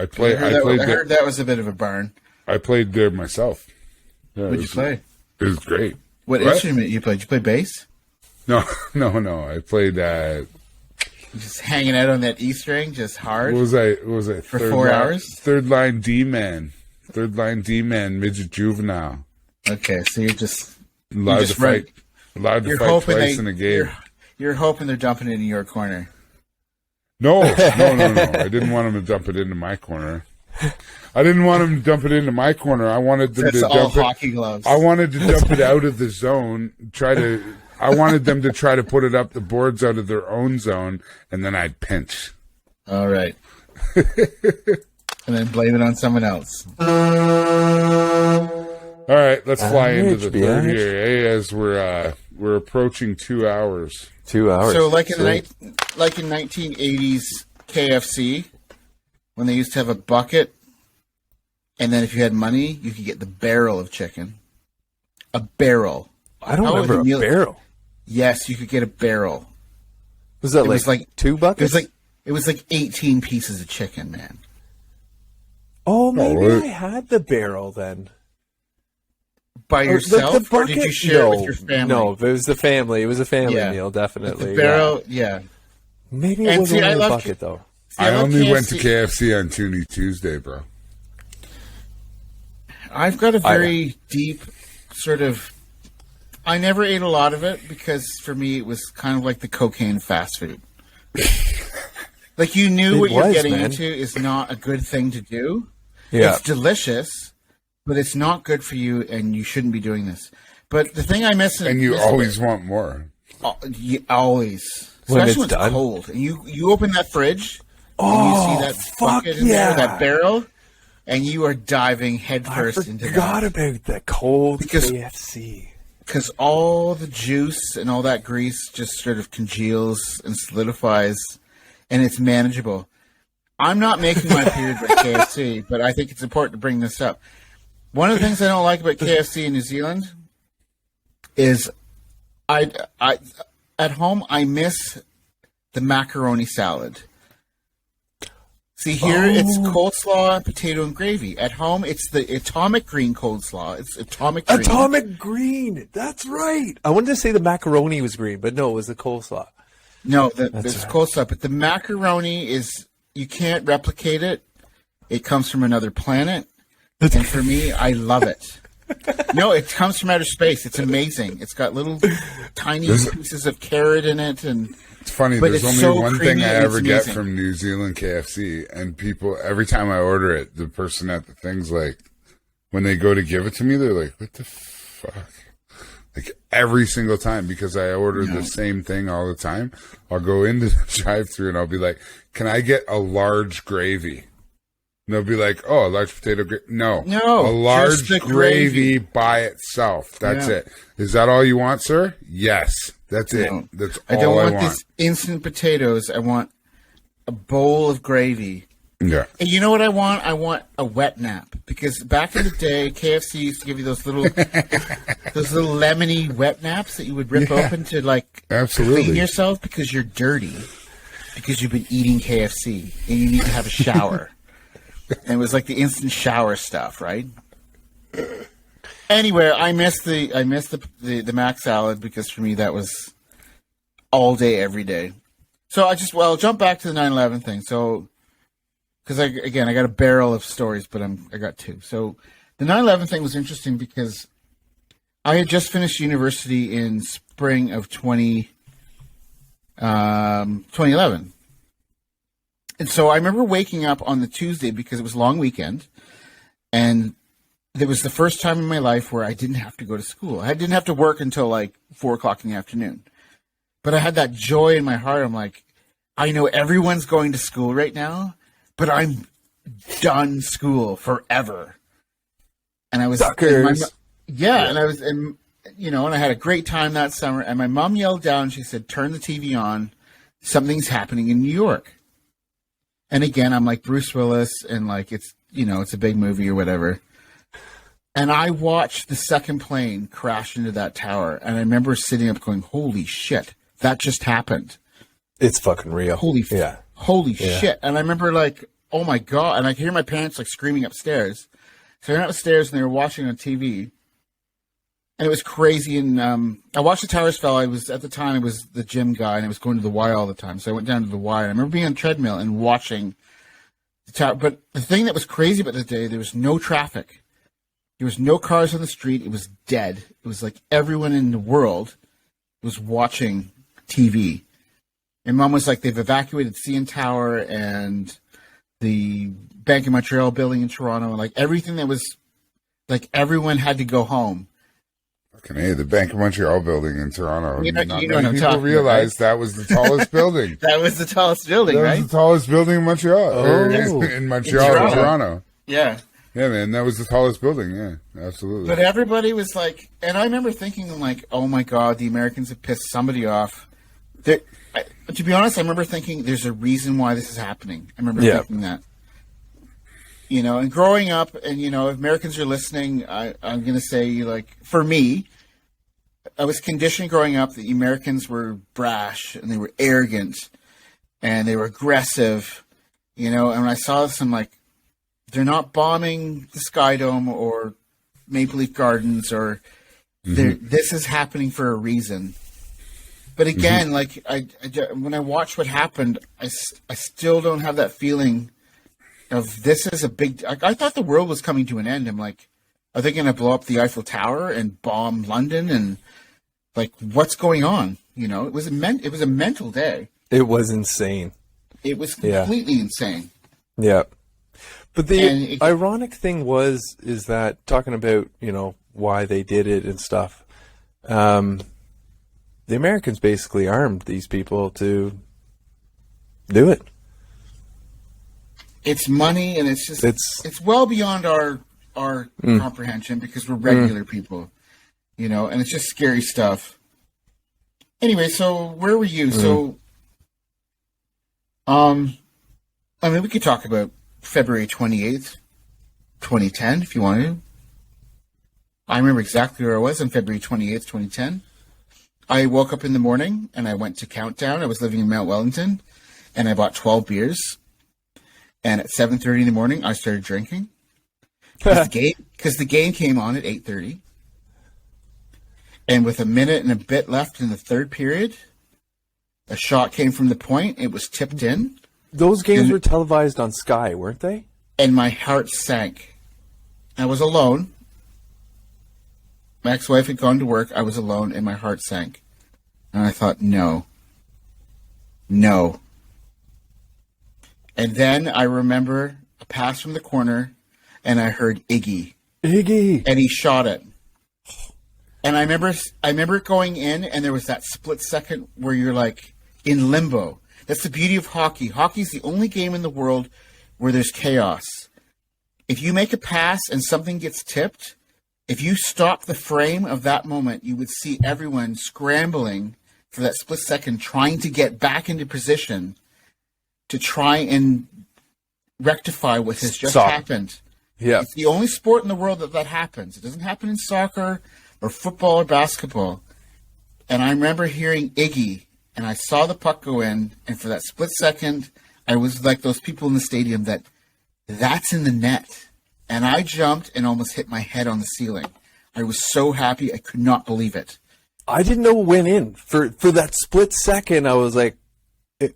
heard that was a bit of a barn. I played there myself. Yeah, What'd you play? It was great. What instrument you played? Did you play bass? No. I played. Just hanging out on that E string, just hard. What was I? For 4 hours? Third line D man, midget juvenile. Okay, so you're just allowed to fight twice in a game. You're hoping they're dumping it in your corner. No. I didn't want them to dump it into my corner. I wanted them to dump hockey gloves. I wanted to dump it out of the zone. I wanted them to try to put it up the boards out of their own zone, and then I'd pinch. All right. And then blame it on someone else. All right, let's fly into the third here. As we're approaching 2 hours. 2 hours. So like in 1980s KFC, when they used to have a bucket, and then if you had money, you could get the barrel of chicken. A barrel. I don't remember a barrel. Yes, you could get a barrel. Was that like 2 buckets? It was like 18 pieces of chicken, man. Oh, maybe I had the barrel then. By yourself, or did you share it with your family? No, it was the family. It was a family meal, definitely. The barrel, yeah. Maybe it wasn't a bucket, though. I only went to KFC on Toonie Tuesday, bro. I've got a very deep sort of... I never ate a lot of it because for me it was kind of like the cocaine fast food. Like you knew what you're getting into is not a good thing to do. Yeah. It's delicious, but it's not good for you and you shouldn't be doing this. But the thing I miss... And you always want more. Always. Especially when it's cold. And you open that fridge and you see that bucket in there, that barrel, and you are diving headfirst into that. I forgot about that cold KFC. Because all the juice and all that grease just sort of congeals and solidifies, and it's manageable. I'm not making my period with KFC, but I think it's important to bring this up. One of the things I don't like about KFC in New Zealand is I at home I miss the macaroni salad. See, here it's coleslaw, potato, and gravy. At home, it's the atomic green coleslaw. It's atomic green. Atomic green. That's right. I wanted to say the macaroni was green, but no, it was the coleslaw. No, it's coleslaw. But the macaroni is, you can't replicate it. It comes from another planet. And for me, I love it. No, it comes from outer space. It's amazing. It's got little tiny pieces of carrot in it, and it's funny. There's only one thing I ever get from New Zealand KFC, and people every time I order it, the person at the thing's like, when they go to give it to me, they're like, "What the fuck?" Like every single time, because I order the same thing all the time. I'll go into the drive-thru and I'll be like, "Can I get a large gravy?" And they'll be like, "Oh, a large potato gravy." No, a large gravy by itself. That's it. Is that all you want, sir? Yes, that's it. That's all I want. I don't want these instant potatoes. I want a bowl of gravy. Yeah. And you know what I want? I want a wet nap, because back in the day, KFC used to give you those little lemony wet naps that you would rip open to like Absolutely. clean yourself because you're dirty, because you've been eating KFC and you need to have a shower. And it was like the instant shower stuff, right? Anyway, I missed the Mac salad, because for me that was all day, every day. So I'll jump back to the 9/11 thing. So, because I got a barrel of stories, but I got two. So the 9/11 thing was interesting because I had just finished university in spring of 2011. And so I remember waking up on the Tuesday, because it was a long weekend, and it was the first time in my life where I didn't have to go to school. I didn't have to work until like 4 o'clock in the afternoon. But I had that joy in my heart. I'm like, I know everyone's going to school right now, but I'm done school forever. And I was, Suckers. and I was, and I had a great time that summer. And my mom yelled down. She said, "Turn the TV on. Something's happening in New York." And again, I'm like Bruce Willis, and like it's a big movie or whatever. And I watched the second plane crash into that tower, and I remember sitting up going, "Holy shit, that just happened." It's fucking real. Holy shit. And I remember like, oh my God. And I could hear my parents like screaming upstairs. So I went upstairs and they were watching on TV. And it was crazy. And I watched the towers fall. At the time, I was the gym guy, and I was going to the Y all the time. So I went down to the Y. And I remember being on the treadmill and watching the tower. But the thing that was crazy about the day, there was no traffic. There was no cars on the street. It was dead. It was like everyone in the world was watching TV. And Mom was like, they've evacuated CN Tower and the Bank of Montreal building in Toronto, and like everything that was, like everyone had to go home. Fucking hey, the Bank of Montreal building in Toronto. Not many many people realized that was the tallest building. That was the tallest building, right? That was the tallest building in Montreal. Oh. In Montreal, in Toronto. Yeah. Yeah, man, that was the tallest building. Yeah, absolutely. But everybody was like, and I remember thinking, like, oh my God, the Americans have pissed somebody off. To be honest, I remember thinking there's a reason why this is happening. I remember thinking that. And growing up, and, if Americans are listening, I'm going to say, like, for me, I was conditioned growing up that the Americans were brash, and they were arrogant, and they were aggressive, and when I saw this, I'm like, they're not bombing the Sky Dome or Maple Leaf Gardens, or this is happening for a reason. But again, like when I watch what happened, I still don't have that feeling of this is a big. I thought the world was coming to an end. I'm like, are they going to blow up the Eiffel Tower and bomb London? And like, what's going on? It was a mental day. It was insane. It was completely insane. Yeah. But the ironic thing is that talking about, why they did it and stuff, the Americans basically armed these people to do it. It's money, and it's just it's well beyond our comprehension, because we're regular people, and it's just scary stuff. Anyway, so where were you? So, we could talk about February 28th, 2010, if you want to. I remember exactly where I was on February 28th, 2010. I woke up in the morning and I went to Countdown. I was living in Mount Wellington, and I bought 12 beers. And at 7:30 in the morning, I started drinking because the game came on at 8:30. And with a minute and a bit left in the third period, a shot came from the point. It was tipped in. Those games were televised on Sky, weren't they? And my heart sank. I was alone. My ex-wife had gone to work. I was alone, and my heart sank. And I thought, no. And then I remember a pass from the corner, and I heard Iggy. And he shot it. And I remember going in, and there was that split second where you're like in limbo. That's the beauty of hockey. Hockey's the only game in the world where there's chaos. If you make a pass and something gets tipped, if you stop the frame of that moment, you would see everyone scrambling for that split second, trying to get back into position to try and rectify what has just Soccer. happened. Yeah. It's the only sport in the world that happens. It doesn't happen in soccer or football or basketball. And I remember hearing Iggy, and I saw the puck go in, and for that split second, I was like those people in the stadium that's in the net. And I jumped and almost hit my head on the ceiling. I was so happy, I could not believe it. I didn't know it went in. For that split second, I was like,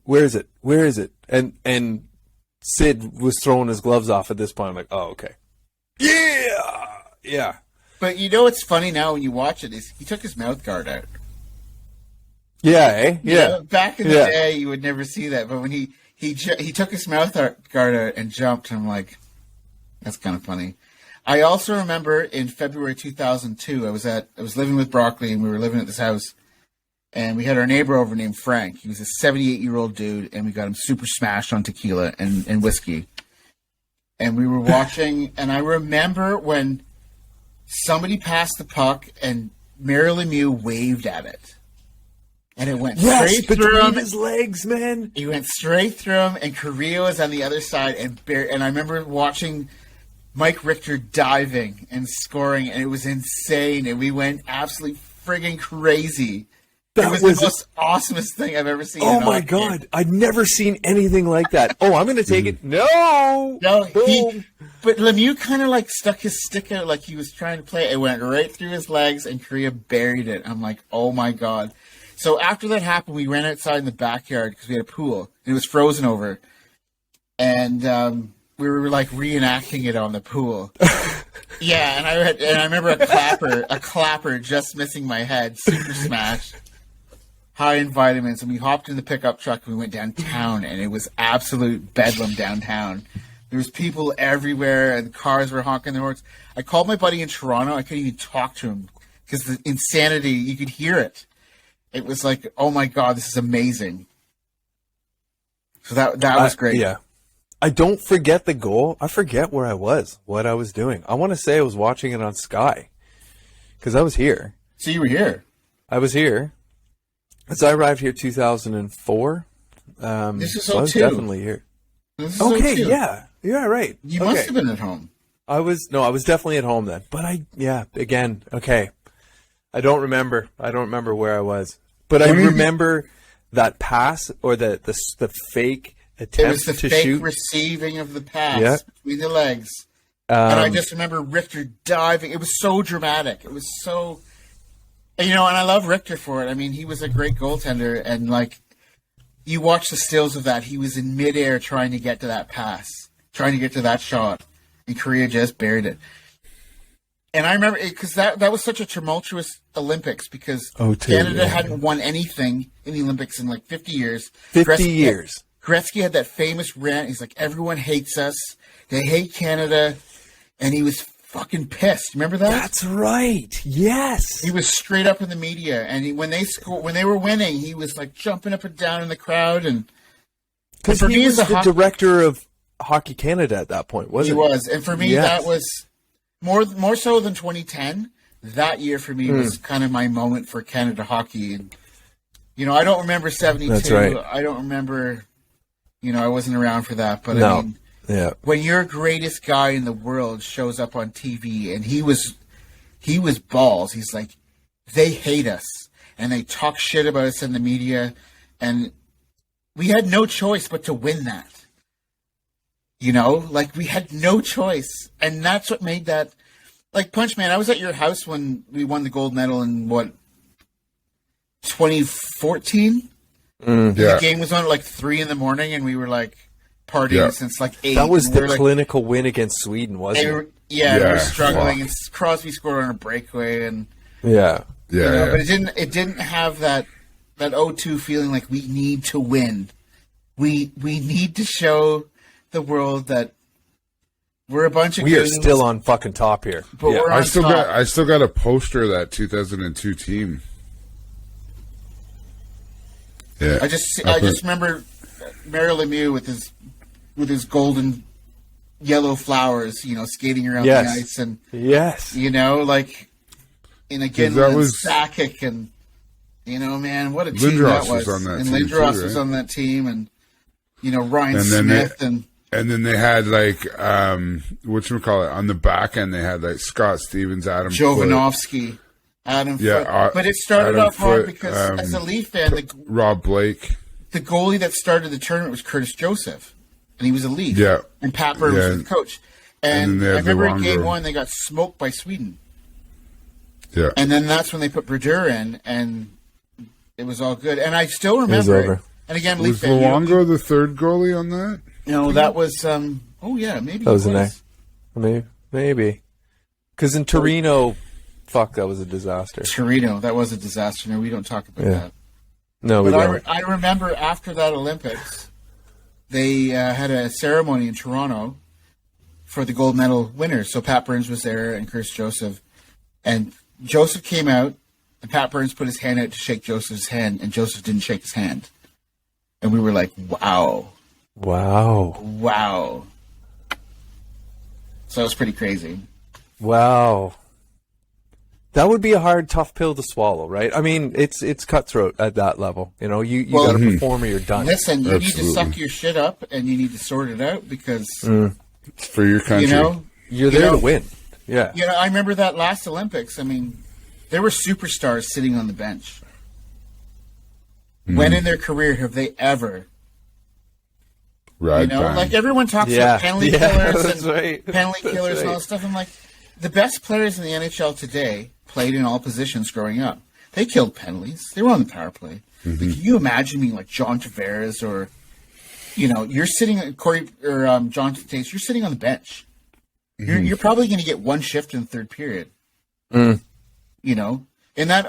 where is it? Where is it? And Sid was throwing his gloves off at this point. I'm like, oh, okay. Yeah! Yeah. But you know what's funny now when you watch it is he took his mouth guard out. Yeah, eh? You Yeah. know, back in the day, you would never see that. But when he took his mouth guard out and jumped, I'm like, that's kind of funny. I also remember in February 2002, I was living with Broccoli, and we were living at this house, and we had our neighbor over named Frank. He was a 78-year-old dude, and we got him super smashed on tequila and whiskey. And we were watching, and I remember when somebody passed the puck, and Marilyn Mew waved at it. And it went straight through him. His legs, man. He went straight through him, and Correa was on the other side. And I remember watching Mike Richter diving and scoring, and it was insane. And we went absolutely friggin' crazy. It was the most awesomest thing I've ever seen. Oh my God. I'd never seen anything like that. Oh, I'm going to take it. No. But Lemieux kind of like stuck his stick out like he was trying to play. It went right through his legs, and Correa buried it. I'm like, oh my God. So after that happened, we ran outside in the backyard because we had a pool, and it was frozen over. And we were like reenacting it on the pool. Yeah, and I remember a clapper just missing my head, super smash, high in vitamins, and we hopped in the pickup truck and we went downtown, and it was absolute bedlam downtown. There was people everywhere, and cars were honking their horns. I called my buddy in Toronto. I couldn't even talk to him because the insanity, you could hear it. It was like, oh my God, this is amazing. So that was great. Yeah. I don't forget the goal. I forget where I was, what I was doing. I want to say I was watching it on Sky because I was here. So you were here. I was here. As I arrived here 2004. This is so I was 02. definitely here. This is Okay, 02. yeah. Yeah, right. You okay. must have been at home. I was definitely at home then. But again, okay. I don't remember where I was. But I remember that pass or the fake attempt It was the to fake shoot. receiving of the pass between the legs. And I just remember Richter diving. It was so dramatic. It was so... And I love Richter for it. I mean, he was a great goaltender. And, like, you watch the stills of that. He was in midair trying to get to that pass, trying to get to that shot. And Korea just buried it. And I remember because that was such a tumultuous Olympics because Canada hadn't won anything in the Olympics in like 50 years. 50 years. Gretzky had that famous rant. He's like, everyone hates us. They hate Canada. And he was fucking pissed. Remember that? That's right. Yes. He was straight up in the media. And when they were winning, he was like jumping up and down in the crowd. And because he was the director of Hockey Canada at that point, wasn't he? He was. And for me, that was... More so than 2010, that year for me was kind of my moment for Canada hockey. And, I don't remember 72. That's right. I don't remember, I wasn't around for that. But no. I mean, when your greatest guy in the world shows up on TV and he was balls, he's like, they hate us and they talk shit about us in the media. And we had no choice but to win that. We had no choice. And that's what made that... Like, Punch Man, I was at your house when we won the gold medal in, 2014? The game was on at, 3 in the morning, and we were, partying since, 8. That was the clinical win against Sweden, wasn't it? We were struggling. And Crosby scored on a breakaway, and... Yeah. But it didn't have that 0-2 feeling like we need to win. We need to show... the world that we're a bunch of we are still on fucking top here. But we're on top. I still got a poster of that 2002 team. Yeah. I just remember Mario Lemieux with his golden yellow flowers, skating around the ice and and again with Sakic and man, what a team Lindros that was. On that and team Lindros too, was right? on that team and Ryan Smith and And then they had like whatchamacallit, on the back end they had like Scott Stevens, Adam Foote. Jovanovski, Adam Foote. But it started Adam off wrong Foote, because as a Leaf fan, Rob Blake. The goalie that started the tournament was Curtis Joseph, and he was a Leaf. Yeah. And Pat Burns was the coach. And then I remember in Luongo. game 1 they got smoked by Sweden. Yeah. And then that's when they put Brodeur in, and it was all good. And I still remember it. And again, Was Leaf fan, Luongo the third goalie on that? No, that was oh yeah, maybe That was it an A. Maybe. Because in Torino, fuck, that was a disaster. Torino, that was a disaster. No, we don't talk about that. No, we But don't. I remember after that Olympics, they had a ceremony in Toronto for the gold medal winners. So Pat Burns was there and Chris Joseph. And Joseph came out, and Pat Burns put his hand out to shake Joseph's hand, and Joseph didn't shake his hand. And we were like, wow. Wow. So it was pretty crazy. Wow. That would be a hard, tough pill to swallow, right? I mean, it's cutthroat at that level. You know, you got to perform or you're done. Listen, you need to suck your shit up, and you need to sort it out because, For your country. you know, You're there to win. Yeah. You know, I remember that last Olympics. I mean, there were superstars sitting on the bench. When in their career have they ever, Right, like everyone talks about penalty killers and penalty killers and all that stuff. I'm like, the best players in the NHL today played in all positions growing up. They killed penalties. They were on the power play. Like, can you imagine being like John Tavares or, you know, you're sitting at Corey or Jonathan Taves, you're sitting on the bench. You're probably going to get one shift in the third period. You know, in that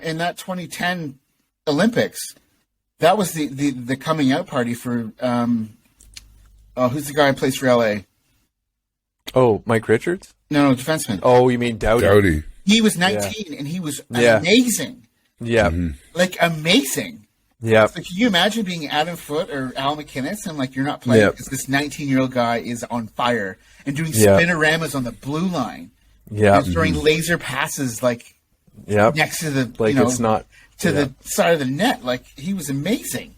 in that 2010 Olympics, that was the coming out party for who's the guy who plays for LA? Oh, Mike Richards? No, defenseman. Oh, you mean Doughty? He was 19 and he was amazing. Yeah. Like amazing. Yeah. So can you imagine being Adam Foote or Al McInnes and like you're not playing because this 19-year-old guy is on fire and doing spinoramas on the blue line. Yeah. And throwing laser passes like next to the like it's not to the side of the net. Like he was amazing.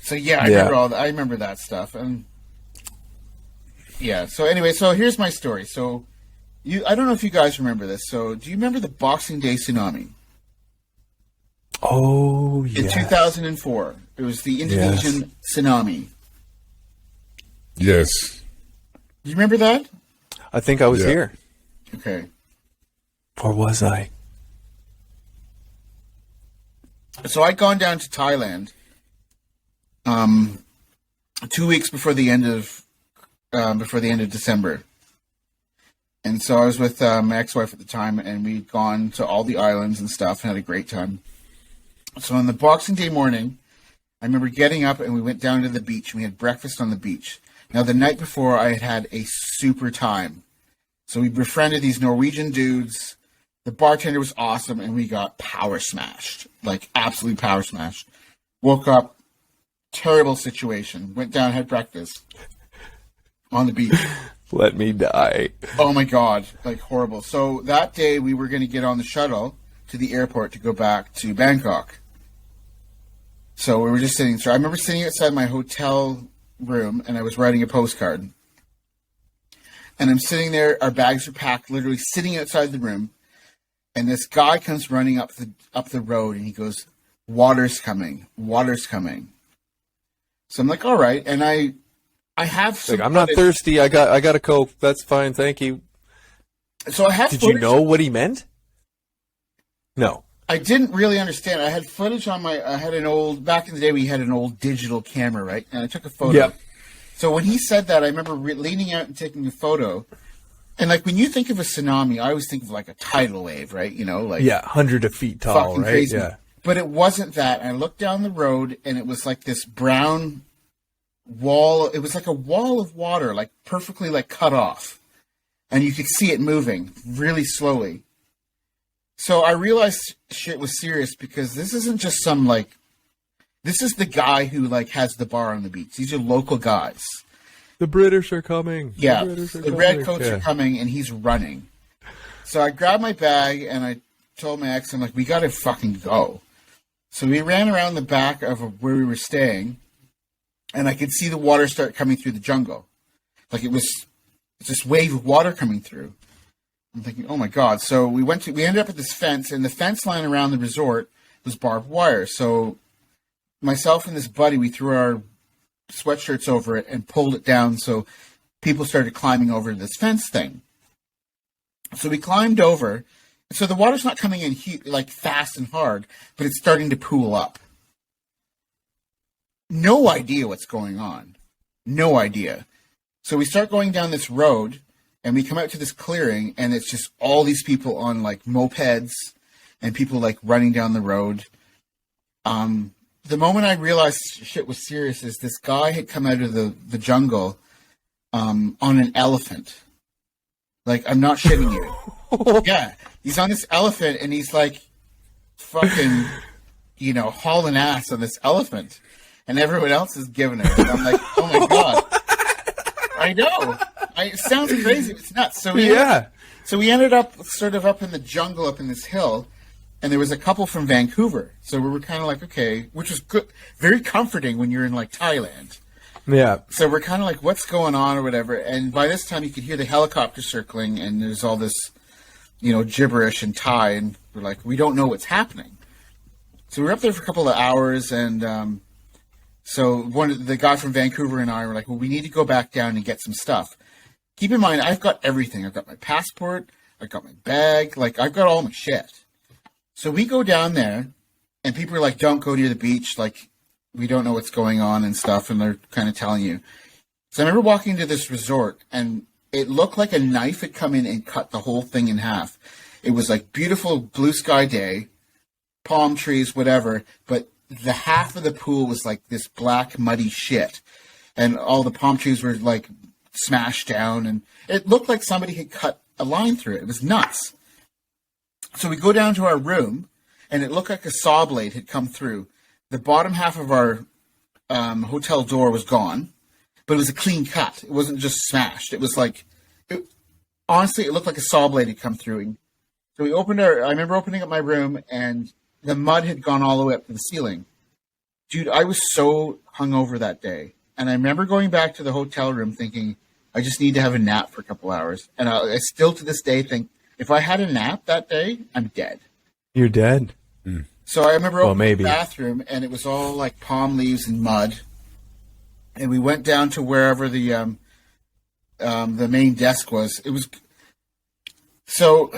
So I remember that stuff. And so anyway, so here's my story. So I don't know if you guys remember this. So do you remember the Boxing Day tsunami? Oh, yeah. In 2004. It was the Indonesian tsunami. Yes. Do you remember that? I think I was here. Okay. Or was I? So I'd gone down to Thailand 2 weeks before the end of December. And so I was with my ex-wife at the time, and we'd gone to all the islands and stuff and had a great time. So on the Boxing Day morning, I remember getting up and we went down to the beach and we had breakfast on the beach. Now, the night before, I had had a super time. So we befriended these Norwegian dudes. The bartender was awesome, and we got power smashed. Like, absolutely power smashed. Woke up, terrible situation. Went down, had breakfast on the beach. Let me die. Oh, my God. Like, horrible. So that day, we were going to get on the shuttle to the airport to go back to Bangkok. So we were just sitting. So I remember sitting outside my hotel room, and I was writing a postcard. And I'm sitting there. Our bags are packed, literally sitting outside the room. And this guy comes running up the road, and he goes, "Water's coming. Water's coming." So I'm like, "All right." And I have some. Like, I'm not thirsty. I got a Coke. That's fine. Thank you. So I have. Did you know what he meant? No. I didn't really understand. I had footage on back in the day we had an old digital camera, right? And I took a photo. Yep. So when he said that, I remember leaning out and taking a photo. And like when you think of a tsunami, I always think of like a tidal wave, right? You know, like 100 feet tall, fucking right? crazy. Yeah. But it wasn't that. I looked down the road and it was like this brown wall. It was like a wall of water, like perfectly like cut off. And you could see it moving really slowly. So I realized shit was serious because this isn't just some like, this is the guy who like has the bar on the beach. These are local guys. The British are coming. Yeah, the redcoats are coming and he's running. So I grabbed my bag and I told my ex, I'm like, we got to fucking go. So we ran around the back of where we were staying and I could see the water start coming through the jungle. Like it's this wave of water coming through. I'm thinking, oh my God. So we ended up at this fence, and the fence line around the resort was barbed wire. So myself and this buddy, we threw our sweatshirts over it and pulled it down so people started climbing over this fence thing. So we climbed over. So the water's not coming in like fast and hard, but it's starting to pool up. No idea what's going on. No idea. So we start going down this road, and we come out to this clearing, and it's just all these people on like mopeds and people like running down the road. The moment I realized shit was serious is this guy had come out of the jungle on an elephant. Like, I'm not shitting you. Yeah. He's on this elephant, and he's like fucking, hauling ass on this elephant. And everyone else is giving it. And I'm like, oh my God. I know. It sounds crazy. It's nuts. So we ended up sort of up in the jungle, up in this hill. And there was a couple from Vancouver. So we were kind of like, okay, which was good, very comforting when you're in like Thailand. Yeah. So we're kind of like, what's going on or whatever. And by this time you could hear the helicopter circling, and there's all this, gibberish in Thai. And we're like, we don't know what's happening. So we were up there for a couple of hours. And so the guy from Vancouver and I were like, well, we need to go back down and get some stuff. Keep in mind, I've got everything. I've got my passport. I've got my bag. Like, I've got all my shit. So we go down there, and people are like, don't go near the beach. Like, we don't know what's going on and stuff, and they're kind of telling you. So I remember walking to this resort, and it looked like a knife had come in and cut the whole thing in half. It was like beautiful blue sky day, palm trees, whatever, but the half of the pool was like this black, muddy shit. And all the palm trees were like smashed down, and it looked like somebody had cut a line through it. It was nuts. So we go down to our room, and it looked like a saw blade had come through. The bottom half of our hotel door was gone, but it was a clean cut. It wasn't just smashed. It was like, honestly, it looked like a saw blade had come through. So I remember opening up my room, and the mud had gone all the way up to the ceiling. Dude, I was so hungover that day. And I remember going back to the hotel room thinking, I just need to have a nap for a couple hours. And I still to this day think, if I had a nap that day, I'm dead. You're dead. So I remember opening the bathroom, and it was all like palm leaves and mud. And we went down to wherever the main desk was. It was so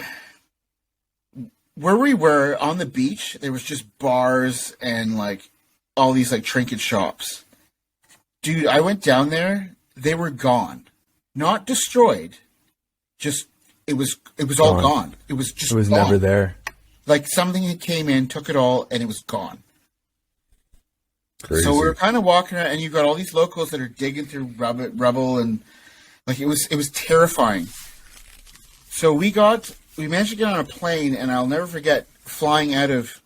where we were on the beach. There was just bars and like all these like trinket shops. Dude, I went down there. They were gone, not destroyed. Just it was all gone. It was just. It was gone. never there. Like something had came in, took it all, and it was gone. Crazy. So we were kind of walking around, and you've got all these locals that are digging through rubble, and like it was terrifying. So we managed to get on a plane, and I'll never forget flying out of.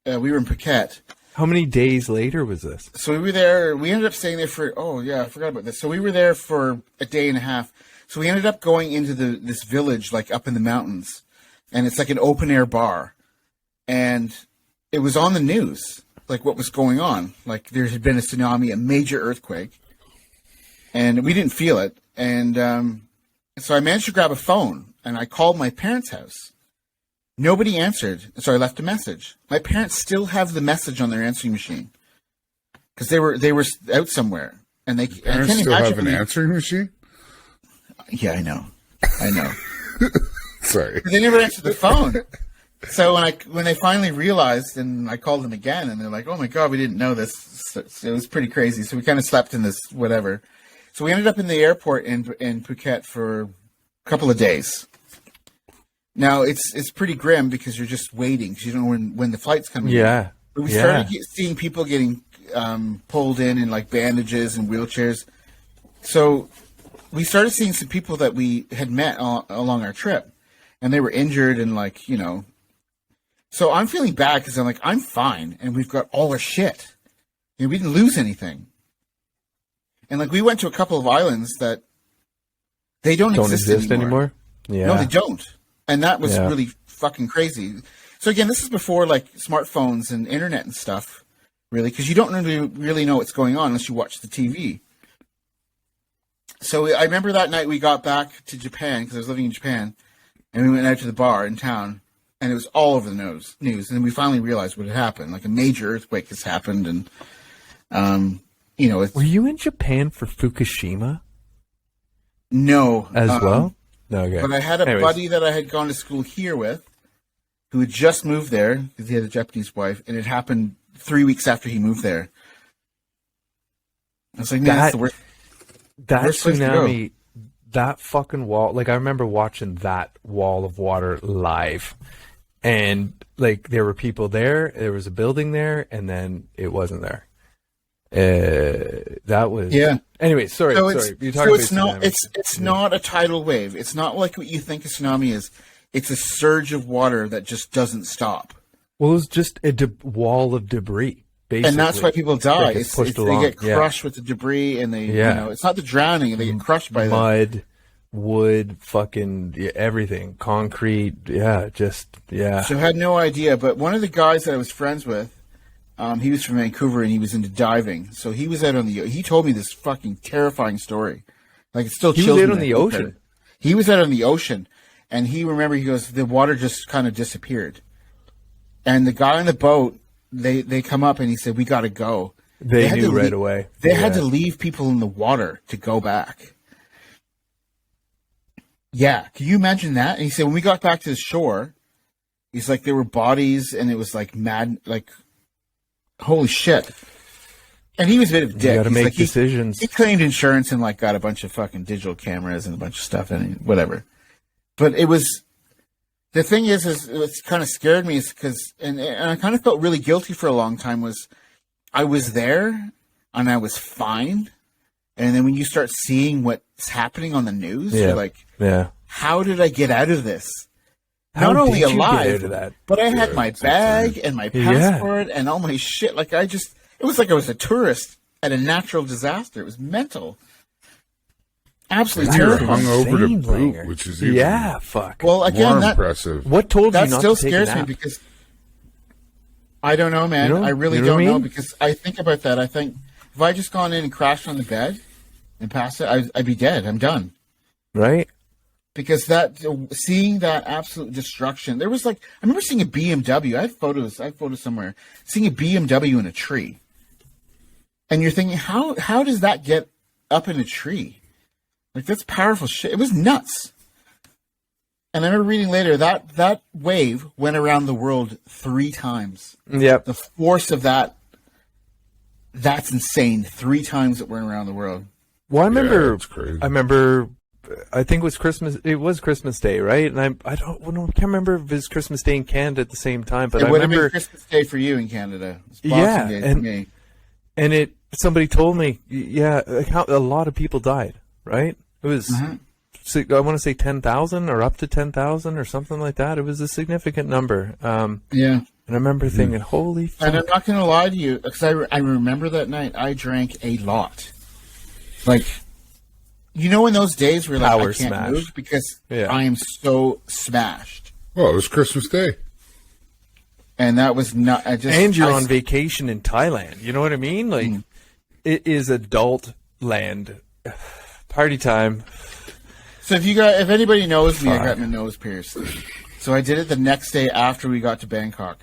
We were in Phuket. How many days later was this? So we were there. We ended up staying there for. Oh yeah, I forgot about this. So we were there for a day and a half. So we ended up going into this village, like up in the mountains, and it's like an open air bar, and it was on the news, like what was going on. Like there had been a tsunami, a major earthquake, and we didn't feel it. And so I managed to grab a phone, and I called my parents' house. Nobody answered, so I left a message. My parents still have the message on their answering machine because they were out somewhere, and they Parents still have an answering machine. Yeah, I know. Sorry, they never answered the phone. So when they finally realized, and I called them again, and they're like, "Oh my God, we didn't know this." So it was pretty crazy. So we kind of slept in this whatever. So we ended up in the airport in Phuket for a couple of days. Now it's pretty grim because you're just waiting because you don't know when the flight's coming. Yeah, but we started seeing people getting pulled in like bandages and wheelchairs. So we started seeing some people that we had met along our trip, and they were injured and like, you know. So I'm feeling bad because I'm like, I'm fine, and we've got all our shit. You know, we didn't lose anything. And like we went to a couple of islands that they don't exist anymore. Yeah. No, they don't. And that was really fucking crazy. So again, this is before like smartphones and internet and stuff. really, because you don't really know what's going on unless you watch the TV. So I remember that night we got back to Japan, because I was living in Japan, and we went out to the bar in town, and it was all over the news. And then we finally realized what had happened. Like a major earthquake has happened, and, Were you in Japan for Fukushima? No. As well? No, okay. But I had a buddy that I had gone to school here with, who had just moved there, because he had a Japanese wife, and it happened 3 weeks after he moved there. I was like, man, that's the worst. That worst place to go. tsunami, that fucking wall, like I remember watching that wall of water live. And like there were people there was a building there, and then it wasn't there. That was Anyway, sorry. You're talking about tsunami. It's not a tidal wave. It's not like what you think a tsunami is. It's a surge of water that just doesn't stop. Well, it was just a wall of debris, basically. And that's why people die. They get crushed with the debris, and they, it's not the drowning. They get crushed by mud, wood, fucking everything, concrete. So I had no idea. But one of the guys that I was friends with, he was from Vancouver, and he was into diving. So he was out on the. He told me this fucking terrifying story. Like it still. He was out on the ocean. He was out on the ocean, and he goes, the water just kind of disappeared. And the guy on the boat, they come up and he said, "We got to go." They knew right away. They had to leave people in the water to go back. Yeah, can you imagine that? And he said, when we got back to the shore, he's like, there were bodies, and it was like mad, like, holy shit. And he was a bit of a dick. You got to make decisions. He claimed insurance and like got a bunch of fucking digital cameras and a bunch of stuff and whatever. But it was. The thing is what's kind of scared me is because, and I kind of felt really guilty for a long time, was I was there and I was fine. And then when you start seeing what's happening on the news, you're like, how did I get out of this? Not only alive, but I had my bag and my passport and all my shit. Like it was like I was a tourist at a natural disaster. It was mental. Absolutely terrible. Hung over to boot, which is even fuck. Well, again, more impressive. What told that you not still to take scares a me nap? because I don't know, man. I really don't know because I think about that. I think if I just gone in and crashed on the bed and passed it, I'd be dead. I'm done. Right? Because seeing that absolute destruction, there was like I remember seeing a BMW. I have photos somewhere. Seeing a BMW in a tree, and you're thinking, how does that get up in a tree? Like, that's powerful shit. It was nuts. And I remember reading later that wave went around the world 3 times. Yep. The force of that's insane. 3 times it went around the world. Well, I remember, that's crazy. I think it was Christmas. It was Christmas Day, right? And I can't remember if it was Christmas Day in Canada at the same time, but it would remember have been Christmas Day for you in Canada. It's Boxing Day for me. And somebody told me, a lot of people died, right? It was, I want to say 10,000 or up to 10,000 or something like that. It was a significant number. And I remember thinking, holy fuck. And I'm not going to lie to you, because I remember that night, I drank a lot. Like, you know in those days where like, I can't move because I am so smashed. Well, it was Christmas Day. And that was not... And you're on vacation in Thailand. You know what I mean? Like, it is adult land. Party time. So if anybody knows me, I got my nose pierced. So I did it the next day after we got to Bangkok.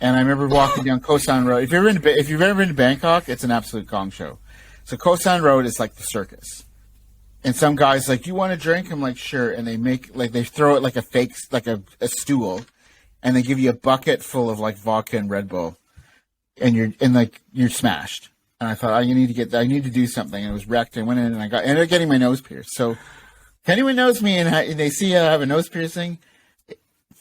And I remember walking down Koh San Road. If you've ever been to Bangkok, it's an absolute gong show. So Koh San Road is like the circus. And some guy's like, "Do you want a drink?" I'm like, "Sure." And they throw it like a fake, like a stool, and they give you a bucket full of like vodka and Red Bull, and you're smashed. And I thought, I need to do something. And it was wrecked. I went in and I ended up getting my nose pierced. So if anyone knows me and they see I have a nose piercing,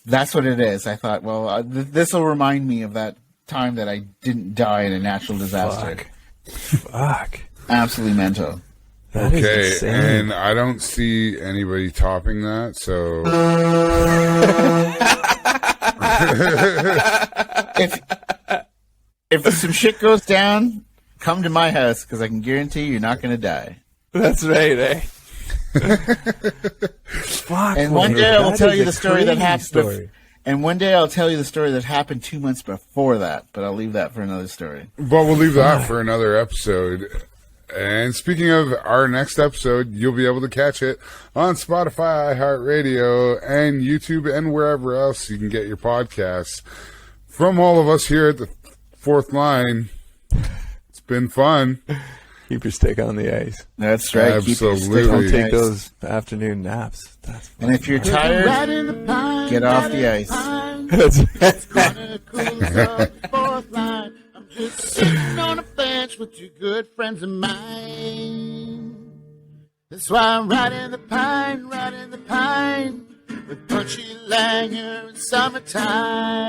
that's what it is. I thought, well, this will remind me of that time that I didn't die in a natural disaster. Fuck. Absolutely mental. That is insane. And I don't see anybody topping that, so... if some shit goes down, come to my house, because I can guarantee you're not going to die. That's right, eh? Fuck. And one day I will tell you the story that happened. And one day I'll tell you the story that happened 2 months before that, but I'll leave that for another story. But we'll leave that for another episode. And speaking of our next episode, you'll be able to catch it on Spotify, iHeartRadio, and YouTube, and wherever else you can get your podcasts. From all of us here at the Fourth Line, it's been fun. Keep your stick on the ice. That's right. Absolutely. Don't take those afternoon naps. That's And if you're tired, get off the ice. I'm just sitting on a bench with two good friends of mine. That's why I'm riding the pine, with Punchy Langer in summertime.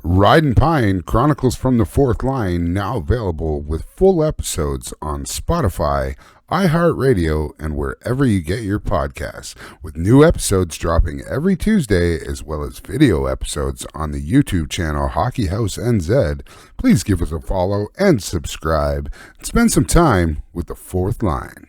Ridin' Pine Chronicles from the Fourth Line, now available with full episodes on Spotify, iHeartRadio, and wherever you get your podcasts, with new episodes dropping every Tuesday, as well as video episodes on the YouTube channel Hockey House NZ. Please give us a follow and subscribe, and spend some time with the Fourth Line.